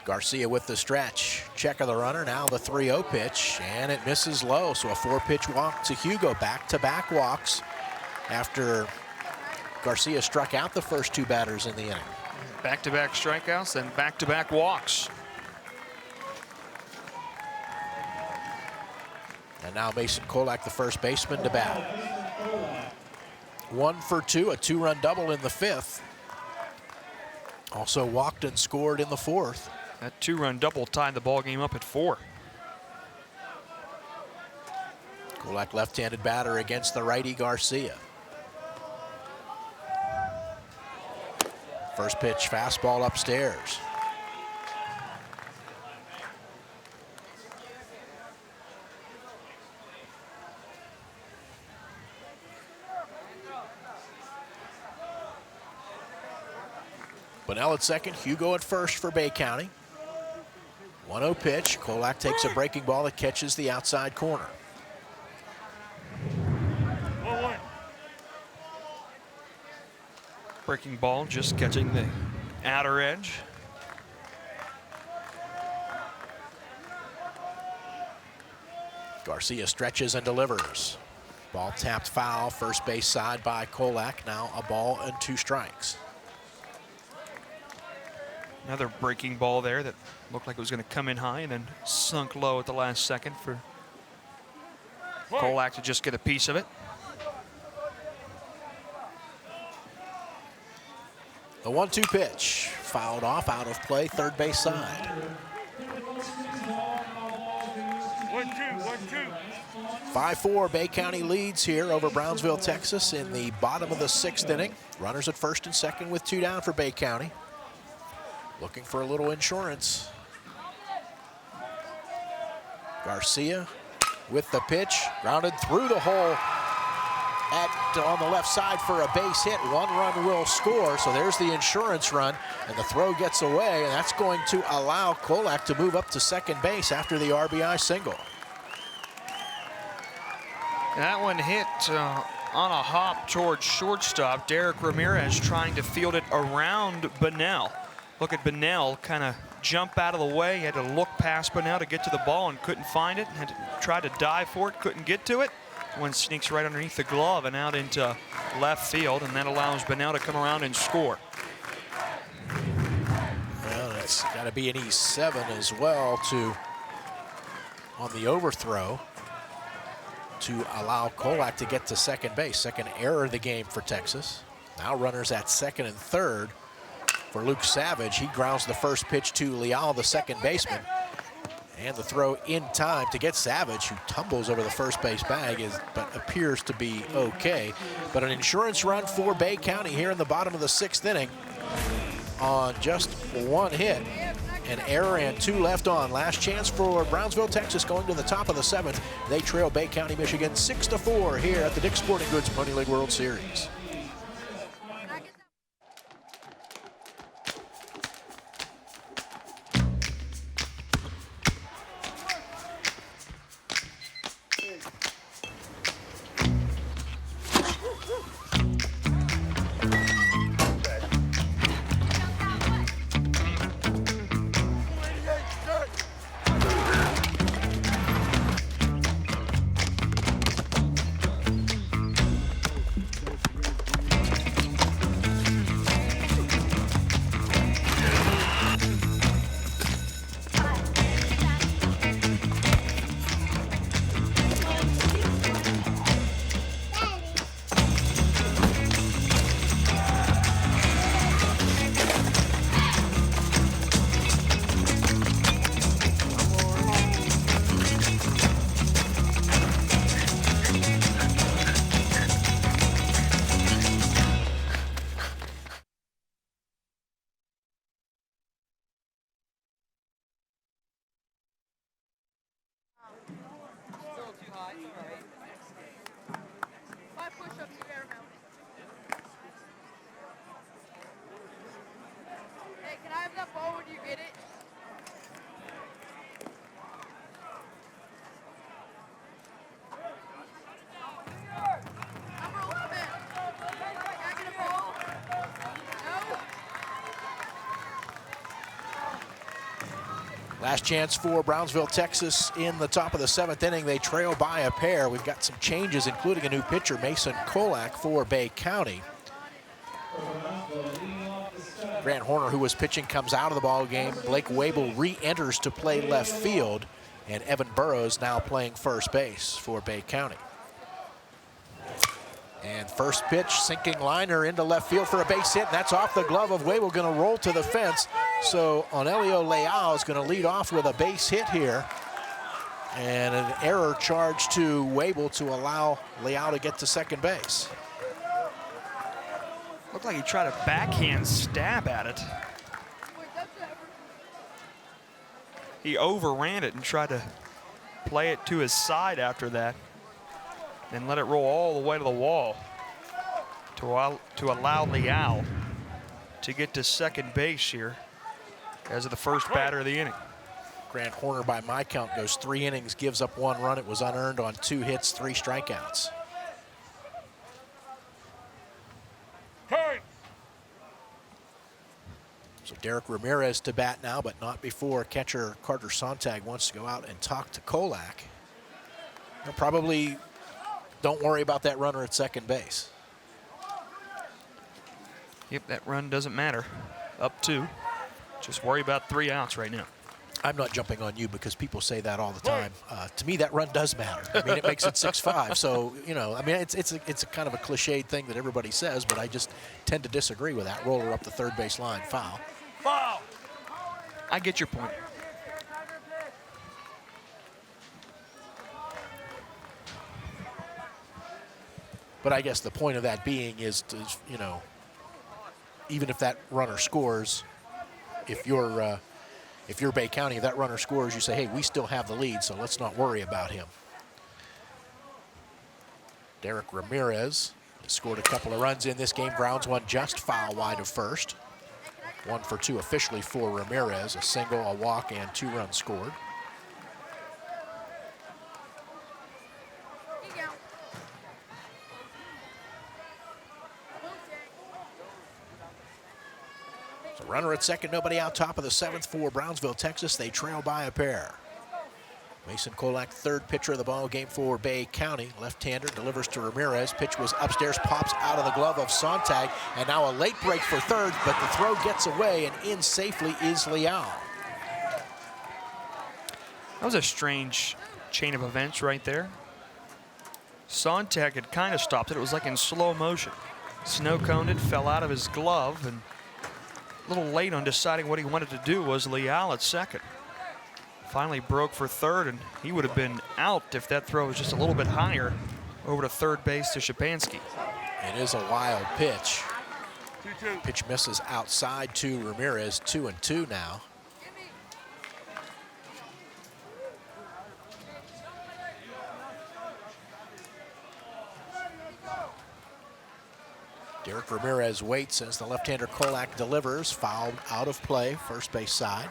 Garcia with the stretch. Check of the runner, now the 3-0 pitch, and it misses low. So a 4-pitch walk to Hugo. Back-to-back walks after Garcia struck out the first 2 batters in the inning. Back-to-back strikeouts and back-to-back walks. And now Mason Kolak, the first baseman, to bat. 1 for 2, a 2-run double in the 5th. Also walked and scored in the 4th. That 2-run double tied the ball game up at 4. Kolak, left-handed batter against the righty Garcia. First pitch, fastball upstairs. Bunnell at second, Hugo at first for Bay County. 1-0 pitch. Kolak takes a breaking ball that catches the outside corner. Breaking ball just catching the outer edge. Garcia stretches and delivers. Ball tapped foul, first base side by Kolak. Now a ball and 2 strikes. Another breaking ball there that looked like it was going to come in high and then sunk low at the last second for Kolak to just get a piece of it. The 1-2 pitch, fouled off, out of play, third base side. 1-2. 5-4, Bay County leads here over Brownsville, Texas in the bottom of the 6th inning. Runners at first and second with 2 down for Bay County. Looking for a little insurance. Garcia with the pitch, grounded through the hole on the left side for a base hit. 1 run will score, so there's the insurance run, and the throw gets away, and that's going to allow Kolak to move up to second base after the RBI single. That one hit on a hop towards shortstop. Derek Ramirez trying to field it around Bunnell. Look at Bunnell kind of jump out of the way. He had to look past Bunnell to get to the ball and couldn't find it. Had to try to dive for it, couldn't get to it. One sneaks right underneath the glove and out into left field, and that allows Bunnell to come around and score. Well, it's got to be an E7 as well on the overthrow to allow Kolak to get to second base. Second error of the game for Texas. Now runners at second and third for Luke Savage. He grounds the first pitch to Leal, the second baseman. And the throw in time to get Savage, who tumbles over the first base bag, but appears to be okay. But an insurance run for Bay County here in the bottom of the 6th inning on just 1 hit. An error and 2 left on. Last chance for Brownsville, Texas, going to the top of the 7th. They trail Bay County, Michigan 6-4 here at the Dick's Sporting Goods Pony League World Series. Last chance for Brownsville, Texas in the top of the 7th inning. They trail by a pair. We've got some changes, including a new pitcher, Mason Kolak, for Bay County. Grant Horner, who was pitching, comes out of the ball game. Blake Wabel re-enters to play left field, and Evan Burrows now playing first base for Bay County. And first pitch, sinking liner into left field for a base hit, and that's off the glove of Wabel, going to roll to the fence. So Onelio Leal is going to lead off with a base hit here. And an error charge to Wabel to allow Leal to get to second base. Looked like he tried a backhand stab at it. He overran it and tried to play it to his side after that. And let it roll all the way to the wall to allow Leal to get to second base here as of the first batter of the inning. Grant Horner, by my count, goes 3 innings, gives up 1 run. It was unearned on 2 hits, 3 strikeouts. So Derek Ramirez to bat now, but not before catcher Carter Sontag wants to go out and talk to Kolak. He'll probably don't worry about that runner at second base. Yep, that run doesn't matter. Up 2. Just worry about 3 outs right now. I'm not jumping on you because people say that all the time. To me, that run does matter. I mean, it makes it 6-5. So, you know, I mean, it's a kind of a cliched thing that everybody says, but I just tend to disagree with that. Roller up the third base line, foul. Foul. I get your point. But I guess the point of that being is to, you know, even if that runner scores, if you're Bay County, if that runner scores, you say, hey, we still have the lead, so let's not worry about him. Derek Ramirez scored a couple of runs in this game. Grounds one just foul wide of first. 1 for 2 officially for Ramirez. A single, a walk, and 2 runs scored. So runner at second, nobody out, top of the 7th for Brownsville, Texas. They trail by a pair. Mason Kolak, third pitcher of the ball game for Bay County. Left-hander delivers to Ramirez. Pitch was upstairs, pops out of the glove of Sontag. And now a late break for third, but the throw gets away, and in safely is Leal. That was a strange chain of events right there. Sontag had kind of stopped it. It was like in slow motion. Snow coned it, fell out of his glove, and a little late on deciding what he wanted to do was Leal at second. Finally broke for third, and he would have been out if that throw was just a little bit higher over to third base to Shapansky. It is a wild pitch. Pitch misses outside to Ramirez, 2-2 now. Derek Ramirez waits as the left-hander Kolak delivers, fouled out of play, first base side.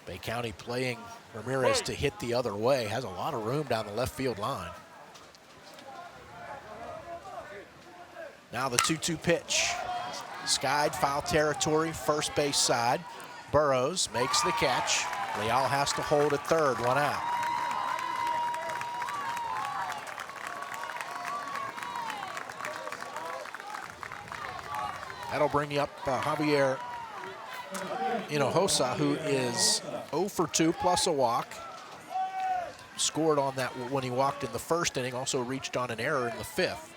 Bay County playing Ramirez to hit the other way. Has a lot of room down the left field line. Now the 2-2 pitch. Skied, foul territory, first base side. Burrows makes the catch. Leal has to hold at third, 1 out. That'll bring you up Javier Hinojosa, who is 0 for 2 plus a walk. Scored on that when he walked in the first inning, also reached on an error in the 5th.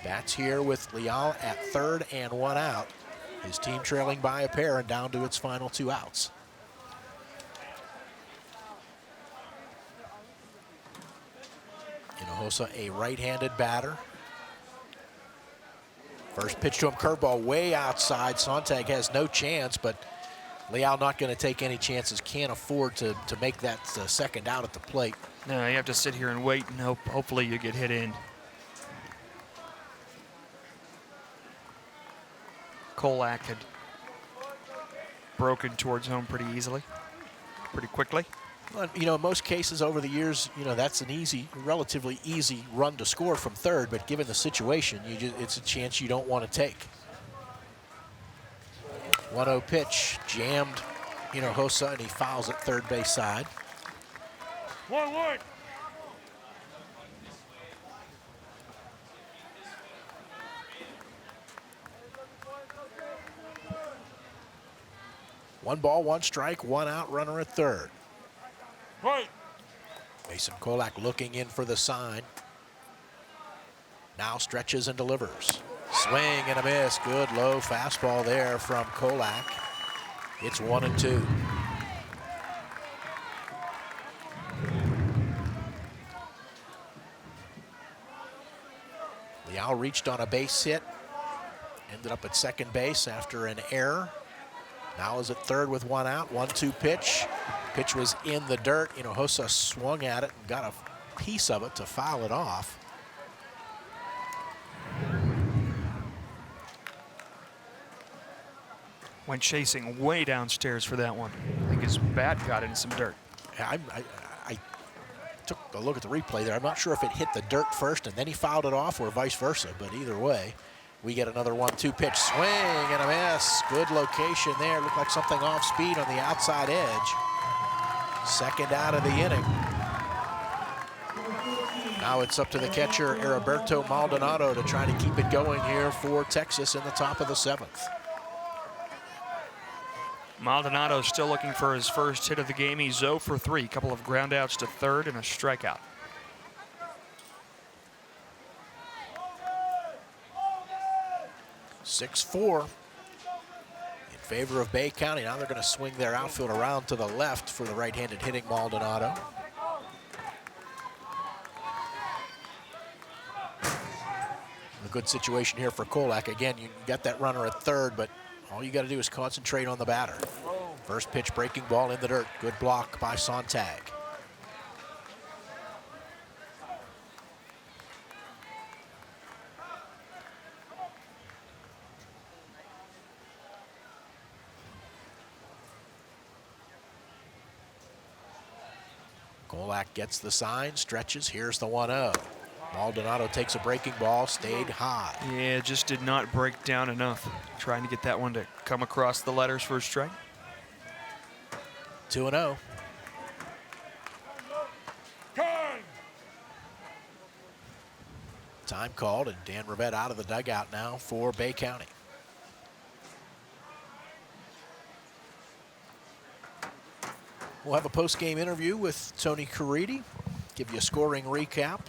Bats here with Leal at third and 1 out. His team trailing by a pair and down to its final 2 outs. Hinojosa, a right-handed batter. First pitch to him, curveball way outside. Sontag has no chance, but Leal not going to take any chances. Can't afford to make that second out at the plate. No, you have to sit here and wait and hopefully you get hit in. Kolak had broken towards home pretty easily, pretty quickly. Well, in most cases over the years, that's an relatively easy run to score from third, but given the situation, it's a chance you don't want to take. 1-0 pitch, jammed Hinojosa, and he fouls at third base side. 1-1. One ball, 1 strike, 1 out, runner at third. Right. Mason Kolak looking in for the sign. Now stretches and delivers. Swing and a miss. Good low fastball there from Kolak. It's 1-2. Leal reached on a base hit. Ended up at second base after an error. Now is at third with 1 out. 1-2 pitch. Pitch was in the dirt. Hinojosa swung at it and got a piece of it to foul it off. Went chasing way downstairs for that one. I think his bat got in some dirt. I took a look at the replay there. I'm not sure if it hit the dirt first and then he fouled it off or vice versa, but either way, we get another 1-2 pitch. Swing and a miss. Good location there. Looked like something off speed on the outside edge. Second out of the inning. Now it's up to the catcher, Heriberto Maldonado, to try to keep it going here for Texas in the top of the 7th. Maldonado still looking for his first hit of the game. He's 0 for 3. A couple of groundouts to third and a strikeout. (6-4) in favor of Bay County. Now they're going to swing their outfield around to the left for the right-handed hitting Maldonado. A good situation here for Kolak. Again, you got that runner at third, but All you got to do is concentrate on the batter. First pitch, breaking ball in the dirt. Good block by Sontag. Golak gets the sign, stretches. Here's the 1-0. Maldonado takes a breaking ball, stayed high. Yeah, just did not break down enough. Trying to get that one to come across the letters for a strike. 2-0. Time called, and Dan Rivette out of the dugout now for Bay County. We'll have a post-game interview with Tony Caridi, give you a scoring recap,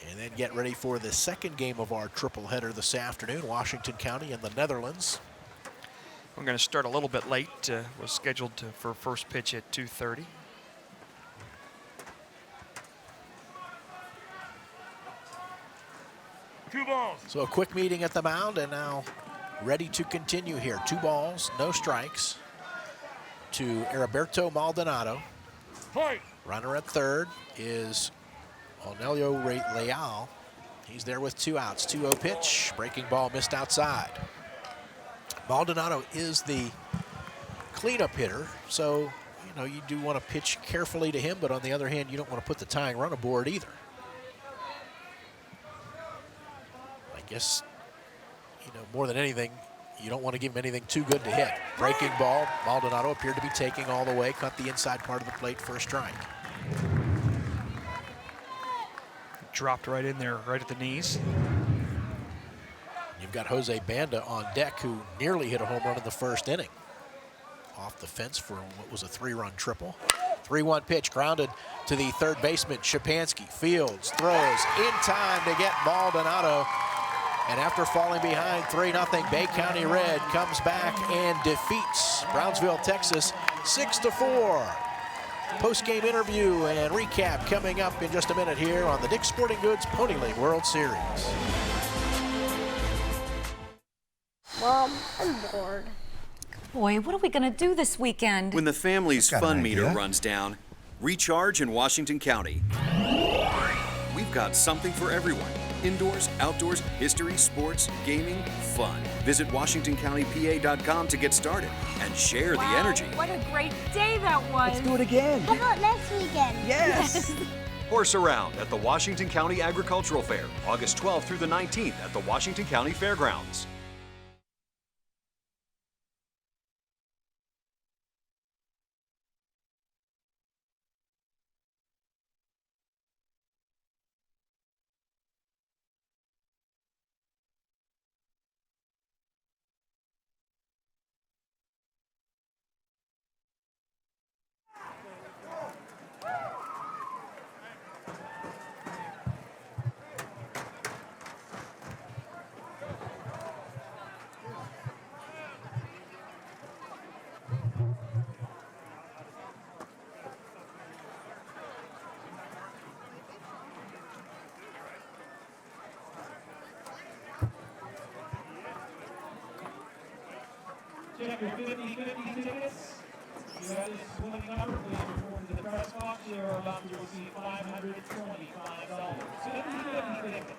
and then get ready for the second game of our triple header this afternoon, Washington County and the Netherlands. We're going to start a little bit late. Was scheduled for first pitch at 2:30. So a quick meeting at the mound, and now ready to continue here. 2 balls, no strikes to Heriberto Maldonado. Runner at third is Onelio Leal. He's there with 2 outs. 2-0 pitch, breaking ball missed outside. Maldonado is the cleanup hitter, so you know you do want to pitch carefully to him, but on the other hand, you don't want to put the tying run aboard either. I guess, you know, more than anything, you don't want to give him anything too good to hit. Breaking ball, Maldonado appeared to be taking all the way, cut the inside part of the plate for a strike. Dropped right in there, right at the knees. You've got Jose Banda on deck, who nearly hit a home run in the first inning. Off the fence for what was a 3-run triple. 3-1 pitch, grounded to the third baseman, Shapansky. Fields throws in time to get Maldonado. And after falling behind 3-0, Bay County Red comes back and defeats Brownsville, Texas, 6-4. Post-game interview and recap coming up in just a minute here on the Dick's Sporting Goods Pony League World Series. Mom, I'm bored. Boy, what are we going to do this weekend? When the family's I've got fun an meter idea. runs down, recharge in Washington County. We've got something for everyone. Indoors, outdoors, history, sports, gaming, fun. Visit WashingtonCountyPA.com to get started and share the energy. What a great day that was. Let's do it again. How about next weekend? Yes. Horse around at the Washington County Agricultural Fair, August 12th through the 19th at the Washington County Fairgrounds. Check your 50-50 tickets. You have this winning number, please report to the press box. You are about to receive $525. 50-50 tickets.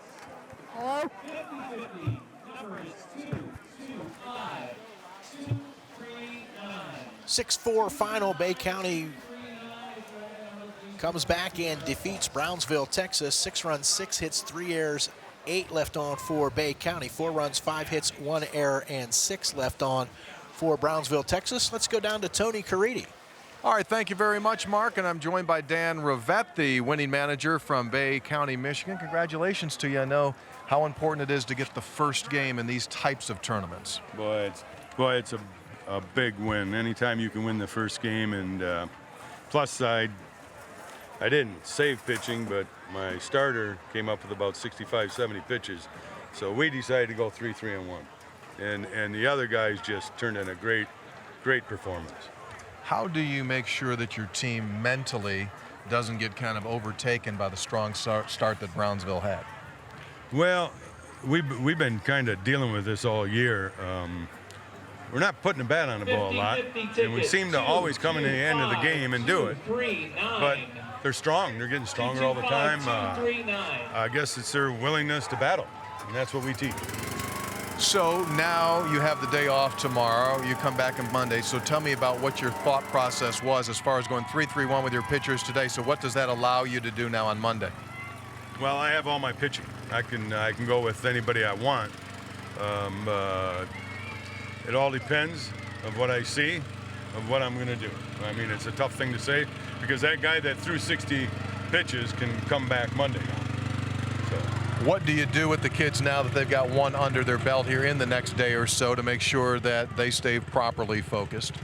Hello? 50-50. Number is 225239. 6-4 final. Bay County comes back and defeats Brownsville, Texas. 6 runs, 6 hits, 3 errors, 8 left on for Bay County. 4 runs, 5 hits, 1 error, and 6 left on for Brownsville, Texas. Let's go down to Tony Caridi. All right, thank you very much, Mark, and I'm joined by Dan Rivette, the winning manager from Bay County, Michigan. Congratulations to you. I know how important it is to get the first game in these types of tournaments. Boy, it's a big win. Anytime you can win the first game, and plus side, I didn't save pitching, but my starter came up with about 65, 70 pitches. So we decided to go 3-3-1. And the other guys just turned in a great performance. How do you make sure that your team mentally doesn't get kind of overtaken by the strong start that Brownsville had? Well, we've been kind of dealing with this all year. we're not putting the bat on the ball a lot, and we seem to always come in the end of the game and do it. But they're strong. They're getting stronger all the time. I guess it's their willingness to battle, and that's what we teach. So now you have the day off tomorrow. You come back on Monday. So tell me about what your thought process was as far as going 3-3-1 with your pitchers today. So what does that allow you to do now on Monday? Well, I have all my pitching. I can go with anybody I want. It all depends of what I see, of what I'm going to do. I mean, it's a tough thing to say because that guy that threw 60 pitches can come back Monday. So. What do you do with the kids now that they've got one under their belt here in the next day or so to make sure that they stay properly focused?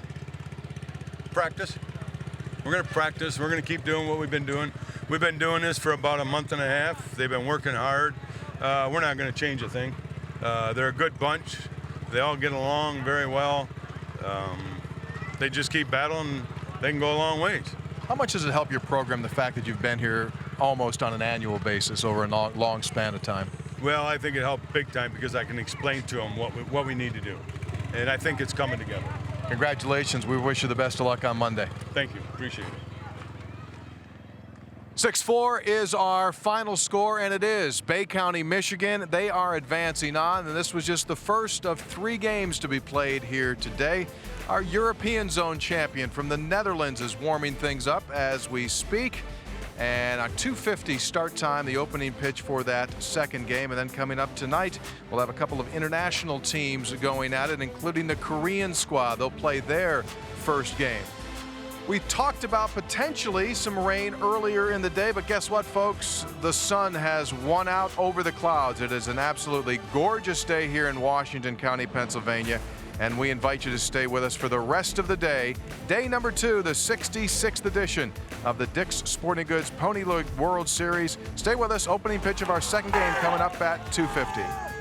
Practice. We're going to practice. We're going to keep doing what we've been doing. We've been doing this for about a month and a half. They've been working hard. We're not going to change a thing. They're a good bunch. They all get along very well. They just keep battling. They can go a long ways. How much does it help your program, the fact that you've been here almost on an annual basis over a long span of time? Well, I think it helped big time because I can explain to them what we need to do. And I think it's coming together. Congratulations. We wish you the best of luck on Monday. Thank you. Appreciate it. 6-4 is our final score, and it is Bay County, Michigan. They are advancing on, and this was just the first of 3 games to be played here today. Our European Zone champion from the Netherlands is warming things up as we speak. And a 2:50 start time, the opening pitch for that second game. And then coming up tonight, we'll have a couple of international teams going at it, including the Korean squad. They'll play their first game. We talked about potentially some rain earlier in the day, but guess what, folks? The sun has won out over the clouds. It is an absolutely gorgeous day here in Washington County, Pennsylvania, and we invite you to stay with us for the rest of the day. Day number 2, the 66th edition of the Dick's Sporting Goods Pony League World Series. Stay with us. Opening pitch of our second game coming up at 2:50.